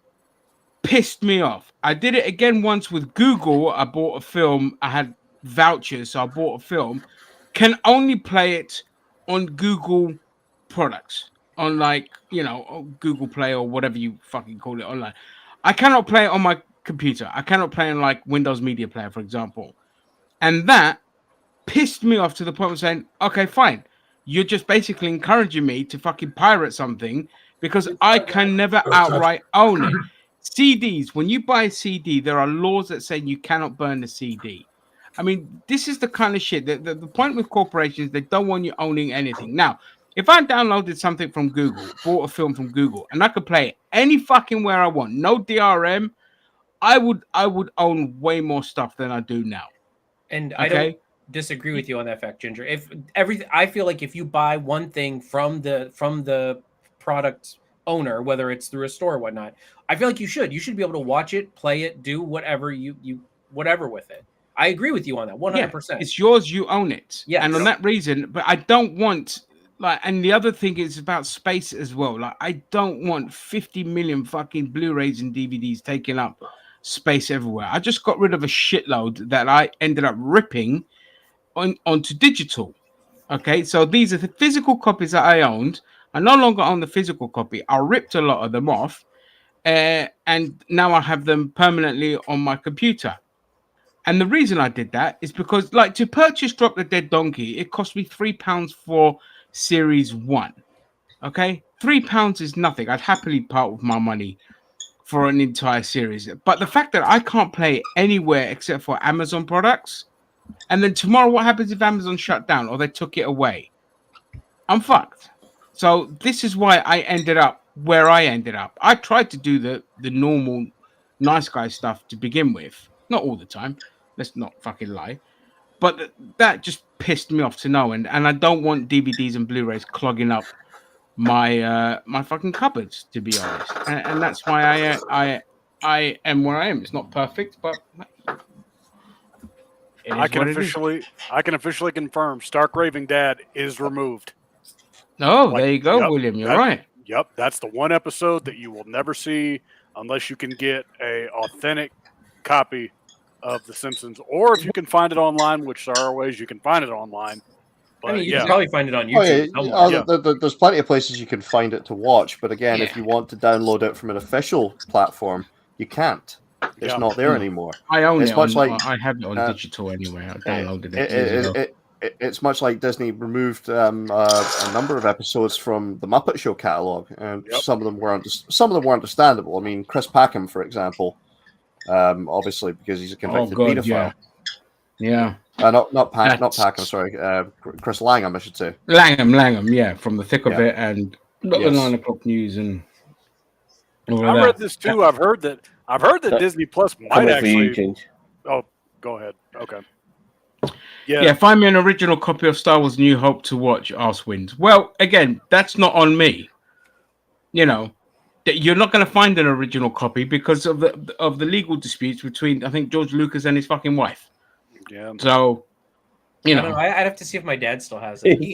pissed me off. I did it again once with Google. I bought a film. I had vouchers, so I bought a film. Can only play it on Google products, on like, you know, Google Play or whatever you fucking call it online. I cannot play it on my computer. I cannot play on like Windows Media Player, for example. And that pissed me off to the point of saying, okay, fine. You're just basically encouraging me to fucking pirate something because I can never outright own it. CDs, when you buy a CD, there are laws that say you cannot burn the CD. I mean, this is the kind of shit that the point with corporations, they don't want you owning anything. Now, if I downloaded something from Google, bought a film from Google, and I could play it any fucking where I want, no DRM, I would own way more stuff than I do now. And I don't disagree with you on that fact, Ginger. If everything, I feel like if you buy one thing from the product owner, whether it's through a store or whatnot, I feel like you should be able to watch it, play it, do whatever you whatever with it. I agree with you on that 100%. Yeah, it's yours, you own it. Yeah, and on that reason, but I don't want like, and the other thing is about space as well. Like, I don't want 50 million fucking Blu-rays and DVDs taking up space everywhere. I just got rid of a shitload that I ended up ripping onto digital. Okay, so these are the physical copies that I owned. I no longer own the physical copy. I ripped a lot of them off, and now I have them permanently on my computer. And the reason I did that is because, like, to purchase Drop the Dead Donkey, it cost me £3 for Series 1. Okay? £3 is nothing. I'd happily part with my money for an entire series. But the fact that I can't play it anywhere except for Amazon products, and then tomorrow, what happens if Amazon shut down or they took it away? I'm fucked. So this is why I ended up where I ended up. I tried to do the normal nice guy stuff to begin with. Not all the time. Let's not fucking lie. But that just pissed me off to no end. And I don't want DVDs and Blu-rays clogging up my my fucking cupboards, to be honest. And that's why I am where I am. It's not perfect, but I can officially confirm Stark Raving Dad is removed. Oh, there you go, William. You're right. Yep, that's the one episode that you will never see unless you can get a authentic copy of The Simpsons, or if you can find it online, which there are ways you can find it online. But, I mean, you can probably find it on YouTube. There's plenty of places you can find it to watch, but again, if you want to download it from an official platform, you can't. It's not there anymore. I own it's it. Much like, I have it on digital anyway. I downloaded it. It's much like Disney removed a number of episodes from the Muppet Show catalog, and some of them were understandable. I mean, Chris Packham, for example, obviously because he's a convicted pedophile. Yeah. Not Packham. Sorry, Chris Langham, I should say. Langham. Yeah, from the thick of it, and not the 9 o'clock news and. I've read this too. I've heard that Disney Plus might actually. Oh, go ahead. Okay. Yeah, find me an original copy of Star Wars New Hope to watch, Arsewinds. Well, again, that's not on me. You know, you're not going to find an original copy because of the legal disputes between, I think, George Lucas and his fucking wife. Yeah. So, you know. I'd have to see if my dad still has it. He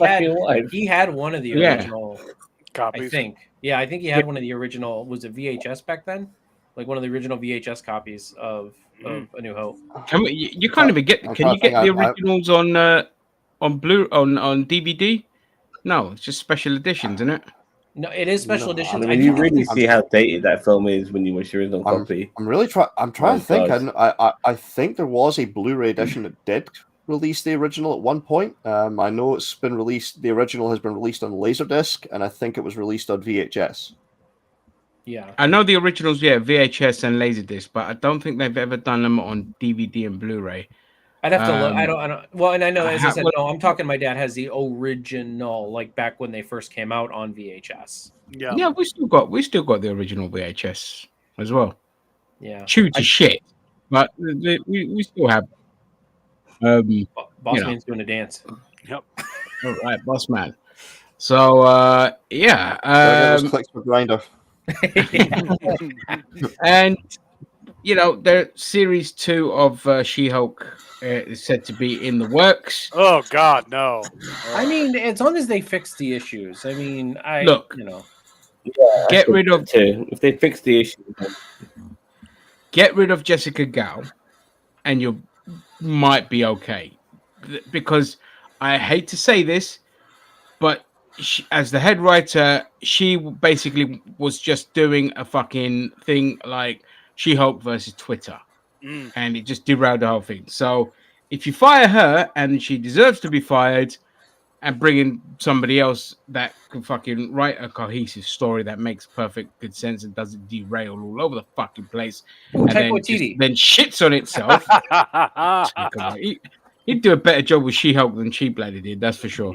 had one of the original copies. I think. Yeah, I think he had one of the original. Was it VHS back then? Like one of the original VHS copies of A New Hope. Can you can't even get? Can you get the originals on DVD? No, it's just special editions, isn't it? No, it is special editions. I mean, you really see how dated that film is when you watch the original copy. I'm really trying. I'm trying to think. I think there was a Blu-ray edition that did release the original at one point. I know it's been released. The original has been released on Laserdisc, and I think it was released on VHS. Yeah, I know the originals, VHS and Laserdisc, but I don't think they've ever done them on DVD and Blu-ray. I'd have to look. I don't. Well, and I know, as I said, no, I'm talking. My dad has the original, like back when they first came out on VHS. Yeah, we still got the original VHS as well. Yeah, chewed to shit, but we still have. Boss Man's doing a dance. Yep. All right, Boss Man. So yeah, There again, clicks for Grinder. and you know, the series 2 of She-Hulk is said to be in the works. Oh God, no. I mean, as long as they fix the issues. I mean, Look. you know, Get rid of too. If they fix the issue, Jessica Gao, and you might be okay. Because I hate to say this, but she, as the head writer, she basically was just doing a fucking thing like She-Hulk versus Twitter, and it just derailed the whole thing. So if you fire her, and she deserves to be fired, and bring in somebody else that can fucking write a cohesive story that makes perfect good sense and doesn't derail all over the fucking place, and then shits on itself. He'd do a better job with She-Hulk than She Bloody did, that's for sure.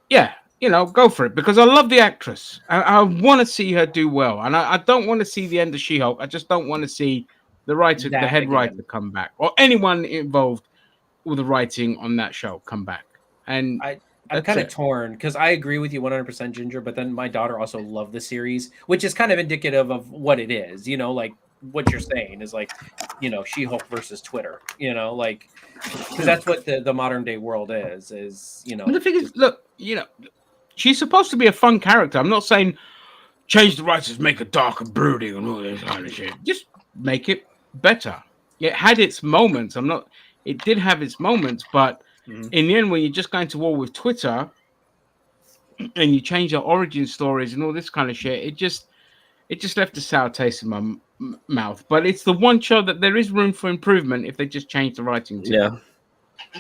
Yeah, you know, go for it, because I love the actress. I want to see her do well, and I don't want to see the end of She-Hulk. I just don't want to see the head writer come back, or anyone involved with the writing on that show come back. And I'm kind of torn because I agree with you 100%, Ginger, but then my daughter also loved the series, which is kind of indicative of what it is. You know, like what you're saying is like, you know, She-Hulk versus Twitter. You know, like because that's what the modern day world is. You know, but the thing is, look, you know, she's supposed to be a fun character. I'm not saying change the writers, make it dark and brooding and all this kind of shit. Just make it better. It had its moments. It did have its moments, but in the end, when you're just going to war with Twitter and you change your origin stories and all this kind of shit, it just left a sour taste in my mouth. But it's the one show that there is room for improvement if they just change the writing. You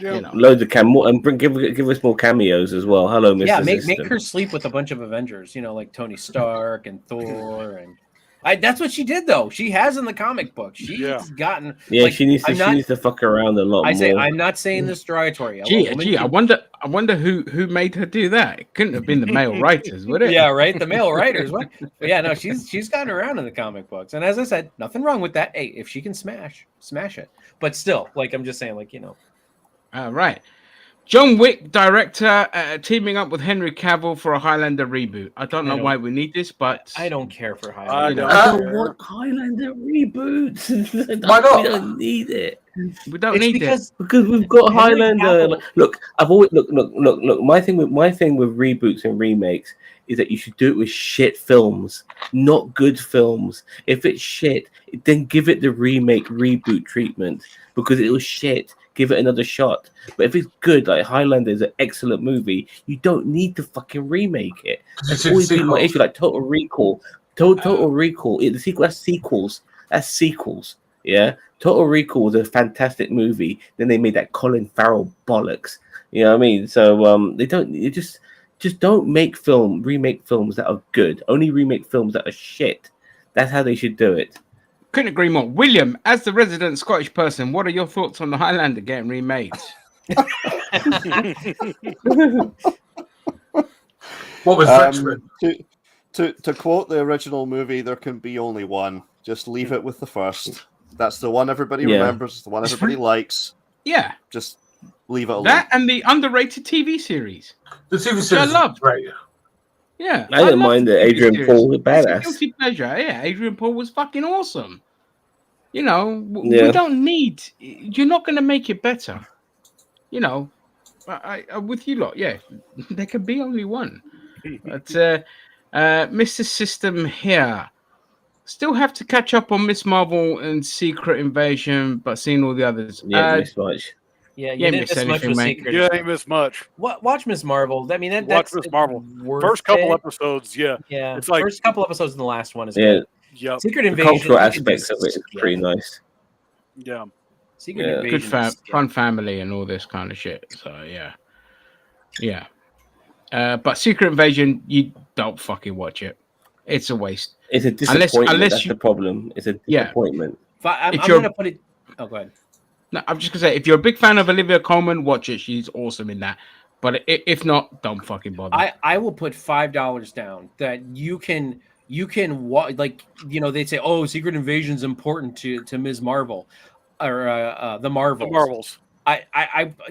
know. Loads of and give us more cameos as well. Hello, Mr. Yeah, make her sleep with a bunch of Avengers. You know, like Tony Stark and Thor and. That's what she did, though. She has in the comic book. She's gotten. Yeah, like, she needs to fuck around a lot more. I'm not saying this derogatory. I wonder who made her do that. It couldn't have been the male writers, would it? Yeah, right. The male writers. What? But yeah, no, she's gotten around in the comic books, and as I said, nothing wrong with that. Hey, if she can smash it. But still, like I'm just saying, like you know. All right. John Wick director teaming up with Henry Cavill for a Highlander reboot. I don't know why we need this, but I don't care for Highlander. I don't want Highlander reboots. Why not? We don't need it. We don't need it because we've got Highlander. Look, I've always look. My thing with reboots and remakes is that you should do it with shit films, not good films. If it's shit, then give it the reboot treatment because it was shit. Give it another shot. But if it's good, like Highlander is an excellent movie, you don't need to fucking remake it. That's always been my issue. Like Total Recall. Total Recall. The sequel. That's sequels. That's sequels. Yeah. Total Recall was a fantastic movie. Then they made that Colin Farrell bollocks. You know what I mean? So they don't. You just don't remake films that are good. Only remake films that are shit. That's how they should do it. Couldn't agree more. William, as the resident Scottish person, what are your thoughts on the Highlander getting remade? What was Richmond? To quote the original movie, there can be only one. Just leave it with the first. That's the one everybody remembers, the one everybody likes. Yeah. Just leave it alone. That and the underrated TV series. The TV series I love. Right. Yeah. I didn't mind that Adrian Paul was badass. Guilty pleasure. Yeah, Adrian Paul was fucking awesome. You know, we don't need. You're not going to make it better. You know, I'm with you lot. Yeah, there can be only one. But Mr. System here. Still have to catch up on Miss Marvel and Secret Invasion, but seeing all the others. Yeah, miss much. Yeah, you didn't miss much with Secret. Yeah, ain't miss much. Watch Miss Marvel. I mean, watch Miss Marvel. First couple episodes, yeah. It's like first couple episodes in the last one is good. Yeah, Secret the Invasion. Cultural aspects of it is pretty nice. Yeah, Secret Invasion. Good fun family and all this kind of shit. So yeah. But Secret Invasion, you don't fucking watch it. It's a waste. It's a disappointment. That's the problem. It's a disappointment. I'm gonna put it. Oh, go ahead. No, I'm just gonna say, if you're a big fan of Olivia Colman, watch it. She's awesome in that. But if not, don't fucking bother. I will put $5 down that you can watch. Like, you know, they'd say, oh, Secret Invasion's important to Ms. Marvel or the Marvels. The Marvels.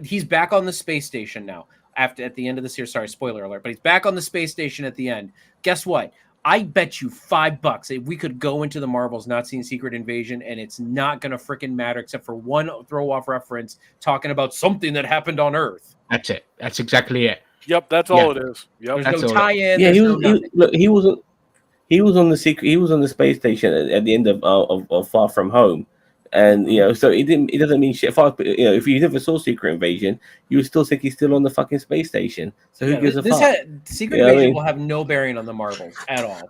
He's back on the space station now. at the end of the series. Sorry, spoiler alert, but he's back on the space station at the end. Guess what? I bet you $5 if we could go into the Marvels not seeing Secret Invasion, and it's not going to freaking matter except for one throw-off reference talking about something that happened on Earth. That's it. That's exactly it. Yep, that's all it is. Yep. There's That's no all. tie-in. Yeah, there's he was on the secret. He was on the space station at the end of Far From Home, and so it doesn't mean shit. If you never saw Secret Invasion, you would still think he's still on the fucking space station. So who gives a fuck? Secret Invasion will have no bearing on the Marvels at all.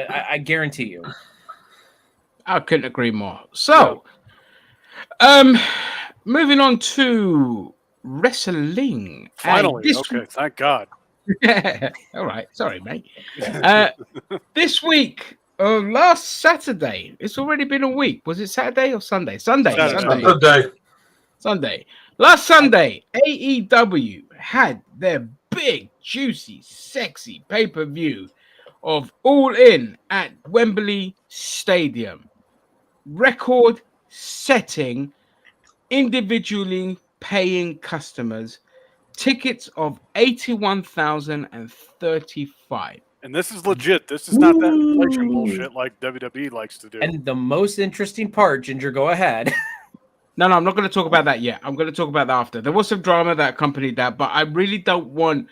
I guarantee you. I couldn't agree more. So, moving on to wrestling. Finally, And okay, thank God. all right, sorry, mate. This week, last Saturday, it's already been a week. Was it Saturday or Sunday? Sunday. Last Sunday, AEW had their big, juicy, sexy pay-per-view of All In at Wembley Stadium. Record-setting, individually paying customers tickets of 81,035. And this is legit. This is not that inflation bullshit like WWE likes to do. And the most interesting part, Ginger, go ahead. No, I'm not going to talk about that yet. I'm going to talk about that after. There was some drama that accompanied that, but I really don't want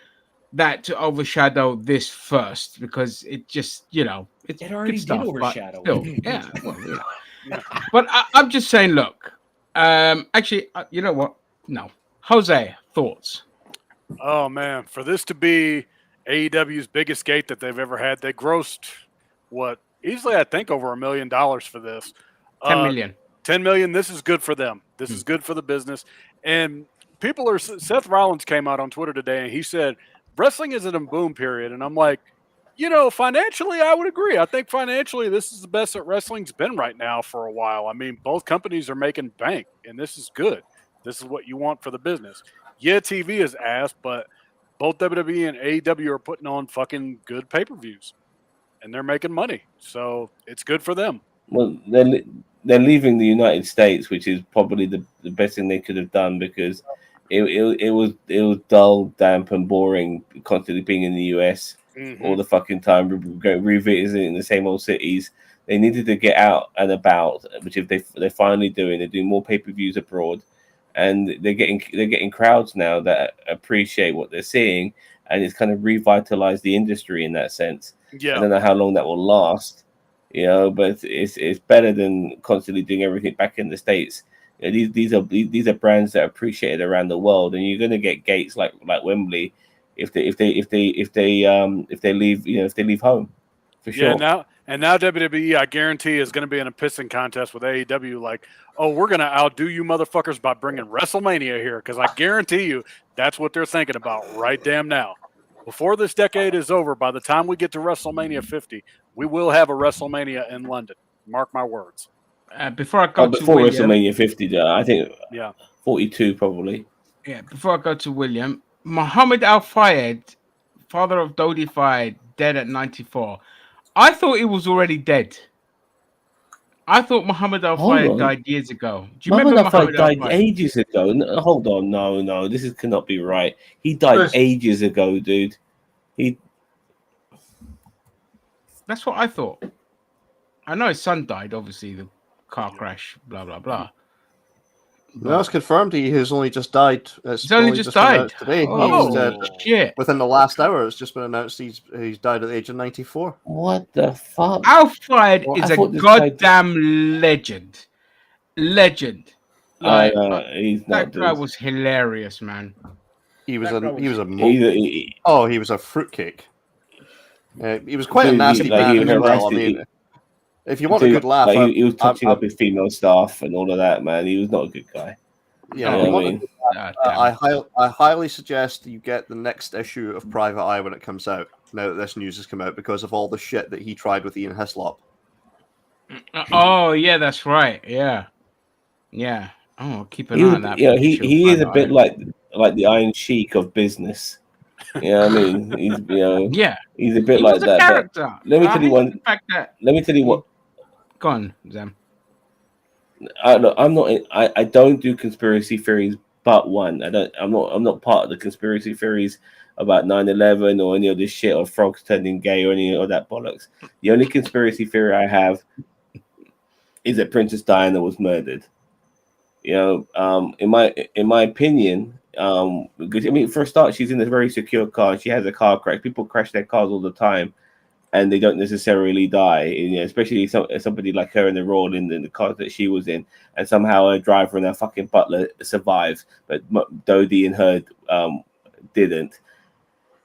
that to overshadow this first because it just, it's It already good stuff, did but overshadow still, it. yeah. Well, But I'm just saying, look, actually, you know what? No. Jose, thoughts? Oh man, for this to be AEW's biggest gate that they've ever had, they grossed easily I think over $1 million for this. 10 million. 10 million. This is good for them. This is good for the business. And Seth Rollins came out on Twitter today and he said wrestling is in a boom period. And I'm like, financially, I would agree. I think financially, this is the best that wrestling's been right now for a while. I mean, both companies are making bank, and this is good. This is what you want for the business. Yeah, TV is ass, but both WWE and AEW are putting on fucking good pay-per-views, and they're making money. So it's good for them. Well, they're leaving the United States, which is probably the best thing they could have done because it was dull, damp, and boring constantly being in the US all the fucking time, revisiting the same old cities. They needed to get out and about, which they're finally doing. They're doing more pay-per-views abroad. And they're getting crowds now that appreciate what they're seeing, and it's kind of revitalized the industry in that sense. Yeah, I don't know how long that will last, but it's better than constantly doing everything back in the States. These are brands that are appreciated around the world, and you're going to get gates like Wembley if they leave home for sure. Yeah, now WWE, I guarantee, is going to be in a pissing contest with AEW. Like, oh, we're going to outdo you motherfuckers by bringing WrestleMania here, because I guarantee you that's what they're thinking about right damn now. Before this decade is over, by the time we get to WrestleMania 50, we will have a WrestleMania in London. Mark my words. Before I go before to William, WrestleMania 50, I think 42 probably. Yeah, before I go to William, Muhammad Al Fayed, father of Dodi Fayed, dead at 94. I thought he was already dead. I thought Muhammad Al Fayed died years ago. Do you remember Muhammad Al Fayed died ages ago? No, hold on, no, this cannot be right. He died ages ago, dude. That's what I thought. I know his son died, obviously, the car crash, blah blah blah. No, it's confirmed. He has only just died. He's only just died today. Oh, shit! Within the last hour, it's just been announced he's died at the age of 94. What the fuck? Al Fayed is a goddamn legend. Legend. Like, he's that guy was hilarious, man. He was a fruitcake. He was quite a nasty man as well. I mean, if you want a good laugh, he was touching up his female staff and all of that, man. He was not a good guy. Yeah, I highly suggest you get the next issue of Private Eye when it comes out. Now that this news has come out, because of all the shit that he tried with Ian Hislop. Oh yeah, that's right. Yeah. Oh, keep an eye on that. Yeah, he is a bit like the Iron Sheik of business. Yeah, I mean, he's he's a bit like that. Character. Let me tell you one. Let me tell you what. Go on, Zam. I'm not. I don't do conspiracy theories but one. I'm not part of the conspiracy theories about 9/11 or any of this shit or frogs turning gay or any of that bollocks. The only conspiracy theory I have is that Princess Diana was murdered. You know, in my opinion, because I mean, for a start, she's in a very secure car. She has a car crash. People crash their cars all the time, and they don't necessarily die. You know, especially somebody like her in the role in the car that she was in, and somehow her driver and her fucking butler survived, but Dodie and her didn't.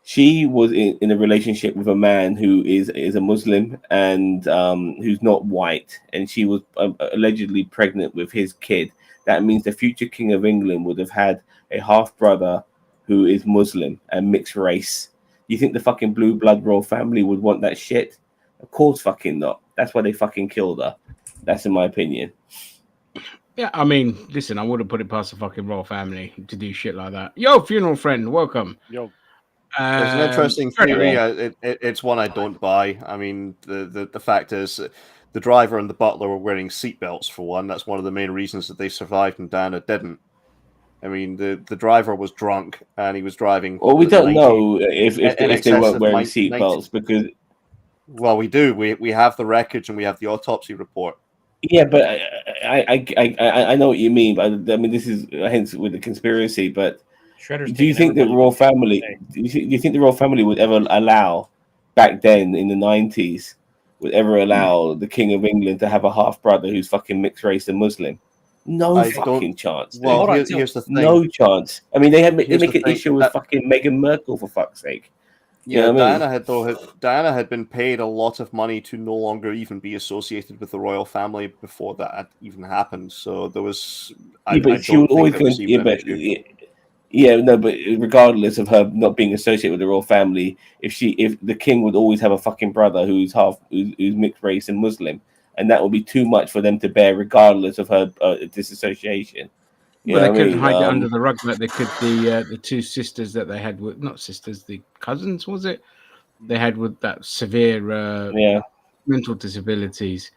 She was in a relationship with a man who is a Muslim and who's not white, and she was allegedly pregnant with his kid. That means the future king of England would have had a half brother who is Muslim and mixed race. You think the fucking blue blood royal family would want that shit? Of course fucking not. That's why they fucking killed her. That's in my opinion. Yeah, I mean, listen, I wouldn't put it past the fucking royal family to do shit like that. Yo, funeral friend, welcome. Yo, It's an interesting theory. Yeah. It's one I don't buy. I mean, the fact is, the driver and the butler were wearing seatbelts for one. That's one of the main reasons that they survived and Diana didn't. I mean, the driver was drunk and he was driving. Well, we don't 90 know if in they excess weren't of wearing 90 seatbelts because. Well, we do. We have the wreckage and we have the autopsy report. Yeah, but I know what you mean. But I mean, this is hence with the conspiracy. But Shredder's do you taking think the everybody royal to the family? day. Do you think the royal family would ever allow back then in the 90s? Would ever allow the king of England to have a half brother who's fucking mixed race and Muslim? No I fucking chance. Well, Hold on, here's the thing. No chance. I mean, they Here's make the an thing, issue with that- fucking Meghan Merkel for fuck's sake. You Yeah, know what I mean? Diana had been paid a lot of money to no longer even be associated with the royal family before that had even happened. So there was. Yeah, but she would always going. Yeah, but no, but regardless of her not being associated with the royal family, if the king would always have a fucking brother who's mixed race and Muslim, and that would be too much for them to bear, regardless of her disassociation. Well, they couldn't hide it under the rug like they could the two sisters that they had with not sisters, the cousins, was it? They had with that severe mental disabilities.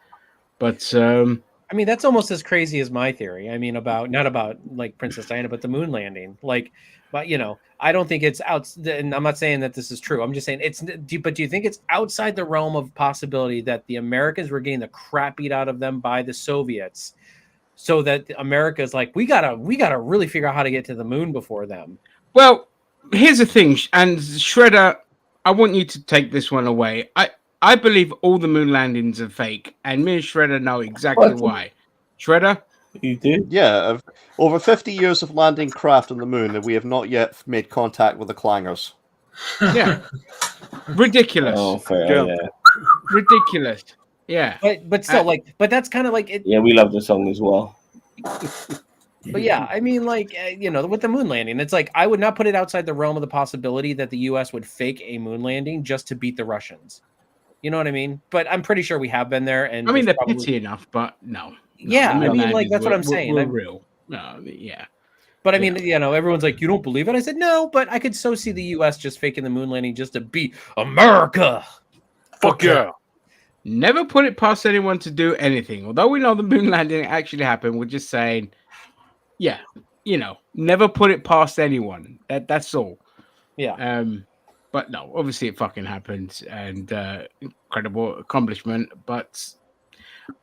But I mean, that's almost as crazy as my theory. I mean, not about like Princess Diana, but the moon landing. Like, but you know, I don't think it's out. And I'm not saying that this is true. I'm just saying but do you think it's outside the realm of possibility that the Americans were getting the crap beat out of them by the Soviets? So that America is like, we gotta really figure out how to get to the moon before them. well, here's the thing, and Shredder, I want you to take this one away. I believe all the moon landings are fake, and me and Shredder know exactly why. Shredder, You do? Yeah, of over 50 years of landing craft on the moon, and we have not yet made contact with the clangers. yeah, ridiculous, Oh, fair. Yeah. Yeah. ridiculous, yeah. But still, but that's kind of like it. Yeah, we love the song as well. But yeah, I mean, like, with the moon landing, it's like I would not put it outside the realm of the possibility that the U.S. would fake a moon landing just to beat the Russians. You know what I mean? But I'm pretty sure we have been there. And I mean, they're probably... petty enough, but no. Yeah, the I mean, like, landings that's what I'm saying. We're real. No, yeah. But I mean, everyone's like, you don't believe it? I said, no, but I could so see the U.S. just faking the moon landing just to beat America. Fuck yeah. Never put it past anyone to do anything. Although we know the moon landing actually happened, we're just saying, yeah, never put it past anyone. That's all. Yeah. But no, obviously it fucking happened, and incredible accomplishment. But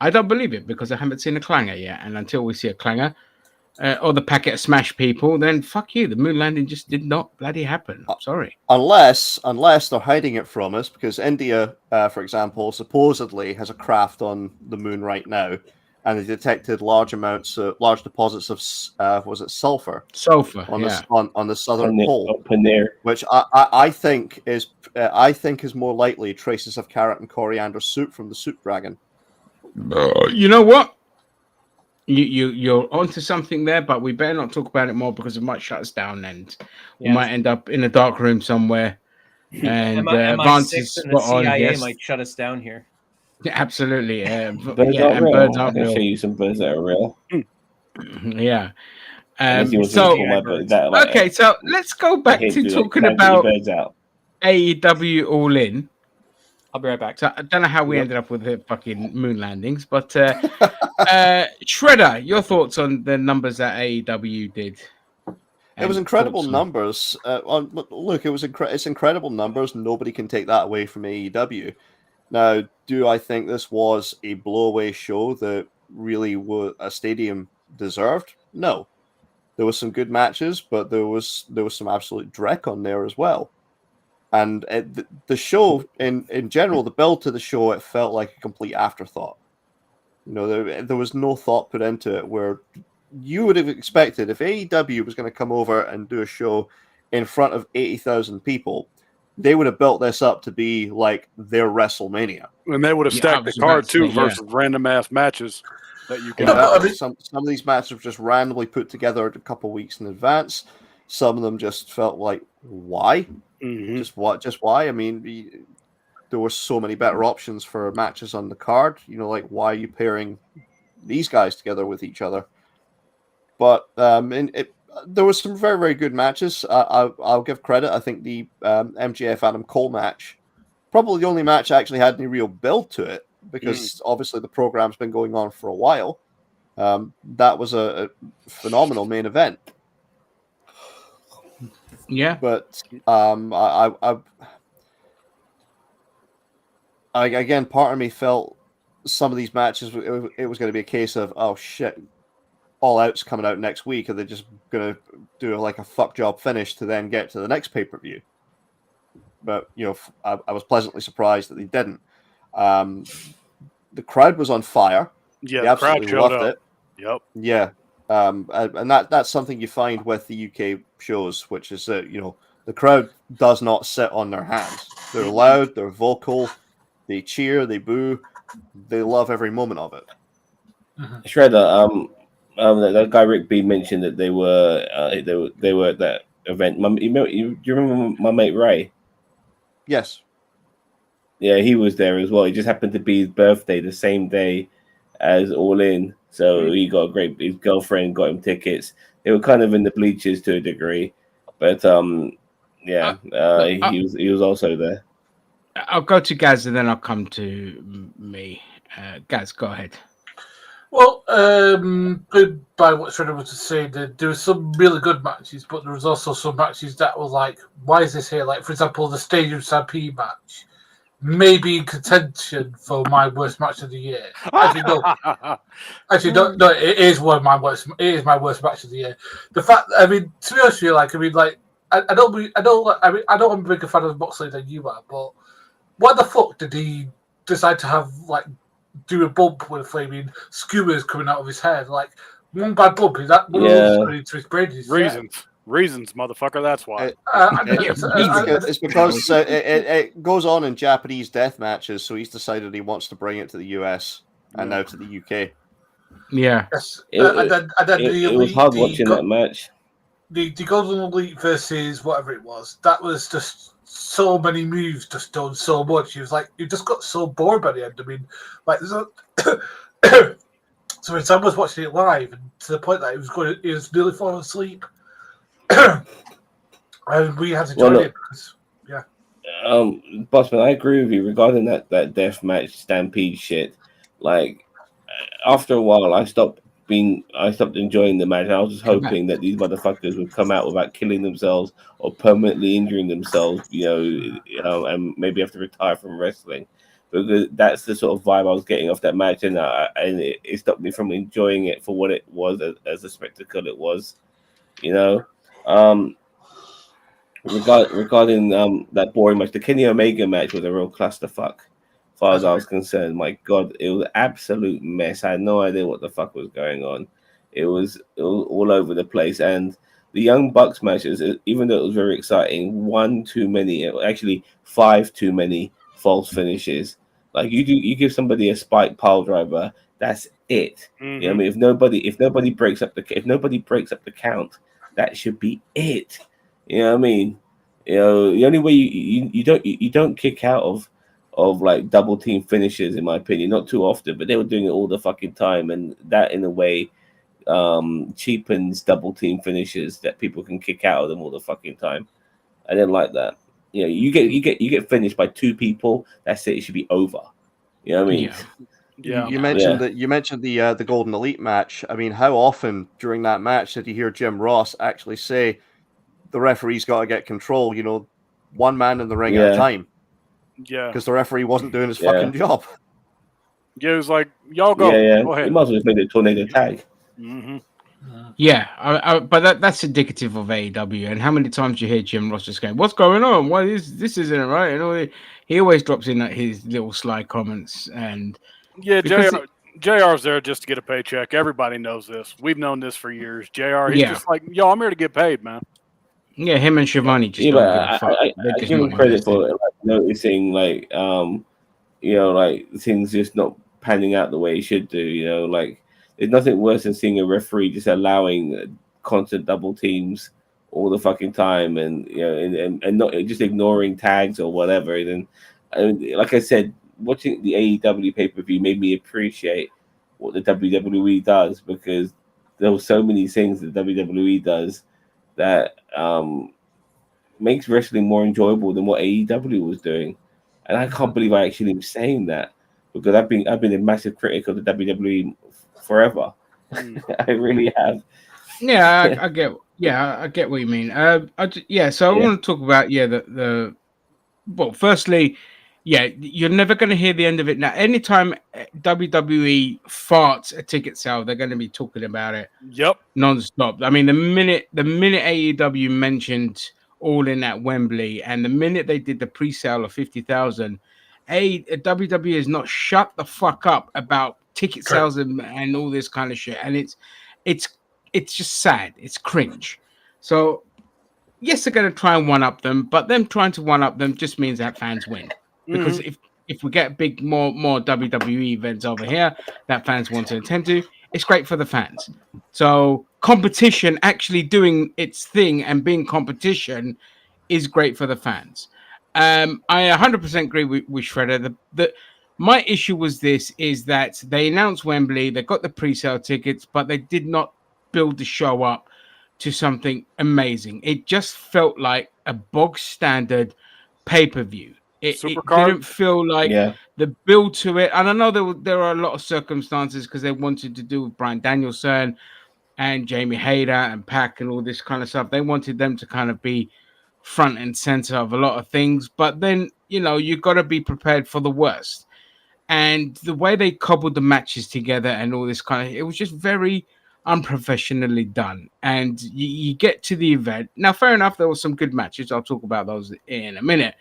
I don't believe it because I haven't seen a clanger yet, and until we see a clanger or the packet smash people, then fuck you. The moon landing just did not bloody happen. I'm sorry. Unless they're hiding it from us, because India, for example, supposedly has a craft on the moon right now, and they detected large deposits of was it sulfur on the southern pole, which I think is more likely traces of carrot and coriander soup from the soup dragon. You know what? You're onto something there, but we better not talk about it more because it might shut us down, and we might end up in a dark room somewhere. And Vance is MI6 and the spot on. CIA Yes, might shut us down here. absolutely. Birds yeah, are and real. birds I are can show real. you some birds that are real. Yeah. Unless you want to So talk about that, like, okay, so let's go back hint to like, talking can I get about your birds out. AEW All In. I'll be right back. So I don't know how we ended up with the fucking moon landings, but Shredder, your thoughts on the numbers that AEW did? It was And incredible thoughts on- numbers. Look, it's incredible numbers. Nobody can take that away from AEW. Now, do I think this was a blowaway show that really a stadium deserved? No. There was some good matches, but there was some absolute dreck on there as well. And the show in general, the build to the show, it felt like a complete afterthought. You know, there was no thought put into it, where you would have expected if AEW was going to come over and do a show in front of 80,000 people, they would have built this up to be like their WrestleMania. And they would have Yeah, I stacked the was about card to too say, yeah. versus random ass matches that you can. No, but I mean- Some of these matches were just randomly put together a couple weeks in advance. Some of them just felt like, why? Mhm. Just why? I mean, there were so many better options for matches on the card. You know, like, why are you pairing these guys together with each other? But there was some very, very good matches. I'll give credit. I think the MJF Adam Cole match, probably the only match actually had any real build to it, because obviously the program's been going on for a while. That was a phenomenal main event. Yeah. But again, part of me felt some of these matches, it was going to be a case of, oh shit, All Out's coming out next week, and they're just going to do like a fuck job finish to then get to the next pay-per-view. But, you know, I was pleasantly surprised that they didn't. The crowd was on fire. Yeah, They the crowd absolutely showed loved up. it. Yep. Yeah. And that's something you find with the UK shows, which is that, you know, the crowd does not sit on their hands. They're loud, they're vocal, they cheer, they boo, they love every moment of it. Shredder, that guy Rick B mentioned that they were at that event. Do you remember my mate Ray? Yes. Yeah, he was there as well. It just happened to be his birthday the same day as All In, so he got his girlfriend got him tickets. They were kind of in the bleachers to a degree, but he was also there. I'll go to Gaz and then I'll come to me. Gaz, go ahead. Well, by what Shredder was saying, there were some really good matches, but there was also some matches that were like, why is this here? Like, for example, the Stadium Stampede match may be in contention for my worst match of the year. Actually, no, it is one of my worst. It is my worst match of the year. The fact, I mean, to be honest with you, I know I'm a bigger fan of Moxley than you are, but what the fuck did he decide to have do a bump with flaming skewers coming out of his head? Like, one bad bump is that one of those going into his brain? Reasons, motherfucker. That's why. It's because it goes on in Japanese death matches, so he's decided he wants to bring it to the US and now to the UK. Yeah. Yes. It the was hard watching that match. The Golden Elite versus whatever it was, that was just so many moves, just done so much. He was like, you just got so bored by the end. I mean, like, there's a so when Sam was watching it live, and to the point that he was nearly falling asleep, and we had to join it because, yeah. Bossman, I agree with you regarding that death match stampede shit. Like, after a while, I stopped enjoying the match. I was just hoping that these motherfuckers would come out without killing themselves or permanently injuring themselves, you know, and maybe have to retire from wrestling. Because that's the sort of vibe I was getting off that match, and it stopped me from enjoying it for what it was, as a spectacle it was, you know. Regarding that boring match, the Kenny Omega match was a real clusterfuck. As far as I was concerned, my God, it was an absolute mess. I had no idea what the fuck was going on. It was all over the place. And the Young Bucks matches, even though it was very exciting, 5 too many false finishes. Like, you give somebody a spike pile driver, that's it. Mm-hmm. You know what I mean? If nobody breaks up the count, that should be it. You know what I mean? You know, the only way you don't kick out of like double team finishes, in my opinion, not too often, but they were doing it all the fucking time, and that in a way cheapens double team finishes that people can kick out of them all the fucking time. I didn't like that. You know, you get finished by 2 people, that's it should be over. You know what I mean? Yeah. You mentioned that the Golden Elite match. I mean, how often during that match did you hear Jim Ross actually say the referee's got to get control? You know, one man in the ring at a Yeah. time, Yeah. because the referee wasn't doing his Yeah. fucking job. Yeah, it was like, y'all go. Yeah. Go You ahead. might as well just make it a tornado tag. Hmm. Yeah, but that's indicative of AEW. And how many times you hear Jim Ross just going, "What's going on? Why this isn't right?" And all he always drops in his little sly comments. And Yeah, Because JR's there just to get a paycheck. Everybody knows this. We've known this for years. JR, he's Yeah. just like, yo, I'm here to get paid, man. yeah, him and Shivani just Yeah, don't but give a fuck. I They're just give him not credit invested. for like noticing like like things just not panning out the way it should do. You know, like there's nothing worse than seeing a referee just allowing constant double teams all the fucking time, and and not just ignoring tags or whatever. And like I said, watching the AEW pay-per-view made me appreciate what the WWE does, because there were so many things that WWE does that makes wrestling more enjoyable than what AEW was doing. And I can't believe I actually am saying that, because I've been a massive critic of the WWE forever. I really have. Yeah, I get. Yeah, I get what you mean. So I want to talk about well, firstly, you're never going to hear the end of it now. Anytime WWE farts a ticket sale, they're going to be talking about it Yep. non-stop. I mean, the minute AEW mentioned All In at Wembley, and the minute they did the pre-sale of 50,000, WWE has not shut the fuck up about ticket sales and all this kind of shit. And it's just sad. It's cringe. So yes, they're going to try and one up them, but them trying to one up them just means that fans win. Because if we get big more WWE events over here that fans want to attend to, it's great for the fans. So competition actually doing its thing and being competition is great for the fans. I 100% agree with Shredder. My issue was is that they announced Wembley, they got the pre-sale tickets, but they did not build the show up to something amazing. It just felt like a bog standard pay-per-view. It didn't feel like the build to it. And I know there are a lot of circumstances because they wanted to do with Bryan Danielson and Jamie Hayter and Pac and all this kind of stuff. They wanted them to kind of be front and center of a lot of things. But then, you got to be prepared for the worst. And the way they cobbled the matches together and all this it was just very unprofessionally done. And you get to the event. Now, fair enough, there were some good matches. I'll talk about those in a minute.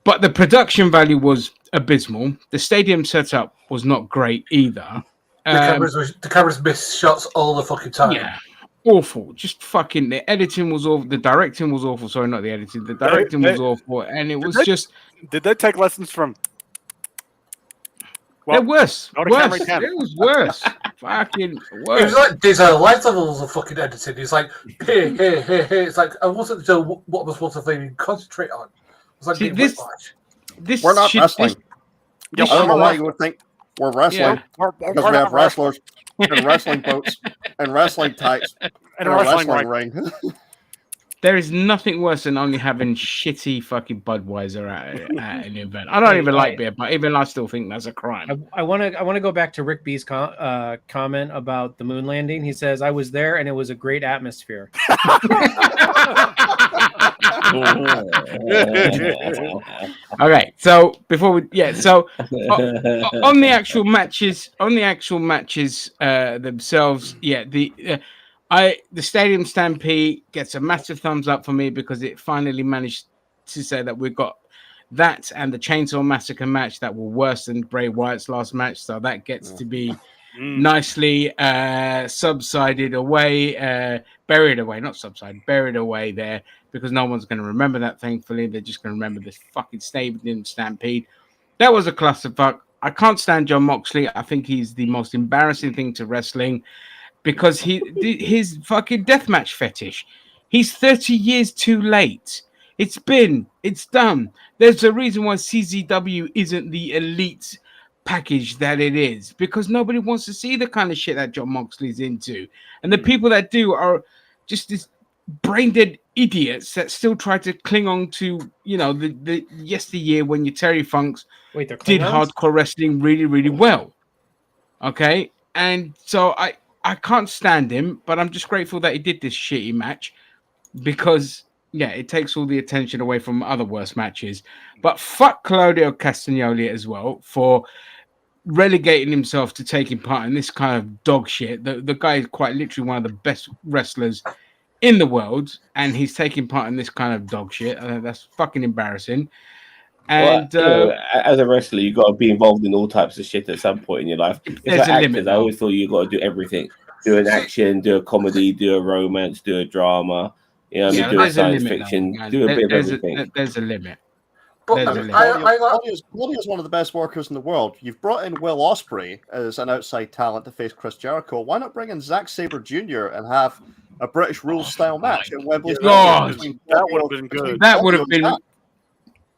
But the production value was abysmal. The stadium setup was not great either. The cameras missed shots all the fucking time. Yeah, awful. Just fucking, the editing was awful. The directing was awful. Sorry, not the editing. The directing was awful. And it was just... Did they take lessons from... They're worse. It was worse. Fucking worse. It was like these are light levels of fucking editing. It's like here. It's like I wasn't sure what was supposed to even concentrate on. It's like this we're not wrestling. I don't know why you would think we're wrestling, because we have wrestlers in wrestling boots and wrestling tights and a wrestling ring. There is nothing worse than only having shitty fucking Budweiser at an event. I don't even like beer, but even I still think that's a crime. I want to go back to Rick B's comment about the moon landing. He says, "I was there and it was a great atmosphere." Okay, so before we on the actual matches themselves, the Stadium Stampede gets a massive thumbs up for me because it finally managed to say that we've got that and the Chainsaw Massacre match that were worse than Bray Wyatt's last match, so that gets to be nicely buried away there, because no one's going to remember that. Thankfully, they're just going to remember this fucking Stadium Stampede. That was a clusterfuck. I can't stand Jon Moxley. I think he's the most embarrassing thing to wrestling, because his fucking deathmatch fetish. He's 30 years too late. It's done. There's a reason why CZW isn't the elite package that it is, because nobody wants to see the kind of shit that Jon Moxley's into. And the people that do are just this brain dead idiots that still try to cling on to, you know, the yesteryear when your Terry Funks Wait, they're did Klingons? hardcore wrestling really, really well. Okay, and so I can't stand him, but I'm just grateful that he did this shitty match because yeah, it takes all the attention away from other worse matches. But fuck Claudio Castagnoli as well for relegating himself to taking part in this kind of dog shit. The guy is quite literally one of the best wrestlers in the world, and he's taking part in this kind of dog shit. That's fucking embarrassing. And as a wrestler, you got to be involved in all types of shit at some point in your life. It's there's like a limit, actors. I always thought you got to do everything: do an action, do a comedy, do a romance, do a drama. You know, what I mean, do a there's science limit, fiction, though, do a bit of there's everything. there's a limit. But There's I a mean, limit. Claudio's one of the best workers in the world. You've brought in Will Ospreay as an outside talent to face Chris Jericho. Why not bring in Zack Sabre Jr. and have a British rules style match at Wembley God. Stadium? That would have been good. That would have Claudio and been Zack.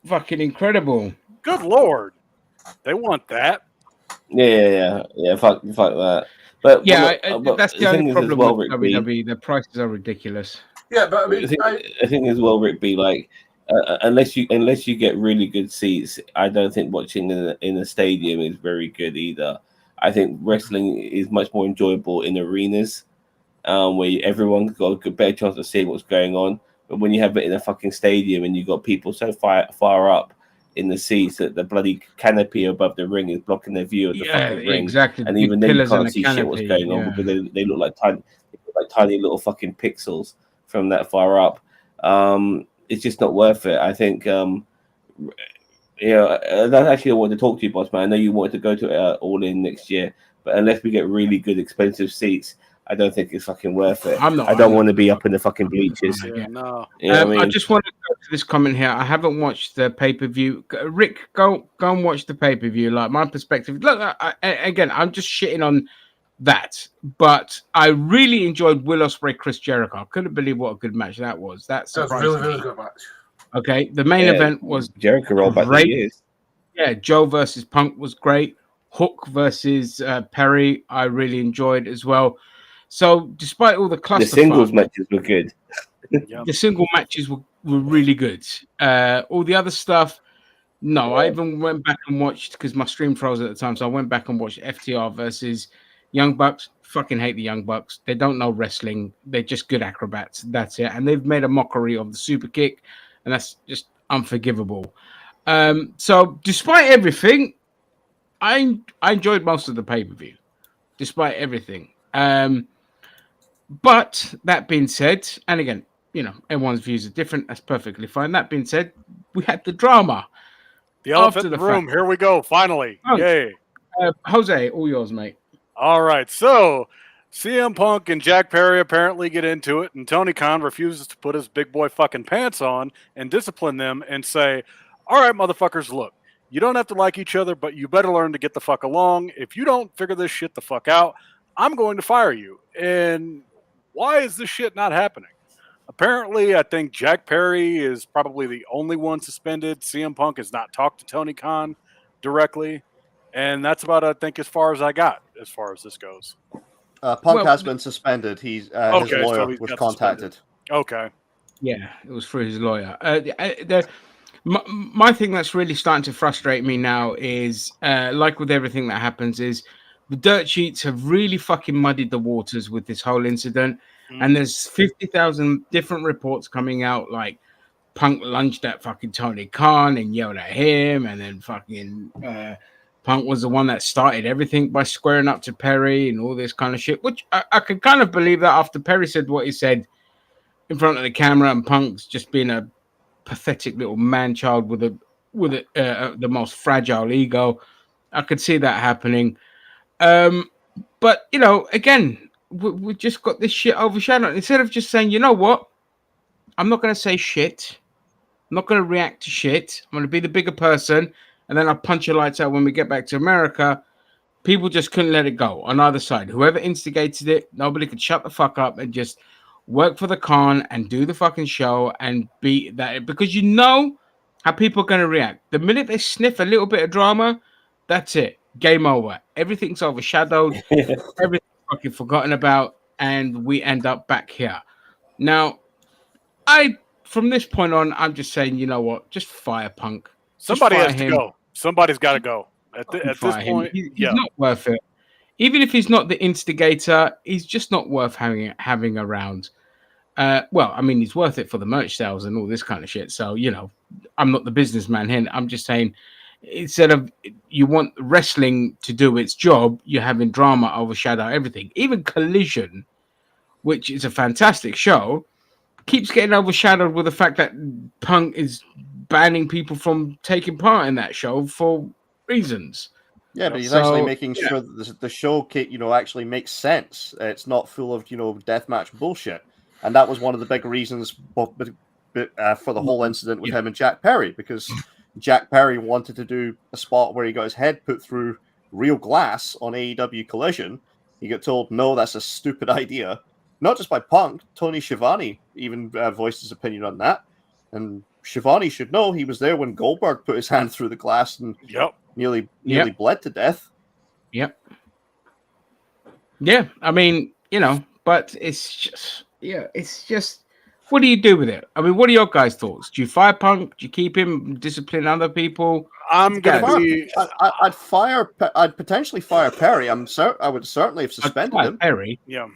fucking incredible. Good lord, they want that. Yeah. Fuck that. But Yeah, but that's the thing only is as problem well, with Rigby, WWE. The prices are ridiculous. yeah, but I mean, I think as well, Rigby, like unless you get really good seats, I don't think watching in a stadium is very good either. I think wrestling is much more enjoyable in arenas, where everyone's got a better chance to see what's going on. But when you have it in a fucking stadium and you got people so far up in the seats that the bloody canopy above the ring is blocking their view of the fucking ring, exactly. and Big even then you pillars and can't a see shit what's canopy, going on yeah. because they look like tiny little fucking pixels from that far up. It's just not worth it. I think that's actually I wanted to talk to you, boss man. I know you wanted to go to All In next year, but unless we get really good expensive seats, I don't think it's fucking worth it. I don't want to be up in the fucking bleachers. Yeah, no. You know what I I mean? just want to go to this comment here. I haven't watched the pay-per-view. Rick, go and watch the pay-per-view. Like my perspective. Look, again, I'm just shitting on that, but I really enjoyed Will Ospreay, Chris Jericho. I couldn't believe what a good match that was. That that's a surprised really, me. really good match. Okay, the main Yeah, event was Jericho rolled back the great. years. Yeah, Joe versus Punk was great. Hook versus Perry, I really enjoyed as well. So, despite all the clusterfuck, The singles matches were good. Yeah. the single matches were really good. All the other stuff, no. I even went back and watched because my stream froze at the time, so I went back and watched FTR versus Young Bucks. Fucking hate the Young Bucks. They don't know wrestling. They're just good acrobats. That's it. And they've made a mockery of the super kick, and that's just unforgivable. So, despite everything, I enjoyed most of the pay-per-view, despite everything. But that being said, and again, you know, everyone's views are different. That's perfectly fine. That being said, we had the drama. The elephant After in the the room. Here we go. Finally. Oh. Yay. Jose, all yours, mate. All right. So CM Punk and Jack Perry apparently get into it, and Tony Khan refuses to put his big boy fucking pants on and discipline them and say, all right, motherfuckers, look, you don't have to like each other, but you better learn to get the fuck along. If you don't figure this shit the fuck out, I'm going to fire you. And why is this shit not happening? Apparently, I think Jack Perry is probably the only one suspended. CM Punk has not talked to Tony Khan directly. And that's about, I think, as far as I got as far as this goes. Punk has been suspended. His Okay, lawyer so he's was got contacted. Okay. Yeah, it was through his lawyer. My thing that's really starting to frustrate me now is, like with everything that happens, is the dirt sheets have really fucking muddied the waters with this whole incident. And there's 50,000 different reports coming out, like Punk lunged at fucking Tony Khan and yelled at him, and then fucking Punk was the one that started everything by squaring up to Perry and all this kind of shit, which I could kind of believe that after Perry said what he said in front of the camera, and Punk's just being a pathetic little man-child with the most fragile ego. I could see that happening. But, you know, again, we just got this shit overshadowed. Instead of just saying, you know what? I'm not going to say shit. I'm not going to react to shit. I'm going to be the bigger person. And then I'll punch your lights out when we get back to America. People just couldn't let it go on either side. Whoever instigated it, nobody could shut the fuck up and just work for the Khan and do the fucking show and be that. Because you know how people are going to react. The minute they sniff a little bit of drama, that's it. Game over. Everything's overshadowed. Everything's fucking forgotten about. And we end up back here. Now, From this point on, I'm just saying, you know what? Just fire Punk. Somebody fire has to him. go. Somebody's got to go. At this Fire him. point, He's yeah. not worth it. Even if he's not the instigator, he's just not worth having around. Well, I mean, he's worth it for the merch sales and all this kind of shit. So, you know, I'm not the businessman here. I'm just saying, instead of you want wrestling to do its job, you're having drama overshadow everything. Even Collision, which is a fantastic show, keeps getting overshadowed with the fact that Punk is banning people from taking part in that show for reasons. Yeah, but he's So, actually making yeah. sure that the show, actually makes sense. It's not full of, deathmatch bullshit. And that was one of the big reasons for the whole incident with him and Jack Perry, because Jack Perry wanted to do a spot where he got his head put through real glass on AEW Collision. He got told, no, that's a stupid idea. Not just by Punk, Tony Schiavone even voiced his opinion on that. And Schiavone should know he was there when Goldberg put his hand through the glass and nearly bled to death. Yep. Yeah, I mean, you know, but it's just, what do you do with it? I mean, what are your guys' thoughts? Do you fire Punk? Do you keep him? Discipline other people? I'd potentially fire Perry. I would certainly have suspended him. Perry. Yeah.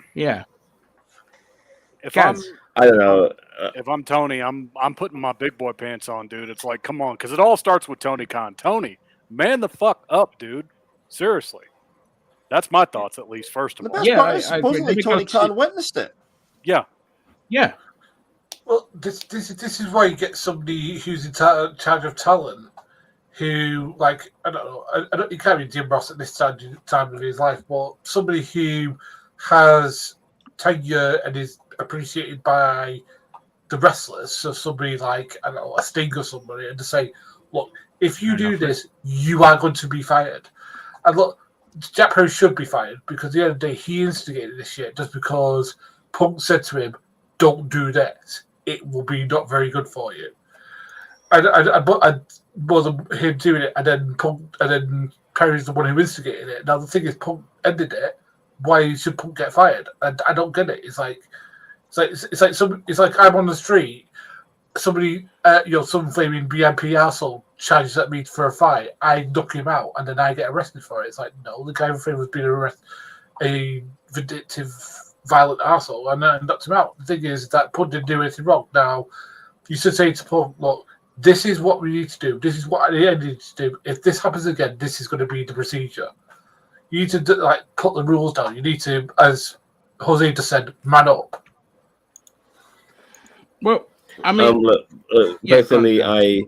I don't know. If I'm Tony, I'm putting my big boy pants on, dude. It's like, come on, because it all starts with Tony Khan. Tony, man the fuck up, dude. Seriously. That's my thoughts, at least, first of The all. best part is supposedly Tony Khan witnessed it. Yeah. Yeah. Well, this is why you get somebody who's in charge of talent, who, like, I don't know, you can't be Jim Ross at this time of his life, but somebody who has tenure and is appreciated by the wrestlers. So somebody like, I don't know, a Sting or somebody, and to say, look, if you do this, you are going to be fired. And look, Jack Perry should be fired, because at the end of the day, he instigated this shit just because Punk said to him, don't do that. It will be not very good for you. But more than him doing it, and then Perry's the one who instigated it. Now the thing is, Punk ended it. Why should Punk get fired? And I don't get it. It's like I'm on the street. Somebody, some flaming BMP arsehole charges at me for a fight. I knock him out, and then I get arrested for it. It's like, no, the guy was being a vindictive, violent arsehole, and I knocked him out. The thing is that Punk didn't do anything wrong. Now, you should say to Punk, look, this is what we need to do. This is what I need to do. If this happens again, this is going to be the procedure. You need to put the rules down. You need to, as Jose just said, man up. Well, I mean, look, personally, I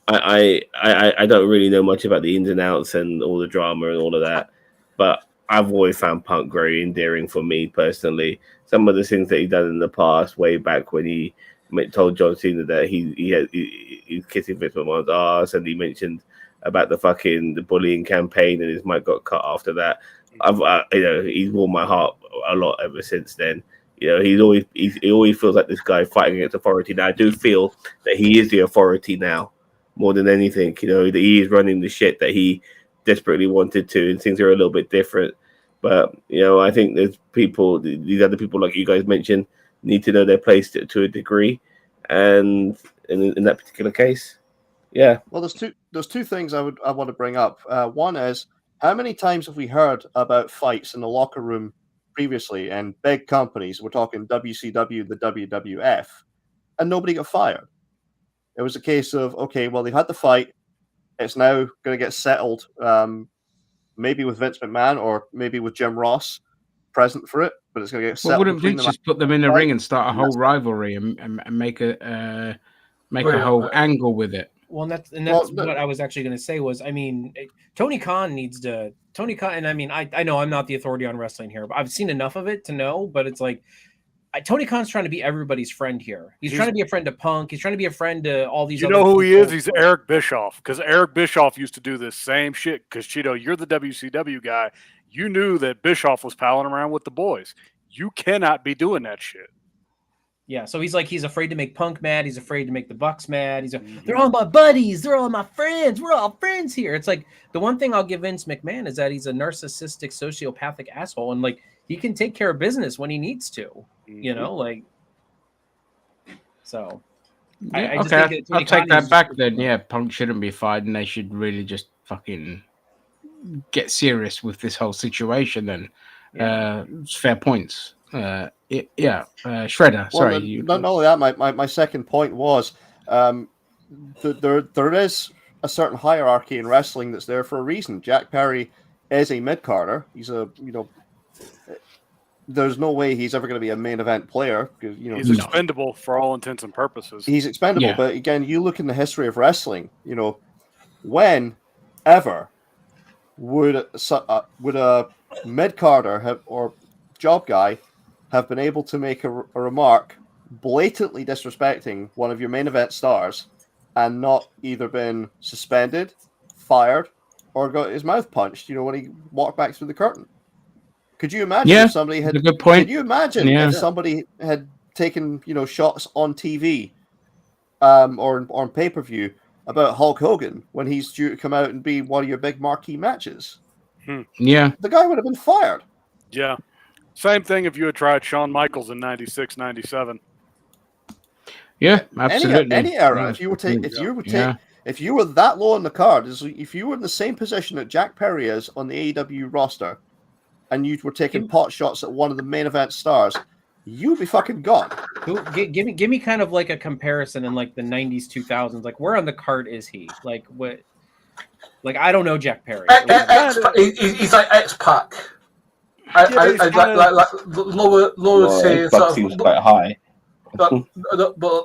don't really know much about the ins and outs and all the drama and all of that, but I've always found Punk very endearing for me personally. Some of the things that he's done in the past, way back when he told John Cena that he's kissing Vince McMahon's ass, and he mentioned about the bullying campaign, and his mic got cut after that. He's warmed my heart a lot ever since then. He always feels like this guy fighting against authority. Now I do feel that he is the authority now more than anything. That he is running the shit that he desperately wanted to, and things are a little bit different. But I think there's these other people like you guys mentioned need to know their place to a degree, and in that particular case, yeah. Well, there's two things I want to bring up. One is, how many times have we heard about fights in the locker room previously and big companies? We're talking WCW, the WWF, and nobody got fired. It was a case of, okay, well, they had the fight. It's now going to get settled, maybe with Vince McMahon or maybe with Jim Ross present for it, but it's going to get settled. Wouldn't Vince just put them in the ring and start a whole rivalry and make a whole angle with it? Well, that's what I was actually going to say was, I mean, Tony Khan, and I mean, I know I'm not the authority on wrestling here, but I've seen enough of it to know, but it's like, Tony Khan's trying to be everybody's friend here. He's trying to be a friend to Punk. He's trying to be a friend to all these. You know who he is? He's Eric Bischoff, because Eric Bischoff used to do this same shit. Because Cheeto, you're the WCW guy. You knew that Bischoff was palling around with the boys. You cannot be doing that shit. Yeah, so he's afraid to make Punk mad. He's afraid to make the Bucks mad. They're all my buddies. They're all my friends. We're all friends here. It's like, the one thing I'll give Vince McMahon is that he's a narcissistic, sociopathic asshole, and he can take care of business when he needs to. So Yeah, I just okay, think that I'll Tony take Khan that is back just- then. Yeah, Punk shouldn't be fired, and they should really just fucking get serious with this whole situation. Then, it's fair points. Shredder. Well, Sorry, not only that, my second point was there is a certain hierarchy in wrestling that's there for a reason. Jack Perry is a mid-carder. He's there's no way he's ever going to be a main event player because He's No. expendable for all intents and purposes. he's expendable. Yeah. But again, you look in the history of wrestling. When ever would a mid-carder or job guy have been able to make a remark blatantly disrespecting one of your main event stars and not either been suspended, fired, or got his mouth punched, when he walked back through the curtain? Could you imagine Yeah, if somebody had... that's a good point. Could you imagine Yeah. if somebody had taken, shots on TV or on pay-per-view about Hulk Hogan when he's due to come out and be one of your big marquee matches? Yeah, The guy would have been fired. Yeah. Same thing if you had tried Shawn Michaels in 96, 97. yeah, absolutely. Any era. Yeah. If you were Yeah. if you were that low on the card, if you were in the same position that Jack Perry is on the AEW roster, and you were taking pot shots at one of the main event stars, you'd be fucking gone. give me kind of like a comparison in like the 90s, 2000s. Like where on the card is he? Like what? Like I don't know Jack Perry. He's like X-Pac. Yeah, he's Like lower tier, Xbox seems quite high. but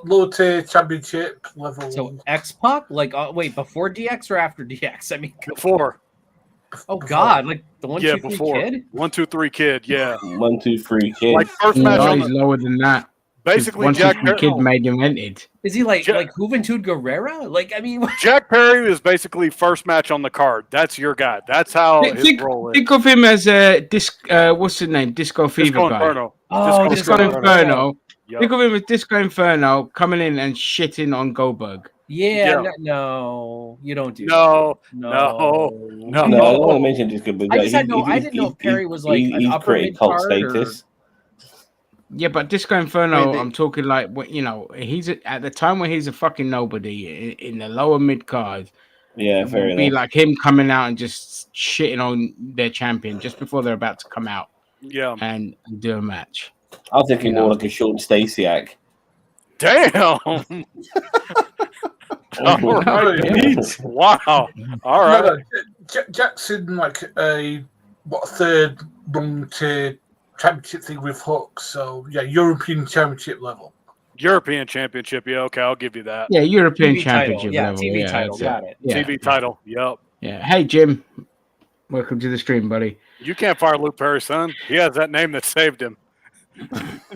lower tier championship level. So X-Pac? Like wait, before DX or after DX? I mean, Before. oh god, like the 1, 2, 3 before. kid? 1, 2, 3 kid, yeah. 1, 2, 3 kids. Like first match No, on he's the, lower than that. basically Once Jack the kid Perry. made him entered. Is he like Jack- Juventud Guerrera? Like I mean, Jack Perry is basically first match on the card. That's your guy. That's how his role is. Think of him as a what's his name? Disco Fever Disco guy. Inferno. Oh, Disco Disco Inferno. Yep. Think of him as Disco Inferno coming in and shitting on Goldberg. yeah, Yeah. No, you don't do No, that. no. No, I don't want to mention this good, but I just had I didn't know if Perry was like an he's upper created cult mid-card or- status. Yeah, but Disco Inferno, Maybe. I'm talking like he's at the time when he's a fucking nobody in the lower mid card. Yeah, fair It'd be enough. like him coming out and just shitting on their champion just before they're about to come out Yeah. and do a match. I was thinking you know. more like a Sean Stasiak. Damn. All right. Yeah. Wow. All right. Jackson like a third rung tier championship thing with Hook. So yeah, European championship level. European Championship. Yeah, okay, I'll give you that. Yeah, European TV Championship title. Yeah, level. TV yeah, title. that's Got it. Yeah. TV title. Yep. Yeah. Hey Jim, welcome to the stream, buddy. You can't fire Luke Perry's son. He has that name that saved him.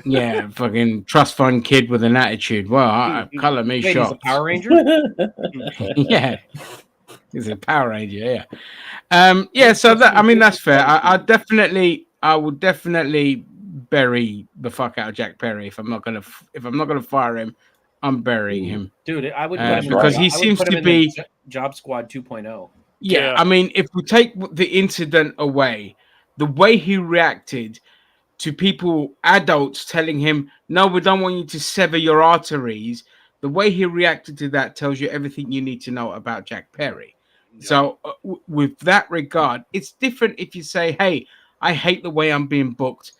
Yeah, fucking trust fund kid with an attitude. Well, color me Wait, he's a shocked. Power Ranger? Yeah, he's a Power Ranger. Yeah, yeah. So that's fair. I would definitely bury the fuck out of Jack Perry if I'm not gonna fire him. I'm burying him. Dude, I would Uh, put him because in, he I would seems put him to in the be- Job Squad 2.0. Yeah, Yeah. I mean, if we take the incident away, the way he reacted to people, adults telling him, "No, we don't want you to sever your arteries." The way he reacted to that tells you everything you need to know about Jack Perry. So, with that regard, it's different if you say, "Hey, I hate the way I'm being booked.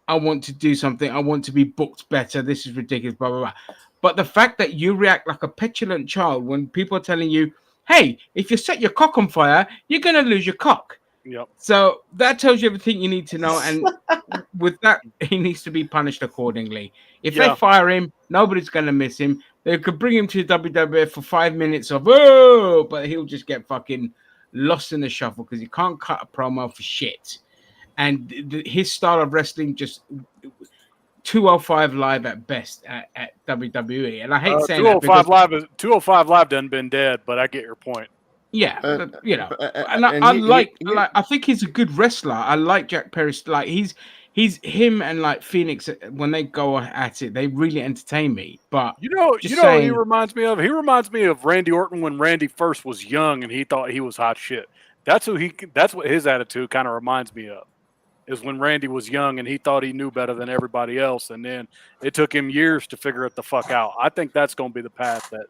I want to do something. I want to be booked better. This is ridiculous." Blah blah blah. But the fact that you react like a petulant child when people are telling you, "Hey, if you set your cock on fire, you're gonna lose your cock." Yep. So that tells you everything you need to know, and with that, he needs to be punished accordingly. If Yeah. they fire him, nobody's gonna miss him. They could bring him to WWF for 5 minutes of oh, but he'll just get fucking lost in the shuffle because he can't cut a promo for shit. And his style of wrestling just 205 live at best at WWE, and I hate saying that 205 because, Live 205 Live done been dead, but I get your point. yeah, Uh, but, and and I think he's a good wrestler. I like Jack Perry. Like he's him and like Phoenix when they go at it, they really entertain me. But You know Just what he saying. reminds me of? He reminds me of Randy Orton when Randy first was young and he thought he was hot shit. That's what his attitude kind of reminds me of. is when Randy was young and he thought he knew better than everybody else, and then it took him years to figure it the fuck out. I think that's going to be the path that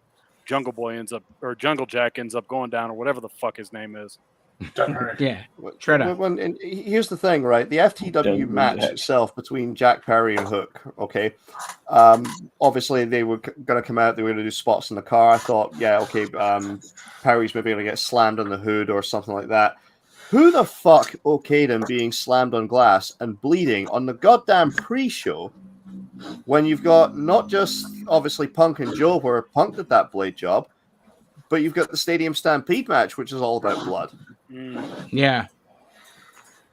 Jungle Jack ends up going down, or whatever the fuck his name is. Yeah. Shredder. And here's the thing, right? The FTW match itself between Jack Perry and Hook, okay? Obviously, they were going to come out, they were going to do spots in the car. I thought, yeah, okay, Perry's maybe going to get slammed on the hood or something like that. Who the fuck okayed him being slammed on glass and bleeding on the goddamn pre-show when you've got not just, obviously, Punk and Joe, where Punk did that blade job, but you've got the Stadium Stampede match, which is all about blood. Yeah.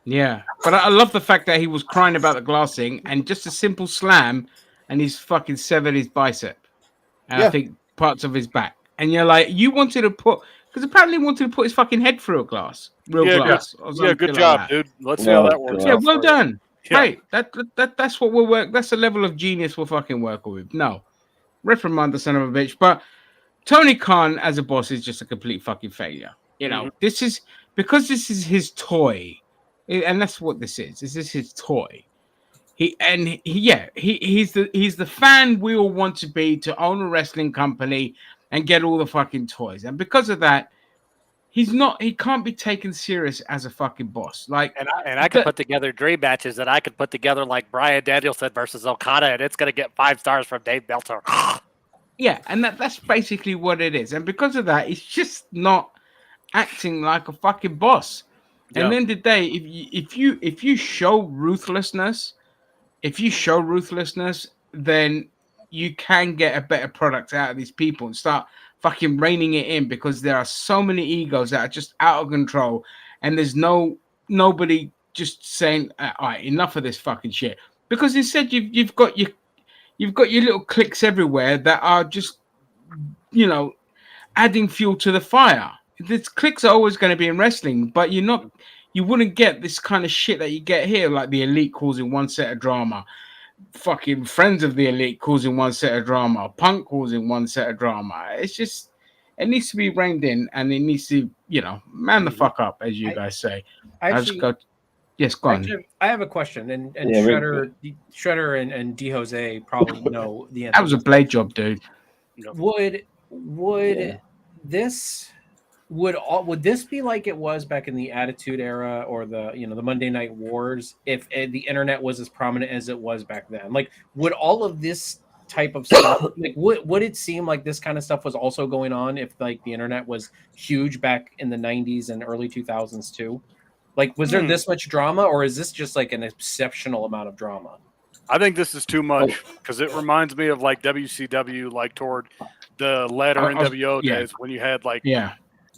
Yeah. But I love the fact that he was crying about the glassing and just a simple slam and he's fucking severed his bicep. And I think parts of his back. And you're like, you wanted to put, because apparently he wanted to put his fucking head through a glass. Real glass. Yeah, good job, dude. Let's see how that works. Yeah, well done. Yeah. Right. That's what we'll work. That's the level of genius we're fucking working with. No. Reprimand the son of a bitch. But Tony Khan as a boss is just a complete fucking failure. You know, this is because this is his toy, and that's what this is. This is his toy. He's the fan we all want to be, to own a wrestling company and get all the fucking toys. And because of that, he can't be taken serious as a fucking boss. Like, and I could put together dream matches that I could put together like Bryan Danielson versus Okada, and it's gonna get 5 stars from Dave Meltzer. Yeah, and that's basically what it is. And because of that, it's just not acting like a fucking boss. And then the day, if you show ruthlessness, then you can get a better product out of these people and start fucking reining it in, because there are so many egos that are just out of control, and there's nobody just saying, all right, enough of this fucking shit. Because instead you've got your little cliques everywhere that are just, you know, adding fuel to the fire. These cliques are always going to be in wrestling, but you wouldn't get this kind of shit that you get here, like the Elite causing one set of drama, fucking Friends of the Elite causing one set of drama, Punk causing one set of drama. It's just, it needs to be reined in, and it needs to, you know, man the fuck up, as you guys say. Yes, go on. I have a question, and Shredder and D Jose probably know the answer. That was a blade job, dude. Would this be like it was back in the Attitude Era or the Monday Night Wars if the internet was as prominent as it was back then? Like, would all of this type of stuff, like, would it seem like this kind of stuff was also going on if like the internet was huge back in the 90s and early 2000s too? Like, was there this much drama, or is this just like an exceptional amount of drama? I think this is too much, because it reminds me of like WCW, like toward the latter NWO days, when you had like you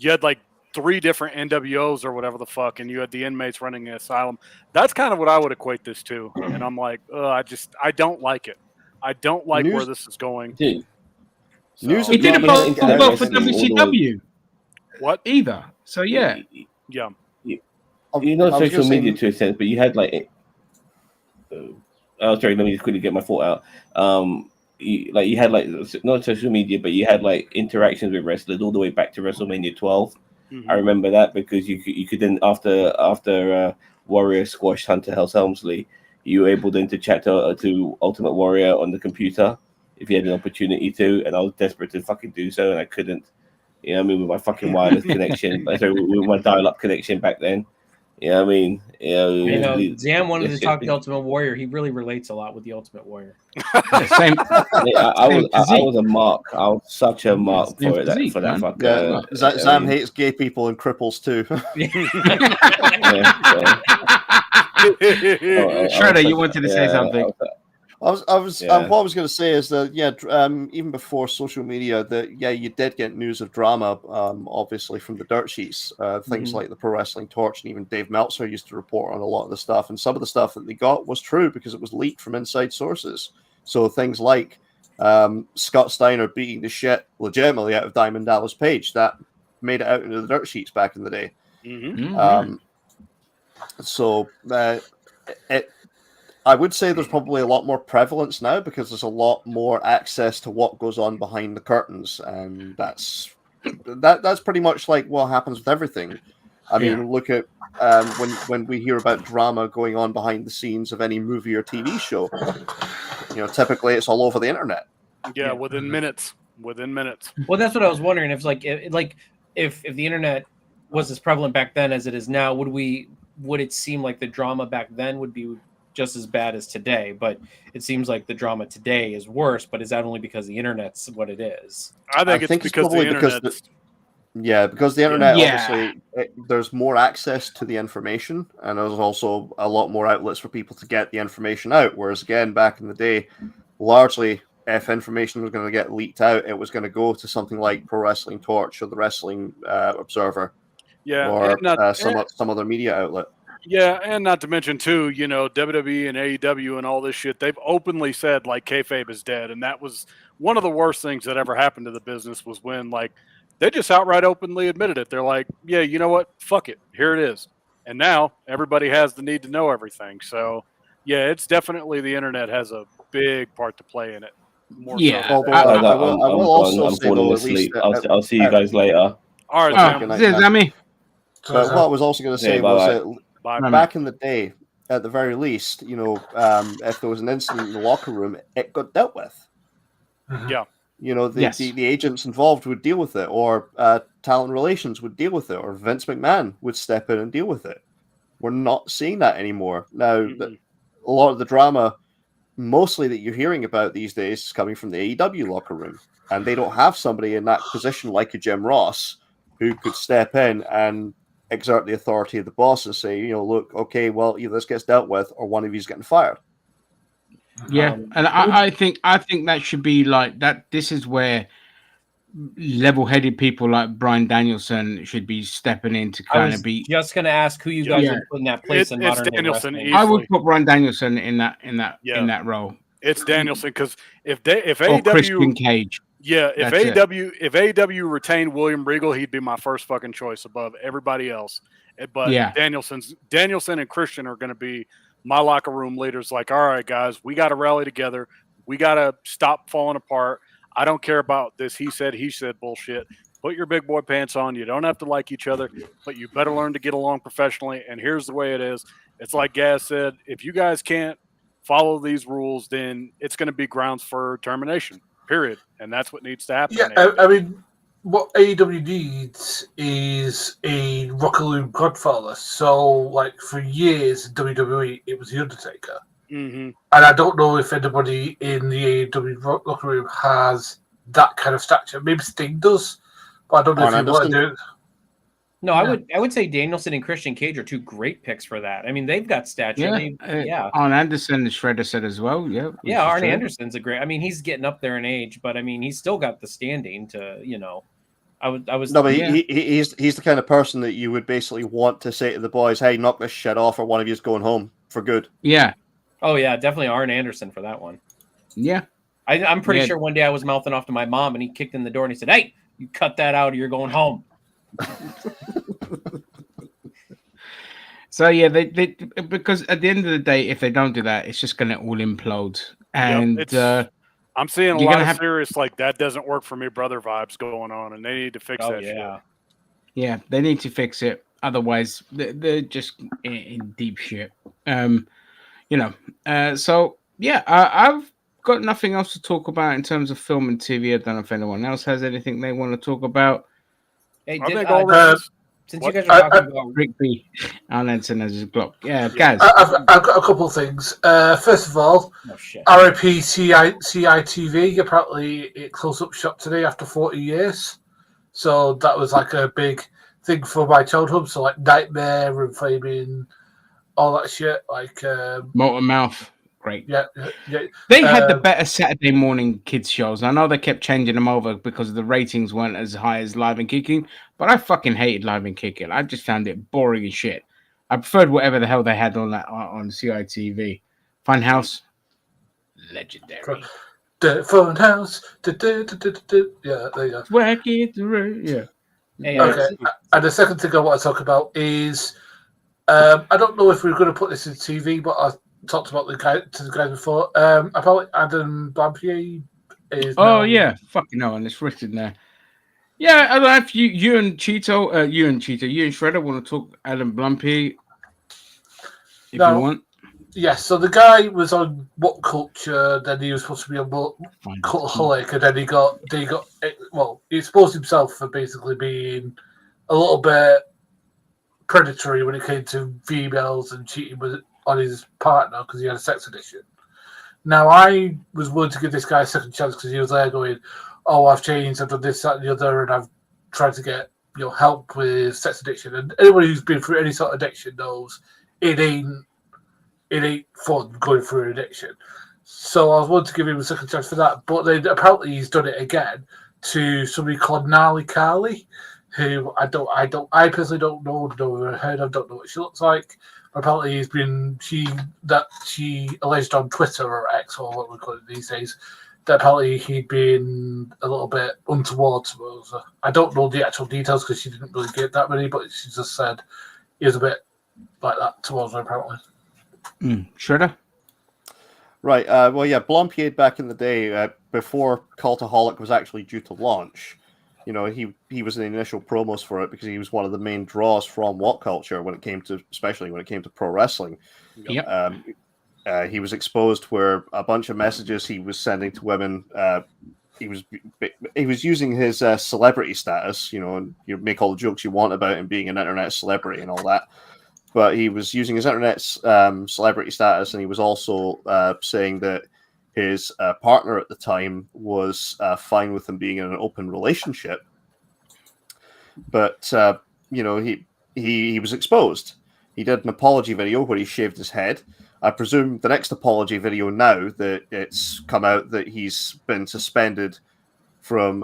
had like 3 different NWOs or whatever the fuck, and you had the inmates running the asylum. That's kind of what I would equate this to. And I'm like, I don't like it. I don't like where this is going. Dude. So, He didn't vote for WCW. What? Either. So yeah. Yeah. You know, social media to a sense, but you had like, sorry, let me just quickly get my thought out. You had like not social media, but you had like interactions with wrestlers all the way back to WrestleMania 12. I remember that, because you could then after Warrior squashed Hunter Hearst Helmsley, you were able then to chat to Ultimate Warrior on the computer if you had an opportunity to, and I was desperate to fucking do so, and I couldn't. You know what I mean, with my fucking wireless connection, with my dial-up connection back then. You know what I mean? Zam wanted to talk to the Ultimate Warrior. He really relates a lot with the Ultimate Warrior. Same. I was a mark. I was such a mark for that fucker. Zam hates gay people and cripples too. Shredder, you wanted to say something. What I was going to say is that even before social media, you did get news of drama, obviously from the dirt sheets, things like the Pro Wrestling Torch, and even Dave Meltzer used to report on a lot of the stuff, and some of the stuff that they got was true because it was leaked from inside sources. So things like Scott Steiner beating the shit legitimately out of Diamond Dallas Page, that made it out into the dirt sheets back in the day. I would say there's probably a lot more prevalence now because there's a lot more access to what goes on behind the curtains, and that's pretty much like what happens with everything. I mean, look at when we hear about drama going on behind the scenes of any movie or TV show. Typically it's all over the internet. Yeah, within minutes. Within minutes. Well, that's what I was wondering. If if the internet was as prevalent back then as it is now, would it seem like the drama back then would be just as bad as today? But it seems like the drama today is worse. But is that only because the internet's what it is? I think it's because the internet. Because the internet, obviously, there's more access to the information, and there's also a lot more outlets for people to get the information out. Whereas, again, back in the day, largely, if information was going to get leaked out, it was going to go to something like Pro Wrestling Torch or the Wrestling Observer, or some other media outlet. Yeah, and not to mention, too, WWE and AEW and all this shit, they've openly said, like, kayfabe is dead, and that was one of the worst things that ever happened to the business was when, like, they just outright openly admitted it. They're like, yeah, you know what? Fuck it. Here it is. And now everybody has the need to know everything. So, yeah, it's definitely the internet has a big part to play in it. More so. I'll see you guys later. All right, Sammy. But what I was also going to say was that back in the day, at the very least, if there was an incident in the locker room, it got dealt with. Yeah. The agents involved would deal with it, or talent relations would deal with it, or Vince McMahon would step in and deal with it. We're not seeing that anymore. Now, a lot of the drama, mostly that you're hearing about these days, is coming from the AEW locker room. And they don't have somebody in that position like a Jim Ross who could step in and exert the authority of the boss and say, look, okay, well, either this gets dealt with or one of you's getting fired. Yeah, and I think that should be like that. This is where level-headed people like Bryan Danielson should be stepping in to kind of be. Just going to ask who you guys would put in that place in modern Danielson. I would put Bryan Danielson in that role. It's Danielson because if AEW Christian Cage. Yeah, if AEW retained William Regal, he'd be my first fucking choice above everybody else. But Danielson and Christian are going to be my locker room leaders. Like, all right, guys, we got to rally together. We got to stop falling apart. I don't care about this he said bullshit. Put your big boy pants on. You don't have to like each other, but you better learn to get along professionally. And here's the way it is. It's like Gaz said, if you guys can't follow these rules, then it's going to be grounds for termination, period. And that's what needs to happen. Yeah, I mean, what AEW needs is a Rockaloon Godfather. So, like, for years in WWE, it was The Undertaker. Mm-hmm. And I don't know if anybody in the AEW locker room has that kind of stature. Maybe Sting does, but I don't know if he want to do it. No, I would say Danielson and Christian Cage are two great picks for that. I mean, they've got stature. Arn Anderson, the Shredder said as well. Yeah, Arn Anderson's a great. I mean, he's getting up there in age, but I mean, he's still got the standing to, he's the kind of person that you would basically want to say to the boys, "Hey, knock this shit off, or one of you's going home for good." Yeah. Oh yeah, definitely Arn Anderson for that one. Yeah. I'm pretty sure one day I was mouthing off to my mom, and he kicked in the door and he said, "Hey, you cut that out, or you're going home." So yeah, they because at the end of the day, if they don't do that, it's just going to all implode. And I'm seeing a lot of serious like that doesn't work for me, brother vibes going on, and they need to fix that shit. Yeah, they need to fix it. Otherwise, they're just in deep shit. So yeah, I've got nothing else to talk about in terms of film and TV. I don't know if anyone else has anything they want to talk about. Hey, since you guys are talking about Rigby, Arn Anderson as his block. Yeah, guys. I've got a couple of things. First of all, RIP CITV. Apparently, it closed up shop today after 40 years. So that was like a big thing for my childhood. So like Nightmare and Flaming, all that shit. Like Molten Mouth. Great. Yeah. They had the better Saturday morning kids shows. I know they kept changing them over because the ratings weren't as high as Live and Kicking, but I fucking hated Live and Kicking. I just found it boring as shit. I preferred whatever the hell they had on that on CITV. Funhouse, legendary. The Funhouse. Yeah, there you go. Wacky through. Yeah. Okay. And the second thing I want to talk about is I don't know if we're going to put this in TV, but I talked about the guys before. Apparently, Adam Blampied is. Oh yeah, fucking no, and it's written there. Yeah, I don't know if you and Shredder want to talk Adam Blumpy if No. you want. Yes, so the guy was on What Culture, then he was supposed to be on Fine. Cultaholic, and then he got well, he exposed himself for basically being a little bit predatory when it came to females and cheating on his partner because he had a sex addiction. Now, I was willing to give this guy a second chance because he was there going, "Oh, I've changed, I've done this, that, and the other, and I've tried to get help with sex addiction." And anybody who's been through any sort of addiction knows it ain't fun going through an addiction. So I was willing to give him a second chance for that, but then apparently he's done it again to somebody called Nali Kali, who I personally don't know, never heard of, don't know what she looks like. Apparently she alleged on Twitter or X or what we call it these days that apparently he'd been a little bit untoward towards her. I don't know the actual details because she didn't really get that many, but she just said he was a bit like that towards her apparently. Shredder? Right. Well, yeah, Blompier back in the day, before Cultaholic was actually due to launch, he was in the initial promos for it because he was one of the main draws from What Culture especially when it came to pro wrestling. Yep. He was exposed where a bunch of messages he was sending to women. He was using his celebrity status, and you make all the jokes you want about him being an internet celebrity and all that. But he was using his internet celebrity status, and he was also saying that his partner at the time was fine with him being in an open relationship. But he was exposed. He did an apology video where he shaved his head. I presume the next apology video now that it's come out that he's been suspended from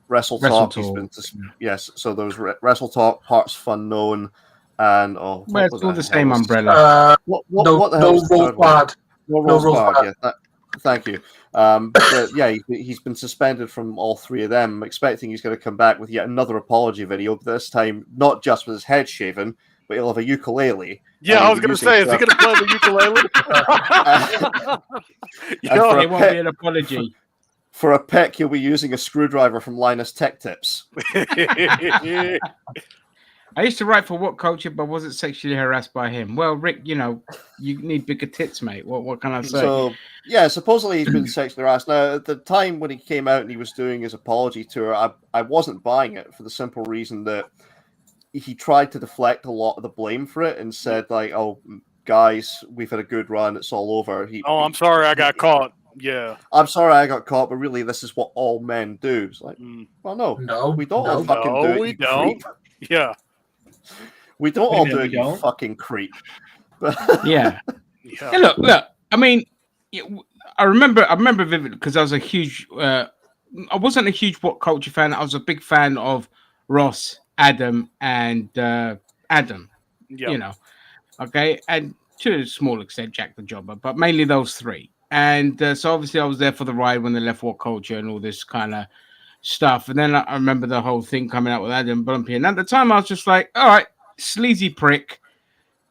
Wrestle Talk. He's been yes. So there was Wrestle Talk, Parts Fun Known. And it's all the same umbrella. What the hell? No bad. No bad. Yeah, thank you. But yeah, he's been suspended from all three of them. I'm expecting he's going to come back with yet another apology video. But this time, not just with his head shaven, but he'll have a ukulele. Yeah, I was going to say, is he going to play the ukulele? It won't be an apology. For a pick, he'll be using a screwdriver from Linus Tech Tips. I used to write for What Culture, but wasn't sexually harassed by him. Well, Rick, you need bigger tits, mate. What can I say? So, yeah, supposedly he's been sexually harassed. Now, at the time when he came out and he was doing his apology tour, I wasn't buying it for the simple reason that he tried to deflect a lot of the blame for it and said, like, "Oh, guys, we've had a good run. It's all over." I'm sorry I got caught. Yeah. I'm sorry I got caught, but really, this is what all men do. It's like, well, no, we don't all fucking do it. We don't. Creep. Yeah. We don't all do it, you fucking creep. Yeah. Hey, look. I mean, I remember vividly because I was a huge. I wasn't a huge What Culture fan. I was a big fan of Ross, Adam, and Adam. Yep. Okay, and to a small extent, Jack the Jobber, but mainly those three. And so obviously, I was there for the ride when they left What Culture and all this kind of stuff. And then I remember the whole thing coming out with Adam Blumpy. And at the time, I was just like, all right, sleazy prick.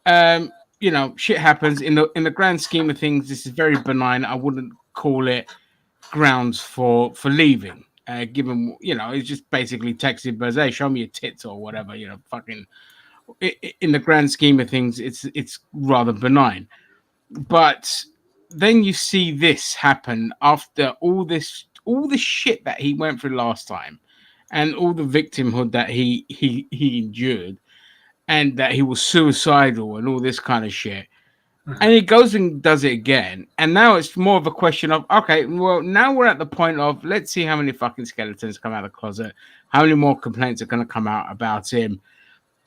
Shit happens. In the grand scheme of things, this is very benign. I wouldn't call it grounds for leaving. Given, it's just basically texting Buzz, hey, show me your tits or whatever, fucking in the grand scheme of things, it's rather benign. But then you see this happen after all the shit that he went through last time and all the victimhood that he endured and that he was suicidal and all this kind of shit. And he goes and does it again. And now it's more of a question of, okay, well, now we're at the point of, let's see how many fucking skeletons come out of the closet. How many more complaints are going to come out about him?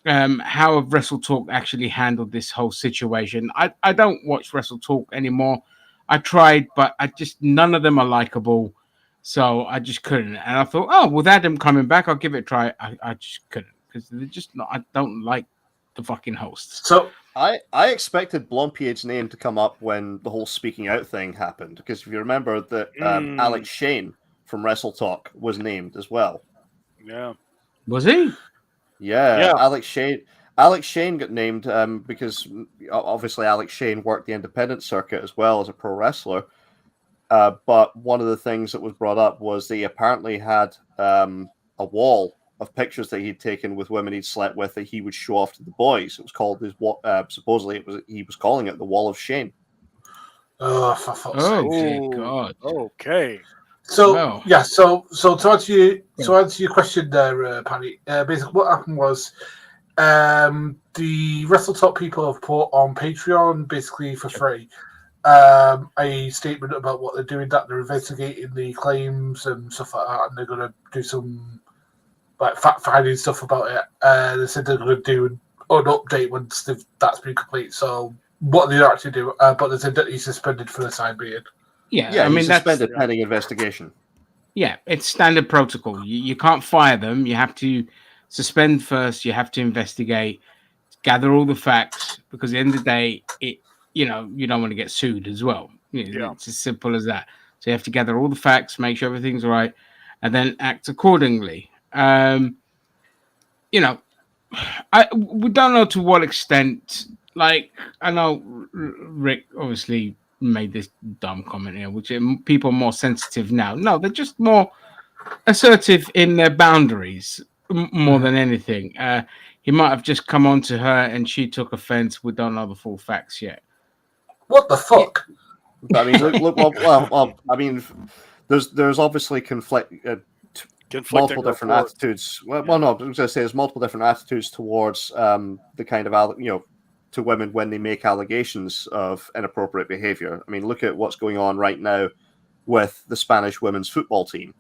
How have Wrestle Talk actually handled this whole situation? I don't watch Wrestle Talk anymore. I tried, but none of them are likable. So I just couldn't. And I thought, oh, with Adam coming back, I'll give it a try. I just couldn't because they're just not, I don't like the fucking hosts. So I expected Blompier's name to come up when the whole speaking out thing happened, because if you remember that Alex Shane from Wrestle Talk was named as well. Yeah. Was he? Yeah. Alex Shane got named because obviously Alex Shane worked the independent circuit as well as a pro wrestler. But one of the things that was brought up was they apparently had a wall of pictures that he'd taken with women he'd slept with that he would show off to the boys. It was called supposedly he was calling it the Wall of Shame. Oh, for fuck's sake. Oh, dear Oh, God. Okay. So Well. yeah, so to answer your question there, Paddy, basically what happened was the Wrestle Talk people have put on Patreon basically for free a statement about what they're doing, that they're investigating the claims and stuff like that, and they're going to do some like fact finding stuff about it. They said they're going to do an update once that's been complete. So what they actually do, but they said that he's suspended for the time being. Yeah, Yeah, I mean, he's that's suspended pending investigation. yeah, it's standard protocol. You can't fire them. You have to suspend first. You have to investigate, gather all the facts, because at the end of the day, you don't want to get sued as well. Yeah. It's as simple as that. So you have to gather all the facts, make sure everything's right, and then act accordingly. We don't know to what extent. Like, I know Rick obviously made this dumb comment here, which people are more sensitive now. No, they're just more assertive in their boundaries more than anything. He might have just come on to her and she took offense. We don't know the full facts yet. What the fuck? I mean, well, I mean, there's obviously multiple different attitudes. Well, no, I was going to say there's multiple different attitudes towards the kind of to women when they make allegations of inappropriate behavior. I mean, look at what's going on right now with the Spanish women's football team.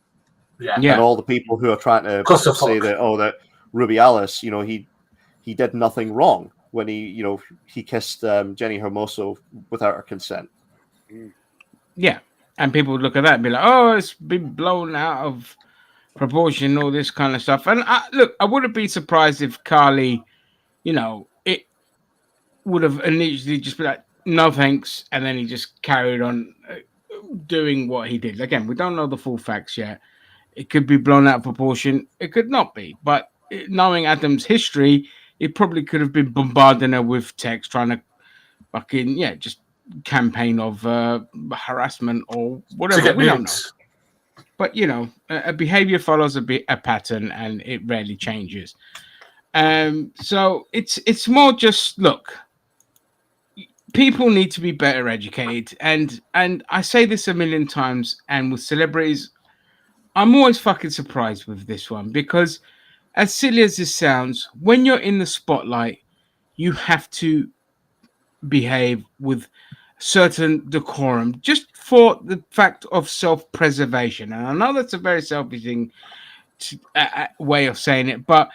Yeah. And all the people who are trying to say that Rubiales, he did nothing wrong when he kissed Jenny Hermoso without her consent. Yeah, and people would look at that and be like, "Oh, it's been blown out of proportion," all this kind of stuff. And I wouldn't be surprised if Carly, it would have initially just been like, "No thanks," and then he just carried on doing what he did. Again, we don't know the full facts yet. It could be blown out of proportion. It could not be. But knowing Adam's history, it probably could have been bombarding her with text, trying to fucking just campaign of harassment or whatever. We don't know. But a behavior follows a pattern, and it rarely changes. So it's more just look. People need to be better educated, and I say this a million times. And with celebrities, I'm always fucking surprised with this one, because as silly as this sounds, when you're in the spotlight, you have to behave with certain decorum just for the fact of self-preservation. And I know that's a very selfish thing way of saying it, but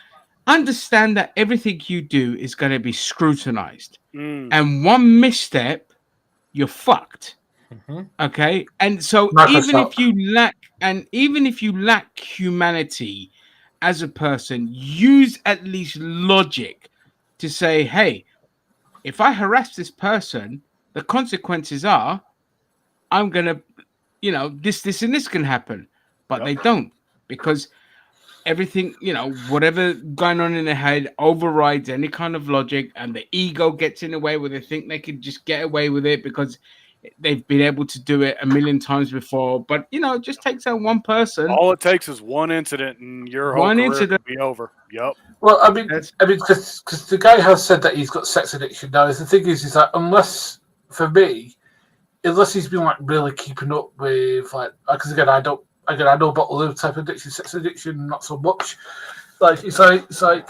understand that everything you do is going to be scrutinized. And one misstep, you're fucked. Okay, and so even if you lack humanity as a person, use at least logic to say, hey, if I harass this person, the consequences are I'm gonna, this and this can happen. But they don't, because everything, whatever going on in their head overrides any kind of logic, and the ego gets in the way where they think they can just get away with it because they've been able to do it a million times before. But it just takes out one person. All it takes is one incident, and your whole career could be over. Yep. Well, I mean, because the guy has said that he's got sex addiction now. The thing is that unless he's been like really keeping up with because again, I know about other type of addiction, sex addiction, not so much. It's like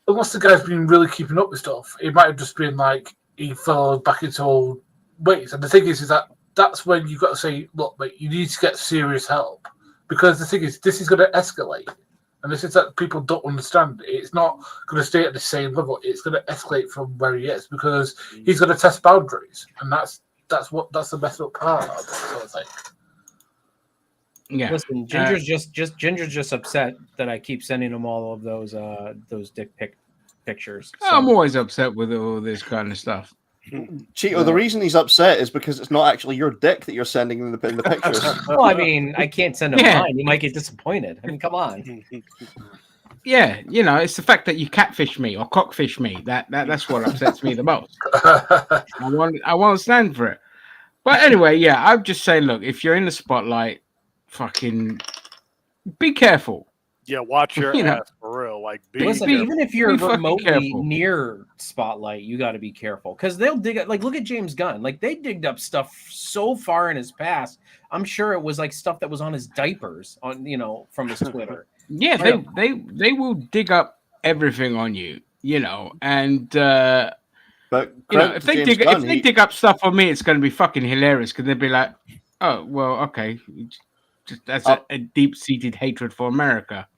unless the guy's been really keeping up with stuff, it might have just been like he fell back into old ways. And the thing is that that's when you've got to say, look, mate, you need to get serious help, because the thing is, this is going to escalate, and this is that people don't understand. It's not going to stay at the same level. It's going to escalate from where he is, because he's going to test boundaries, and that's the messed up part of it, sort of thing. Yeah. Listen, Ginger's just upset that I keep sending him all of those dick pictures. So. I'm always upset with all this kind of stuff. Cheeto, the reason he's upset is because it's not actually your dick that you're sending in the pictures. Well, I mean, I can't send him mine. He might get disappointed. I mean, come on. Yeah, it's the fact that you catfish me or cockfish me. That's what upsets me the most. I won't stand for it. But anyway, yeah, I'm just saying, look, if you're in the spotlight, fucking be careful. Yeah, watch your You know. ass for real. Like, be Listen, be- even if you're be fucking remotely careful. near Spotlight, you got to be careful because they'll dig up. Like, look at James Gunn. Like, they digged up stuff so far in his past. I'm sure it was like stuff that was on his diapers, on from his Twitter. Yeah, they will dig up everything on you, and But if they dig up stuff on me, it's going to be fucking hilarious because they'll be like, oh well, okay, just that's a deep-seated hatred for America.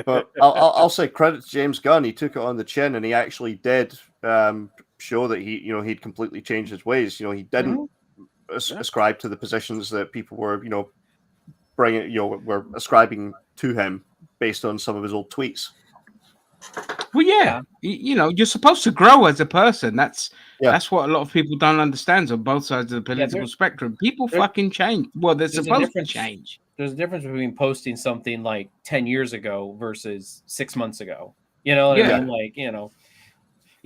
But I'll say credit to James Gunn. He took it on the chin, and he actually did show that he'd completely changed his ways. He didn't ascribe to the positions that people were were ascribing to him based on some of his old tweets. Well, yeah, you're supposed to grow as a person. That's what a lot of people don't understand on both sides of the political spectrum. People fucking change. Well, they're supposed to change. There's a difference between posting something like 10 years ago versus 6 months ago. You know what I mean? Like,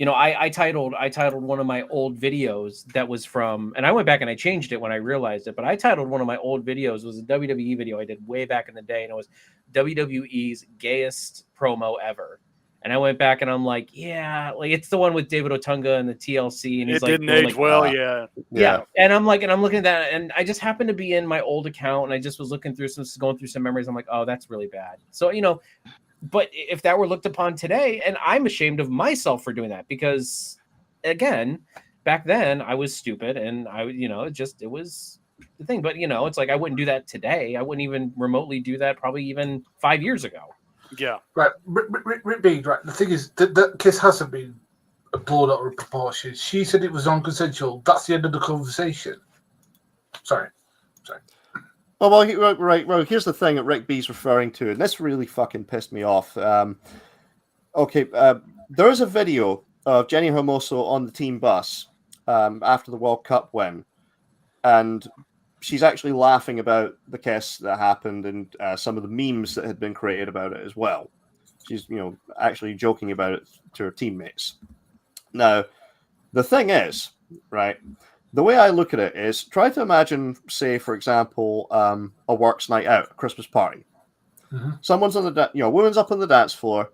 I titled one of my old videos that was from, and I went back and I changed it when I realized it, but I titled one of my old videos, was a WWE video I did way back in the day, and it was WWE's gayest promo ever. And I went back and I'm like, it's the one with David Otunga and the TLC, and he's like, didn't age well, yeah. And I'm looking at that, and I just happened to be in my old account, and I just was going through some memories. I'm like, oh, that's really bad. So but if that were looked upon today, and I'm ashamed of myself for doing that, because again, back then I was stupid, and it was the thing. But it's like I wouldn't do that today. I wouldn't even remotely do that probably even 5 years ago. Yeah. Right. Rick B, right. The thing is, that kiss hasn't been blown out of proportion. She said it was non-consensual. That's the end of the conversation. Sorry. Oh, well, right. Well, here's the thing that Rick B's referring to, and this really fucking pissed me off. There is a video of Jenny Hermoso on the team bus after the World Cup win, and she's actually laughing about the kiss that happened and some of the memes that had been created about it as well. She's, actually joking about it to her teammates. Now, the thing is, right, the way I look at it is, try to imagine, say, for example, a works night out, a Christmas party. Mm-hmm. Someone's on the, woman's up on the dance floor.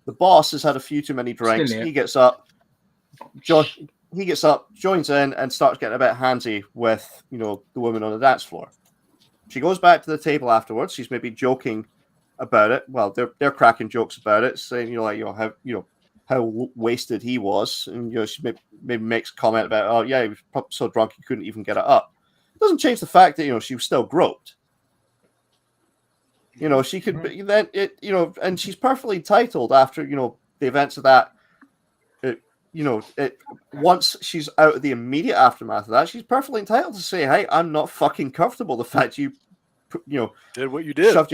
The boss has had a few too many drinks. He gets up. He gets up, joins in, and starts getting a bit handsy with, the woman on the dance floor. She goes back to the table afterwards. She's maybe joking about it. Well, they're cracking jokes about it, saying, how wasted he was, and she maybe makes a comment about, oh yeah, he was probably so drunk he couldn't even get it up. It doesn't change the fact that she was still groped. She could be, then it, and she's perfectly entitled after the events of that. Once she's out of the immediate aftermath of that, she's perfectly entitled to say, "Hey, I'm not fucking comfortable." The fact you did what you did, shoved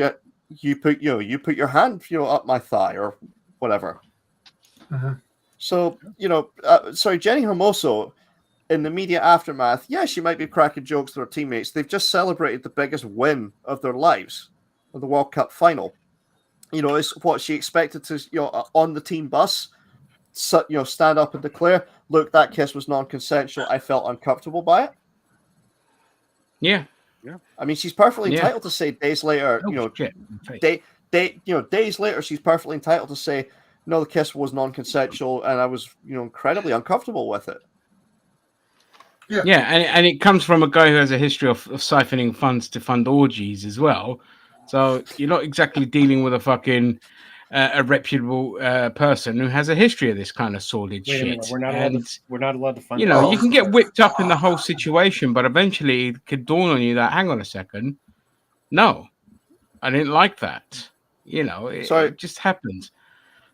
you put your hand up my thigh or whatever. Mm-hmm. So Jenny Hermoso, in the immediate aftermath, she might be cracking jokes to her teammates. They've just celebrated the biggest win of their lives, of the World Cup final. It's what she expected to on the team bus. Stand up and declare, look, that kiss was non-consensual. I felt uncomfortable by it. Yeah. I mean, she's perfectly entitled to say days later, days later, she's perfectly entitled to say, no, the kiss was non-consensual, and I was, incredibly uncomfortable with it. Yeah, and it comes from a guy who has a history of siphoning funds to fund orgies as well. So you're not exactly dealing with a fucking a reputable person who has a history of this kind of sordid shit. We're not allowed to fund. You can get whipped up in the whole situation, but eventually it could dawn on you that, hang on a second, no, I didn't like that. It just happens.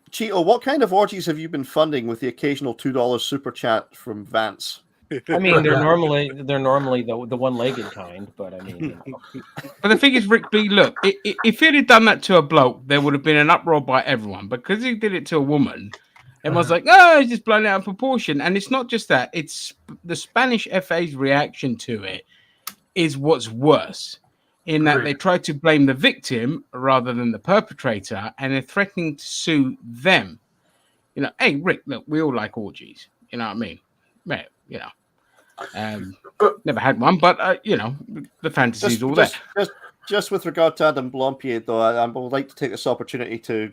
Cheeto, what kind of orgies have you been funding with the occasional $2 super chat from Vance? I mean, they're normally the one-legged kind, but I mean. But the thing is, Rick B, look, if he'd have done that to a bloke, there would have been an uproar by everyone. Because he did it to a woman, everyone's like, oh, he's just blown out of proportion. And it's not just that; it's the Spanish FA's reaction to it is what's worse. In that they try to blame the victim rather than the perpetrator, and they're threatening to sue them. Hey, Rick, look, we all like orgies. You know what I mean? Right, never had one, but the fantasy's all there. just with regard to Adam Blompier, though, I would like to take this opportunity to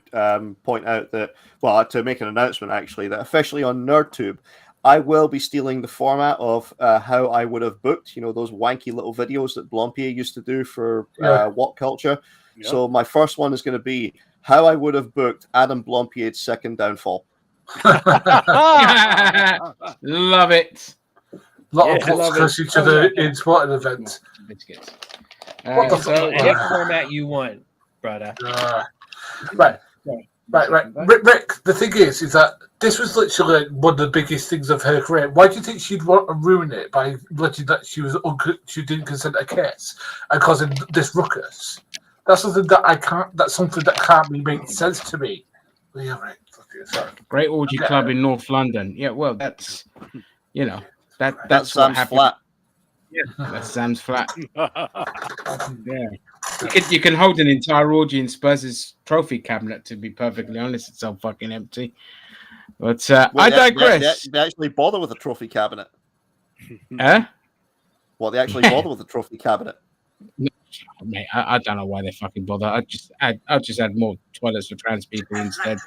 point out that, well, to make an announcement actually, that officially on NerdTube, I will be stealing the format of how I would have booked, those wanky little videos that Blompier used to do for What Culture. Yep. So my first one is going to be how I would have booked Adam Blompier's second downfall. Love it. Lot of Yeah, books close each other in sporting events. Biscuits. What the So fuck? any format you want, brother. Right. Rick, the thing is that this was literally one of the biggest things of her career. Why do you think she'd want to ruin it by letting that she didn't consent to kiss and causing this ruckus? That's something that I can't. That's something that can't be make sense to me. Well, yeah, right. Okay, sorry. Great orgy club in North London. Yeah, well, that's that's what Sam's happened. flat. Yeah, that's Sam's flat. Yeah, you can hold an entire orgy in Spurs' trophy cabinet. To be perfectly honest, it's so fucking empty. But I digress. They actually bother with a trophy cabinet. Huh? Well, they actually bother with a trophy cabinet. Mate, I don't know why they fucking bother. I just add more toilets for trans people instead.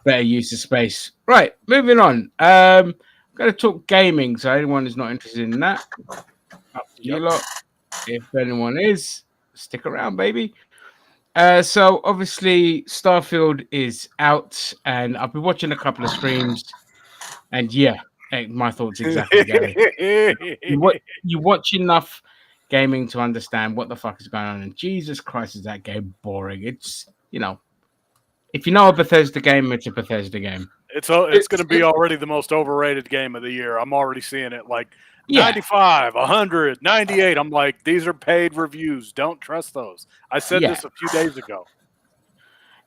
Better use of space. Right, moving on. I'm going to talk gaming. So anyone who's not interested in that, up to you lot. If anyone is, stick around, baby. So obviously Starfield is out, and I've been watching a couple of streams, and yeah, my thoughts exactly, Gary. You watch enough gaming to understand what the fuck is going on, and Jesus Christ, is that game boring? It's if you know a Bethesda game, it's a Bethesda game. It's going to be already the most overrated game of the year. I'm already seeing it like 95, 100, 98. I'm like, these are paid reviews. Don't trust those. I said this a few days ago.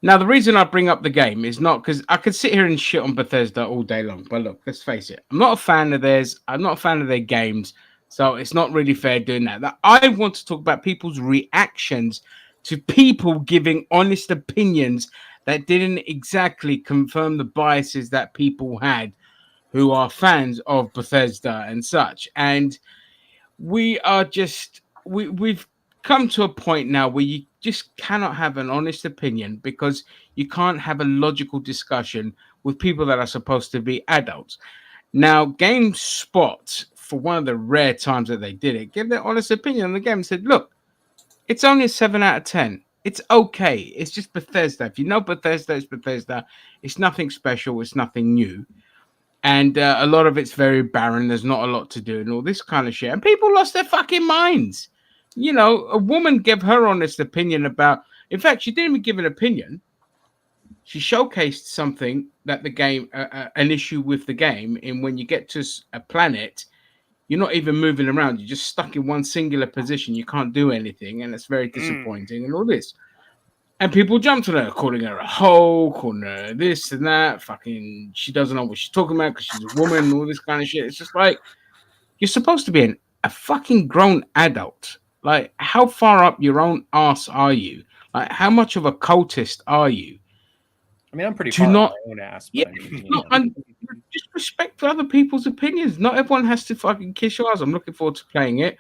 Now, the reason I bring up the game is not because I could sit here and shit on Bethesda all day long. But look, let's face it. I'm not a fan of theirs. I'm not a fan of their games. So it's not really fair doing that. I want to talk about people's reactions to people giving honest opinions that didn't exactly confirm the biases that people had who are fans of Bethesda and such. And we are we've come to a point now where you just cannot have an honest opinion because you can't have a logical discussion with people that are supposed to be adults. Now, GameSpot, for one of the rare times that they did it, gave their honest opinion on the game and said, look, it's only a 7 out of 10. It's okay. It's just Bethesda. If you know Bethesda, it's Bethesda. It's nothing special. It's nothing new. And a lot of it's very barren. There's not a lot to do and all this kind of shit. And people lost their fucking minds. A woman gave her honest opinion about... In fact, she didn't even give an opinion. She showcased something that the game... an issue with the game in when you get to a planet... You're not even moving around. You're just stuck in one singular position. You can't do anything, and it's very disappointing and all this. And people jump to her, calling her a hoe, calling her this and that. Fucking, she doesn't know what she's talking about because she's a woman and all this kind of shit. It's just like, you're supposed to be a fucking grown adult. Like, how far up your own ass are you? Like, how much of a cultist are you? I mean, I'm pretty far not, on my own ass. Yeah, just respect for other people's opinions. Not everyone has to fucking kiss your ass. I'm looking forward to playing it.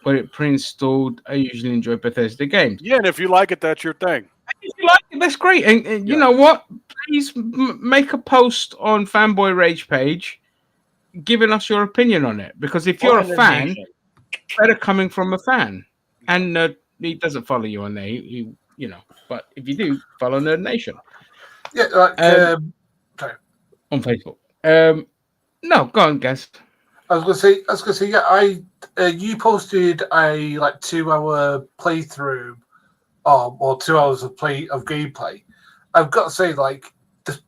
Got it pre-installed. I usually enjoy Bethesda games. Yeah, and if you like it, that's your thing. If you like it, that's great. And you know what? Please make a post on Fanboy Rage page giving us your opinion on it. Because if you're a fan, better coming from a fan. And he doesn't follow you on there. He but if you do, follow Nerd Nation. Yeah, sorry. On Facebook. No, go on, guys. I was gonna say, yeah. You posted a 2-hour playthrough, or 2 hours of gameplay. I've got to say,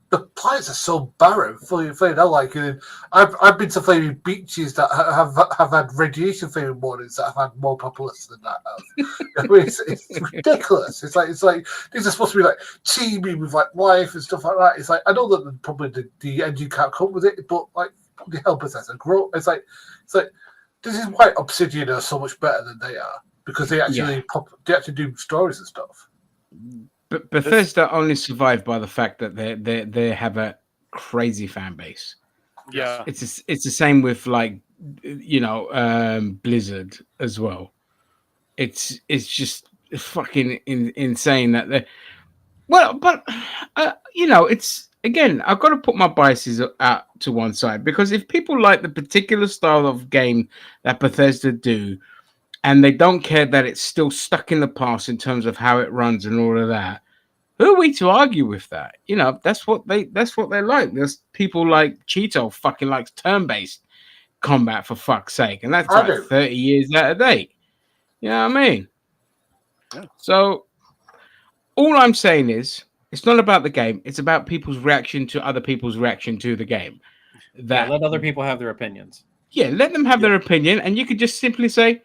the planets are so barren. Fully I've been to flaming beaches that have had radiation flaming warnings that have had more populace than that. I mean, it's ridiculous. It's like these are supposed to be teeming with life and stuff like that. It's like, I know that probably the engine can't cope with it, but the help us as a grow. It's like this is why Obsidian are so much better than they are, because they actually do stories and stuff. But Bethesda only survived by the fact that they have a crazy fan base. Yeah, it's the same with Blizzard as well. It's just fucking insane that they. Well, but you know, it's again, I've got to put my biases out to one side because if people like the particular style of game that Bethesda do, and they don't care that it's still stuck in the past in terms of how it runs and all of that, who are we to argue with that? You know, that's what they like. There's people like Cheeto fucking likes turn-based combat for fuck's sake, and that's I like do. 30 years out of date. You know what I mean? Yeah. So all I'm saying is it's not about the game, it's about people's reaction to other people's reaction to the game. That Let other people have their opinions. yeah, let them have their opinion, and you could just simply say,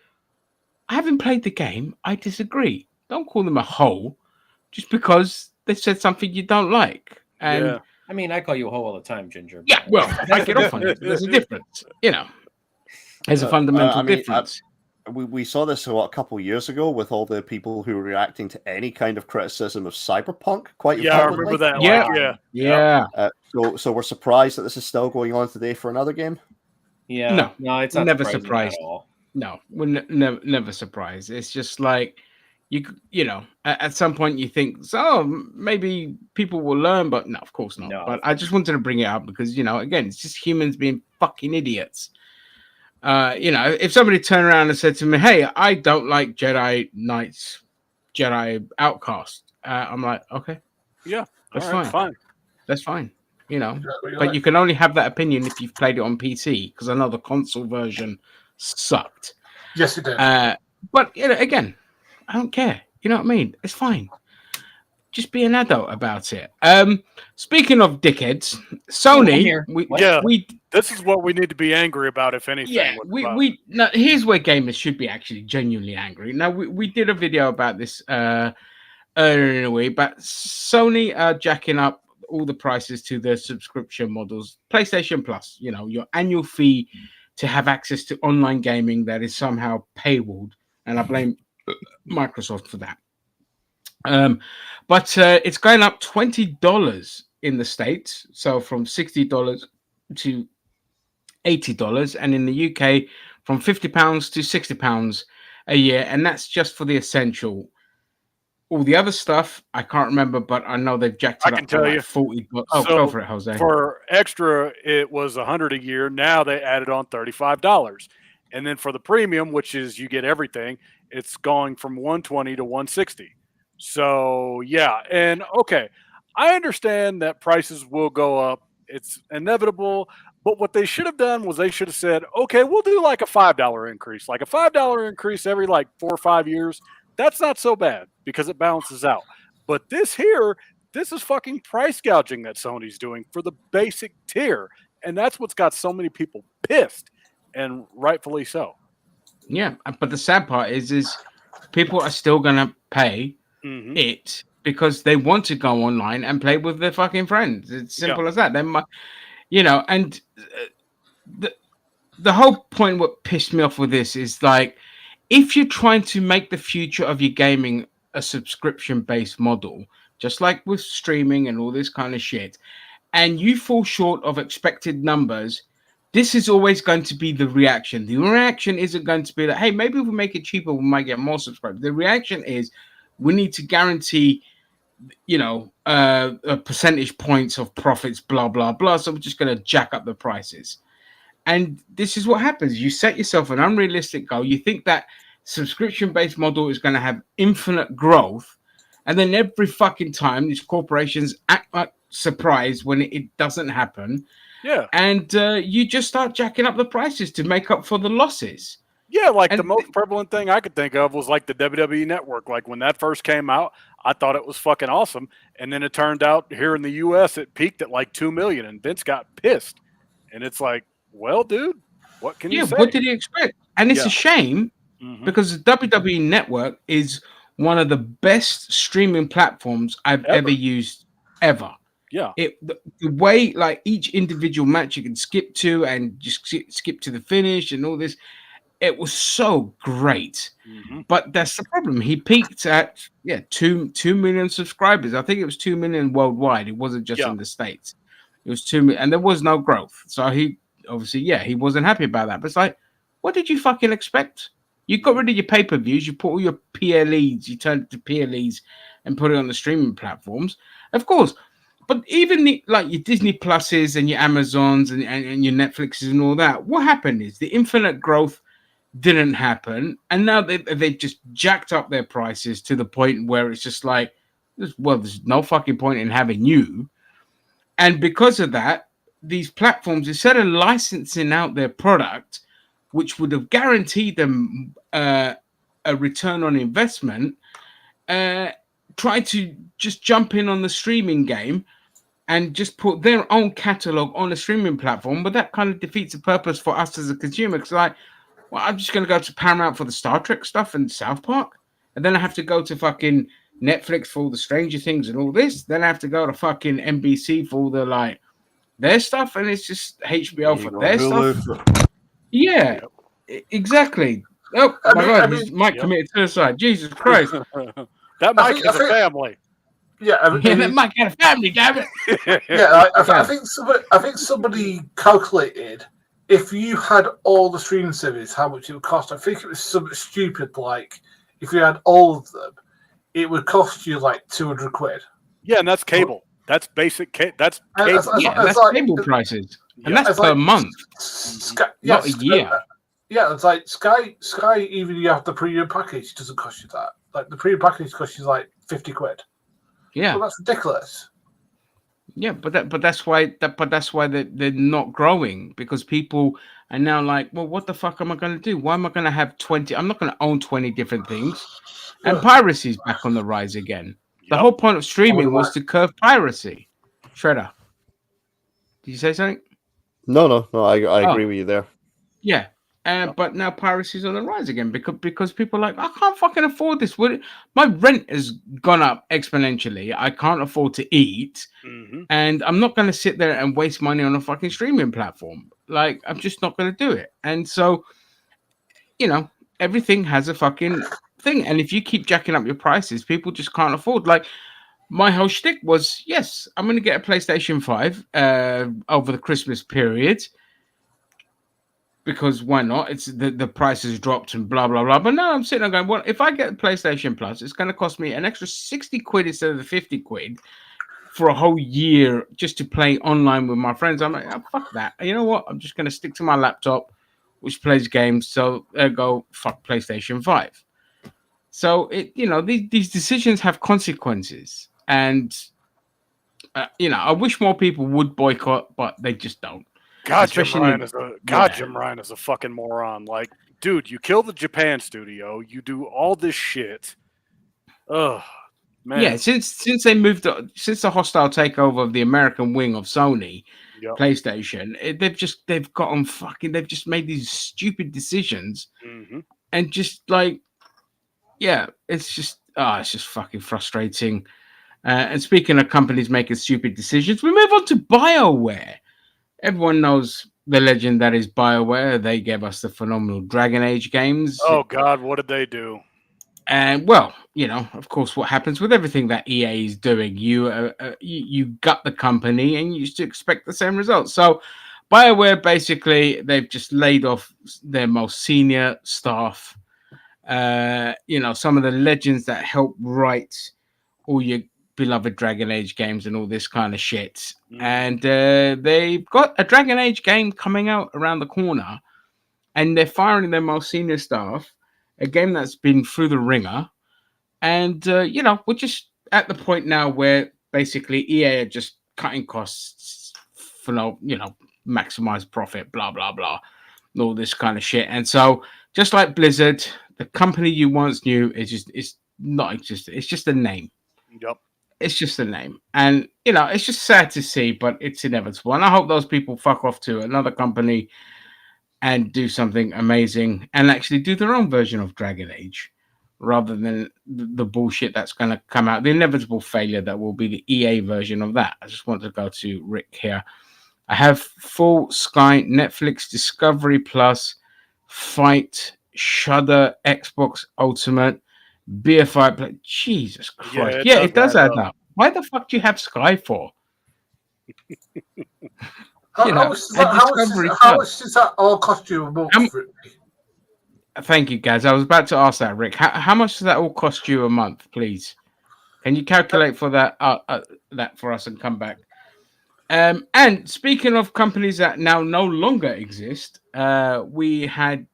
I haven't played the game, I disagree. Don't call them a hoe just because they said something you don't like. And Yeah. I mean, I call you a hoe all the time, Ginger. yeah, well, I get off on it. There's a difference, you know. There's a fundamental I mean, difference. We saw this a couple years ago with all the people who were reacting to any kind of criticism of Cyberpunk. Quite Yeah, I publicly. remember that. Yeah. Like, Yeah. So we're surprised that this is still going on today for another game. Yeah. No, it's not never surprising surprised. at all. No, we're never surprised. It's just like you know, at some point you think, so maybe people will learn, but no, of course not. No. But I just wanted to bring it up because you know, again, it's just humans being fucking idiots. You know, if somebody turned around and said to me, "Hey, I don't like Jedi Knights, Jedi Outcast," I'm like, okay, Yeah. that's All right, fine. That's fine. You know, Exactly but right. you can only have that opinion if you've played it on PC because I know the console version sucked. Yes, it did. But you know, again, I don't care. You know what I mean? It's fine. Just be an adult about it. Speaking of dickheads, I'm Sony, here. What? Yeah. we This is what we need to be angry about, if anything. yeah, we now here's where gamers should be actually genuinely angry. Now we did a video about this earlier in the week, but Sony are jacking up all the prices to their subscription models. PlayStation Plus, you know, your annual fee to have access to online gaming that is somehow paywalled, and I blame Microsoft for that. But it's going up $20 in the States, so from $60 to $80, and in the UK from £50 to £60 a year, and that's just for the essential. All the other stuff I can't remember, but I know they've jacked I it can up tell to you. like $40. Oh, So, go for it, Jose. For extra, it was $100 a year. Now they added on $35, and then for the premium, which is you get everything, it's going from $120 to $160. So yeah, and okay, I understand that prices will go up. It's inevitable. But what they should have done was they should have said, okay, we'll do like a $5 increase, like a $5 increase every like 4 or 5 years. That's not so bad because it balances out. But this here, this is fucking price gouging that Sony's doing for the basic tier. And that's what's got so many people pissed, and rightfully so. Yeah, but the sad part is people are still gonna pay Mhm. it because they want to go online and play with their fucking friends. It's simple as that. They might, you know, and the whole point. What pissed me off with this is like, if you're trying to make the future of your gaming a subscription-based model, just like with streaming and all this kind of shit, and you fall short of expected numbers, this is always going to be the reaction. The reaction isn't going to be that, hey, maybe if we make it cheaper, we might get more subscribers. The reaction is, we need to guarantee, you know, a percentage points of profits, blah, blah, blah. So we're just going to jack up the prices. And this is what happens. You set yourself an unrealistic goal. You think that subscription-based model is going to have infinite growth. And then every fucking time these corporations act like surprised when it doesn't happen. Yeah. And you just start jacking up the prices to make up for the losses. Yeah, like And the most prevalent thing I could think of was like the WWE Network. Like when that first came out, I thought it was fucking awesome. And then it turned out here in the US, it peaked at like 2 million and Vince got pissed. And it's like, well, dude, what can you say? What did he expect? And it's Yeah. a shame Mhm. because the WWE Network is one of the best streaming platforms I've ever used ever. Yeah. The way like each individual match you can skip to and just skip to the finish and all this, it was so great. Mhm. But that's the problem. He peaked at 2 million subscribers. I think it was 2 million worldwide. It wasn't just Yeah. in the States. It was 2 million, and there was no growth. So he obviously, he wasn't happy about that. But it's like, what did you fucking expect? You got rid of your pay-per-views. You put all your PLEs. You turned it to PLEs and put it on the streaming platforms. Of course, but even like your Disney Pluses and your Amazons and your Netflixes and all that. What happened is the infinite growth didn't happen, and now they've just jacked up their prices to the point where it's just like, well, there's no fucking point in having you. And because of that, these platforms, instead of licensing out their product, which would have guaranteed them a return on investment, try to just jump in on the streaming game and just put their own catalog on a streaming platform. But that kind of defeats the purpose for us as a consumer. Because like, well, I'm just going to go to Paramount for the Star Trek stuff and South Park. And then I have to go to fucking Netflix for all the Stranger Things and all this. Then I have to go to fucking NBC for all the like their stuff. And it's just HBO for their stuff. Yeah, exactly. Oh my God, he might commit suicide. Jesus Christ. That might get a family. Yeah, that might get a family, damn it. Yeah, I think somebody calculated if you had all the streaming services, how much it would cost. I think it was something stupid like if you had all of them, it would cost you like 200 quid. Yeah, and that's cable. That's basic. That's cable. That's like, cable prices, and that's per month, not a year. Yeah, it's like Sky. Even you have the premium package, doesn't cost you that. Like the premium package costs you like 50 quid. Yeah, well, that's ridiculous. Yeah, but that's why they're not growing, because people are now like, well, what the fuck am I going to do? Why am I going to have 20? I'm not going to own 20 different things. And piracy is back on the rise again. The whole point of streaming was to curb piracy. Shredder, did you say something? No, I agree with you there. Yeah. But now piracy is on the rise again because people are like, I can't fucking afford this. My rent has gone up exponentially. I can't afford to eat. Mm-hmm. And I'm not going to sit there and waste money on a fucking streaming platform. Like, I'm just not going to do it. And so, everything has a fucking thing. And if you keep jacking up your prices, people just can't afford. Like, my whole shtick was, yes, I'm going to get a PlayStation 5 over the Christmas period. Because why not? It's the price has dropped and blah, blah, blah. But now I'm sitting there going, well, if I get PlayStation Plus, it's going to cost me an extra 60 quid instead of the 50 quid for a whole year just to play online with my friends. I'm like, oh, fuck that. You know what? I'm just going to stick to my laptop, which plays games. So ergo, fuck PlayStation 5. So, these decisions have consequences. And, I wish more people would boycott, but they just don't. Jim Ryan is a fucking moron. Like, dude, you kill the Japan studio, you do all this shit. Ugh, man. Yeah, since they moved, since the hostile takeover of the American wing of Sony, PlayStation, they've just made these stupid decisions, and just like, it's just fucking frustrating. And speaking of companies making stupid decisions, we move on to BioWare. Everyone knows the legend that is BioWare. They gave us the phenomenal Dragon Age games. Oh, God, what did they do? And, well, of course, what happens with everything that EA is doing, you gut the company and you used to expect the same results. So BioWare, basically, they've just laid off their most senior staff. Some of the legends that help write all your beloved Dragon Age games and all this kind of shit. And they've got a Dragon Age game coming out around the corner, and they're firing their most senior staff, a game that's been through the ringer. And, we're just at the point now where basically EA are just cutting costs for maximize profit, blah, blah, blah, and all this kind of shit. And so just like Blizzard, the company you once knew it's not existent. It's just a name. Yep. It's just a name. And, it's just sad to see, but it's inevitable. And I hope those people fuck off to another company and do something amazing and actually do their own version of Dragon Age rather than the bullshit that's going to come out. The inevitable failure that will be the EA version of that. I just want to go to Rick here. I have full Sky, Netflix, Discovery Plus, Fight, Shudder, Xbox Ultimate, BFI Play. Jesus Christ. Yeah, it does add up. Why the fuck do you have Sky for? How much does that all cost you a month? Thank you, guys. I was about to ask that, Rick. How much does that all cost you a month, please? Can you calculate for that that for us and come back? And speaking of companies that now no longer exist, we had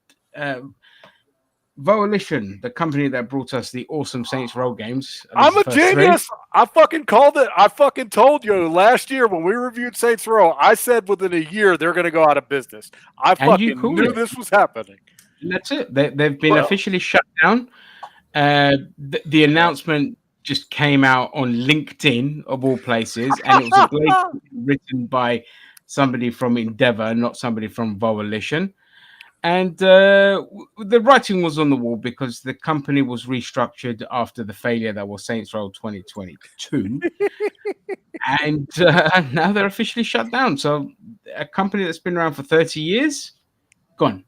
Volition, the company that brought us the awesome Saints Row games. I'm a genius. I fucking called it. I fucking told you last year when we reviewed Saints Row, I said within a year they're going to go out of business. I fucking knew this was happening. And that's it. They've been officially shut down. The announcement just came out on LinkedIn, of all places, and it was a great written by somebody from Endeavor, not somebody from Volition. And the writing was on the wall because the company was restructured after the failure that was Saints Row 2022. And now they're officially shut down. So a company that's been around for 30 years, gone.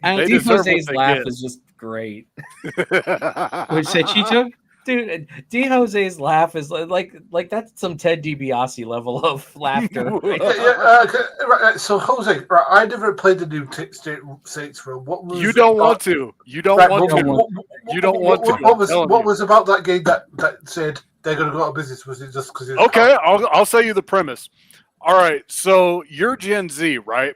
And D. Jose's laugh is just great. What you say, Cheeto? Dude, D. Jose's laugh is like that's some Ted DiBiase level of laughter. Right, so Jose, right, I never played the new Saints Row. What was you don't want to? You don't want to? You don't want to? What was about that game that said they're going to go out of business? Was it just because? Okay, I'll say you the premise. All right, so you're Gen Z, right?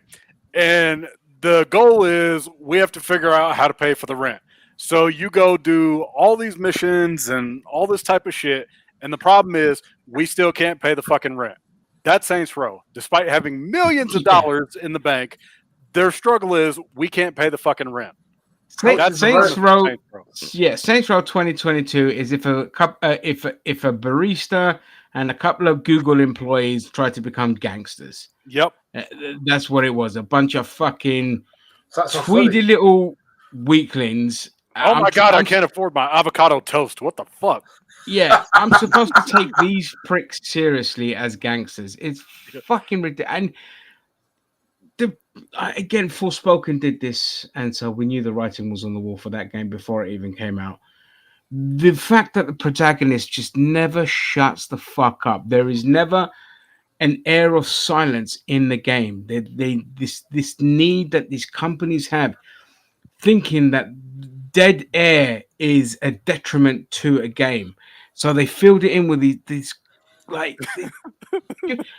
And the goal is we have to figure out how to pay for the rent. So you go do all these missions and all this type of shit. And the problem is we still can't pay the fucking rent. That's Saints Row. Despite having millions of dollars in the bank, their struggle is we can't pay the fucking rent. Saints Row. Yeah, Saints Row 2022 is if a barista and a couple of Google employees try to become gangsters. Yep. That's what it was. A bunch of fucking tweedy little weaklings. Oh my God, I can't afford my avocado toast. What the fuck? Yeah, I'm supposed to take these pricks seriously as gangsters. It's fucking ridiculous. And again, Forspoken did this, and so we knew the writing was on the wall for that game before it even came out. The fact that the protagonist just never shuts the fuck up. There is never an air of silence in the game. This need that these companies have, thinking that dead air is a detriment to a game, so they filled it in with these like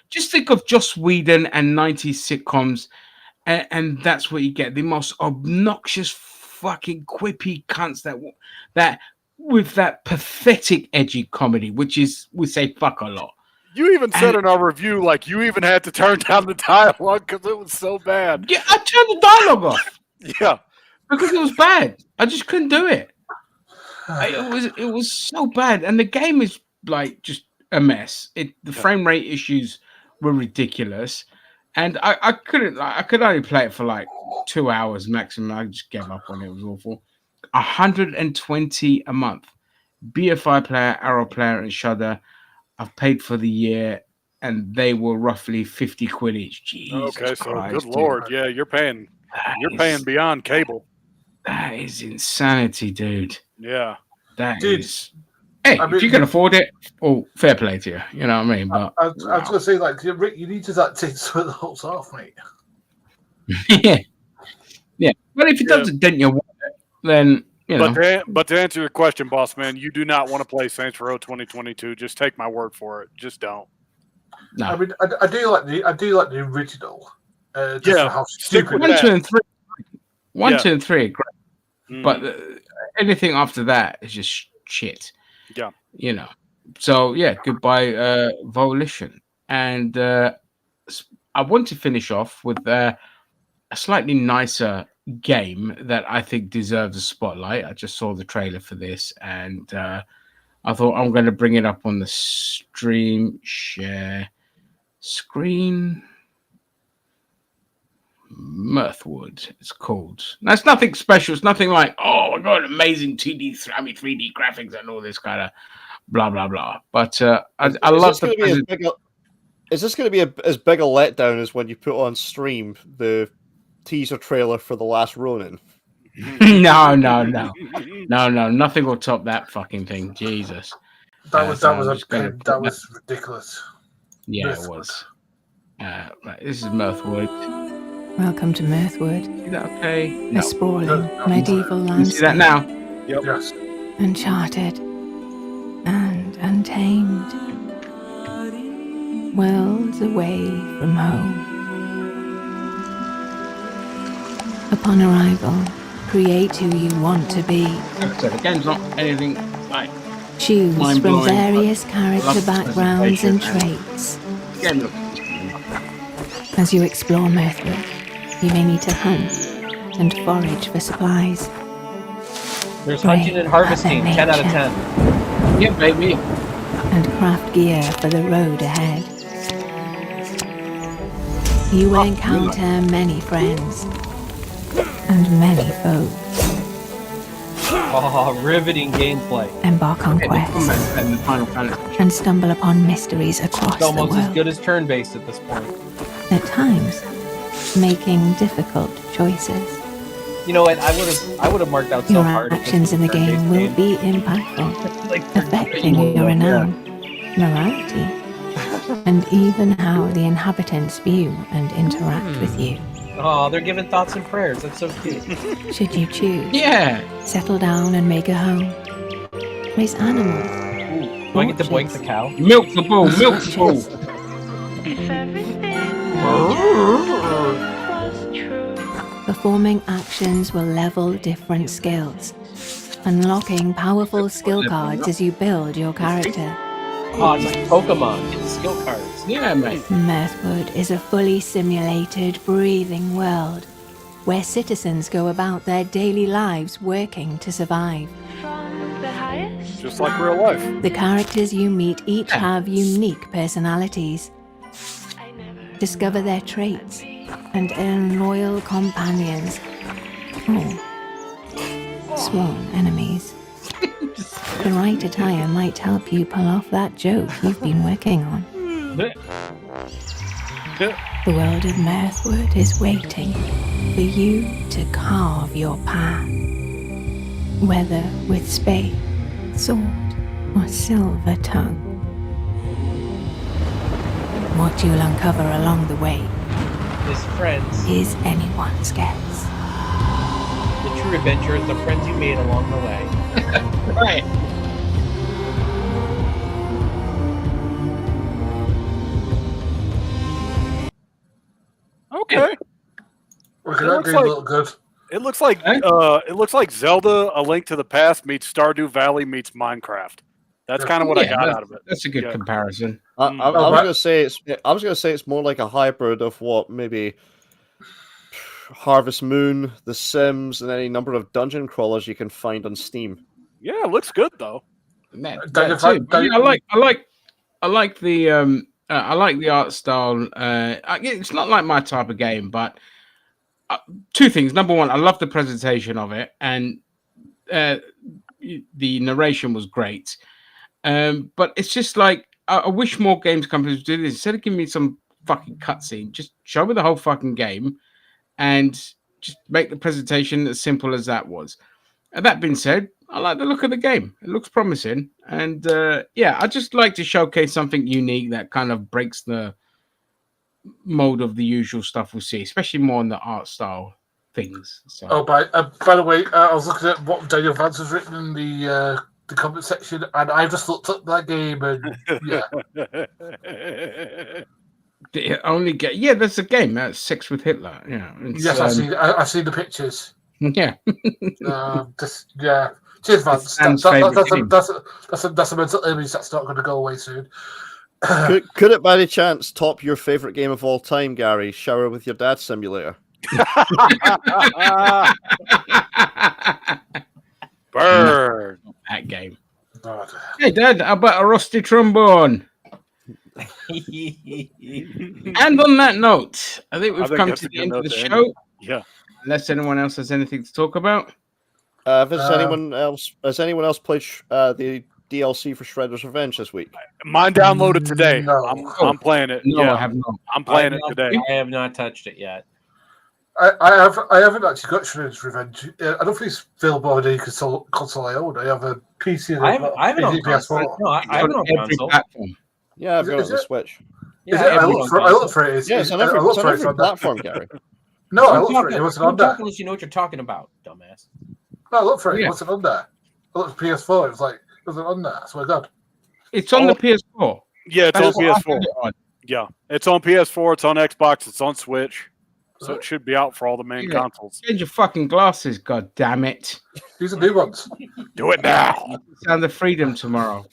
just think of Joss Whedon and 90s sitcoms, and that's what you get, the most obnoxious fucking quippy cunts that with that pathetic edgy comedy, which is we say fuck a lot. You even said in our review, like, you even had to turn down the dialogue because it was so bad. Yeah, I turned the dialogue off. Yeah. Because it was bad. I just couldn't do it. It was so bad. And the game is, like, just a mess. The frame rate issues were ridiculous. And I could only play it for, like, 2 hours maximum. I just gave up on it. It was awful. 120 a month. BFI Player, Arrow Player, and Shudder. I've paid for the year, and they were roughly 50 quid each. Jesus okay, so Christ, good Lord, yeah, you're paying beyond cable. That is insanity, dude. Yeah, that is. Hey, if you can afford it, fair play to you. You know what I mean? But I was going to say, like, Rick, you need to take some of the holes off, mate. yeah. But if it doesn't dent your wallet, then. But to answer your question, boss man, you do not want to play Saints Row 2022. Just take my word for it. Just don't. No. I mean, I do like the original. How stupid 1, 2, and 3. 1, 2, and 3 are great. But anything after that is just shit. Yeah. You know. So yeah, goodbye, Volition. And I want to finish off with a slightly nicer game that I think deserves a spotlight. I just saw the trailer for this, and I thought I'm going to bring it up on the stream share screen. Mirthwood, it's called. That's nothing special. It's nothing like, oh my god, amazing 3D graphics and all this kind of blah blah blah. But I love the. Is this going to be as big a letdown as when you put on stream the teaser trailer for The Last Ronin? No, nothing will top that fucking thing. Jesus, that was ridiculous. Yeah, it was. This is Mirthwood. Welcome to Mirthwood, Is that okay? a No. sprawling No. medieval You see that landscape, now? Yes. uncharted and untamed. Worlds away from home. Upon arrival, create who you want to be. Like I said, the game's not anything like Choose from Mind-blowing, various love character the backgrounds and presentation traits. the game looks. As you explore Mirthwood, you may need to hunt and forage for supplies. There's hunting and harvesting. 10 out of 10. Yeah, baby. And craft gear for the road ahead. You will encounter many friends and many foes. Oh, riveting gameplay. Embark on Okay, quests and the Final Fantasy. and stumble upon mysteries across It's the almost as world. good as turn-based at this point. At times, making difficult choices. You know what? I would have marked out so Your hard. if this actions was in the a turn-based game will be impactful, like affecting your renown, morality, and even how the inhabitants view and interact with you. Oh, they're giving thoughts and prayers. That's so cute. Should you choose, Yeah. settle down and make a home. Raise animals, Ooh, do I get to boink the cow? Milk the bull, milk the bull. performing actions will level different skills, unlocking powerful skill cards as you build your character. Oh, it's like Pokemon. Get the skill cards. Yeah, mate. Mirthwood is a fully simulated, breathing world where citizens go about their daily lives working to survive. Just like real life. The characters you meet each have unique personalities. Discover their traits and earn loyal companions or sworn enemies. The right attire might help you pull off that joke you've been working on. The world of Mirthwood is waiting for you to carve your path, whether with spade, sword, or silver tongue. What you'll uncover along the way His friends. is anyone's guess. The true adventure is the friends you made along the way. Right. Okay. Okay, It that looks game like- looked good. It looks like Hey? it looks like Zelda: A Link to the Past meets Stardew Valley meets Minecraft. That's kind of what I got out of it. That's a good Yeah. comparison. I Mm. was Oh, going right. to say it's more like a hybrid of what maybe Harvest Moon, The Sims, and any number of dungeon crawlers you can find on Steam. Yeah, it looks good though. That too. But yeah, I like the art style. It's not like my type of game, but two things. Number one, I love the presentation of it, and the narration was great. But it's just like I wish more games companies would do this instead of giving me some fucking cutscene. Just show me the whole fucking game, and just make the presentation as simple as that was. And that being said, I like the look of the game. It looks promising, and yeah, I just like to showcase something unique that kind of breaks the mold of the usual stuff we see, especially more in the art style things. So. Oh, by the way, I was looking at what Daniel Vance has written in the comment section, and I just looked up that game, and yeah, The only game, yeah, there's a game that's Sex with Hitler. Yeah, it's, yes, I've seen the pictures. yeah. Yeah, cheers, Vance. Sam's favourite game. That's a mental image that's not going to go away soon. Could it by any chance top your favorite game of all time, Gary? Shower with your dad simulator. Burn. That game. God. Hey, Dad, how about a rusty trombone? And on that note, I think we've come that's to a the good end of note the to end show. Yeah. Unless anyone else has anything to talk about. Has anyone else played the DLC for Shredder's Revenge this week? Mine downloaded today. No. I'm playing it. No, yeah, I have not. I'm playing it today. I have not touched it yet. I haven't actually got Shredder's Revenge. I don't think it's available on any console I own. I have a PC. And I have it on PS4. console. No, I It's have it on on every console. platform. Yeah, I've Is got it- it on the is it? Switch. Yeah, Is I it? have I it look on for console. it. Yeah, it's on every, I look for it it's on every on that. platform, Gary. No, I Don't looked talk, for it. It wasn't don't on there. talk unless you know what you're talking about, dumbass. No, I looked for it. Yeah. It wasn't on there. I looked at PS4. It was like, it wasn't on there. I swear to God. It's on the PS4. Yeah, it's on That's what I PS4. had it on. Yeah, it's on PS4. It's on Xbox. It's on Switch. So it should be out for all the main Yeah. consoles. Change your fucking glasses, god damn it. These are new ones. Do it now. Sound of Freedom tomorrow.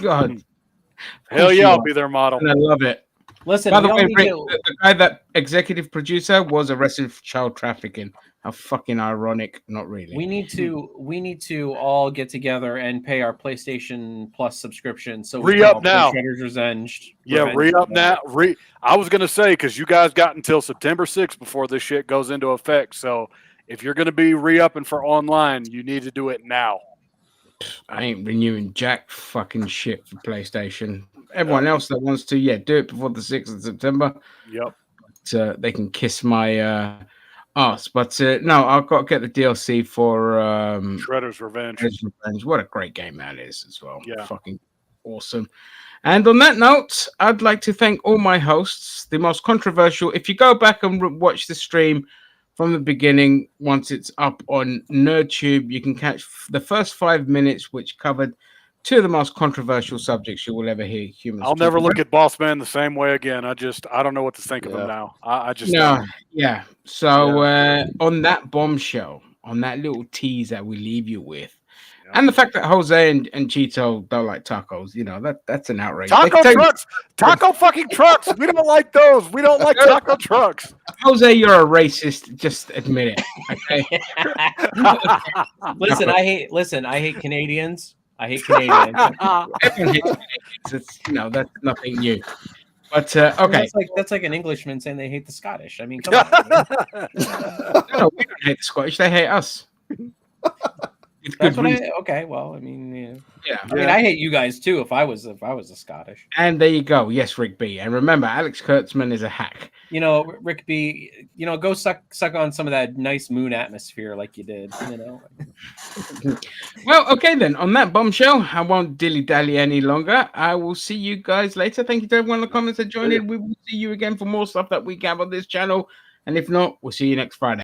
God. Hell yeah, I'll be their model. And I love it. Listen, By the we all way, need Rick, to- the guy that executive producer was arrested for child trafficking. How fucking ironic. Not really. we need to all get together and pay our PlayStation Plus subscription. So we Re-up can all play now. Shredder's Revenge. Yeah, re-up now. I was gonna say because you guys got until September 6th before this shit goes into effect. So if you're gonna be re-upping for online, you need to do it now. I ain't renewing jack fucking shit for PlayStation. Everyone else that wants to, yeah, do it before the 6th of September. Yep. But, they can kiss my ass. But no, I've got to get the DLC for Shredder's Revenge. Shredder's Revenge. What a great game that is as well. Yeah. Fucking awesome. And on that note, I'd like to thank all my hosts. The most controversial, if you go back and watch the stream from the beginning, once it's up on NerdTube, you can catch the first 5 minutes, which covered two of the most controversial subjects you will ever hear humans. I'll talk never look about. at Boss Man the same way again. I don't know what to think of him now. I just No, don't. yeah. So on that bombshell, on that little tease that we leave you with, and the fact that Jose and Cheeto don't like tacos, you know, that's an outrage. They Taco can tell you- trucks, taco fucking trucks. We don't like those. We don't like taco trucks. Jose, you're a racist. Just admit it. Okay. Listen, I hate Canadians. I hate Canadians. Everyone hates Canadians. It's, you know, that's nothing new. But okay, That's like an Englishman saying they hate the Scottish. I mean, come on. no, we don't hate the Scottish. They hate us. It's good That's what reason. okay, well, I mean, yeah. Yeah. I mean, I hate you guys too. If I was a Scottish, And there you go. Yes, Rick B. And remember, Alex Kurtzman is a hack. you know, Rick B. You know, go suck on some of that nice moon atmosphere like you did. You know. Well, okay then. On that bombshell, I won't dilly dally any longer. I will see you guys later. Thank you to everyone in the comments that joined in. We will see you again for more stuff that we have on this channel. And if not, we'll see you next Friday.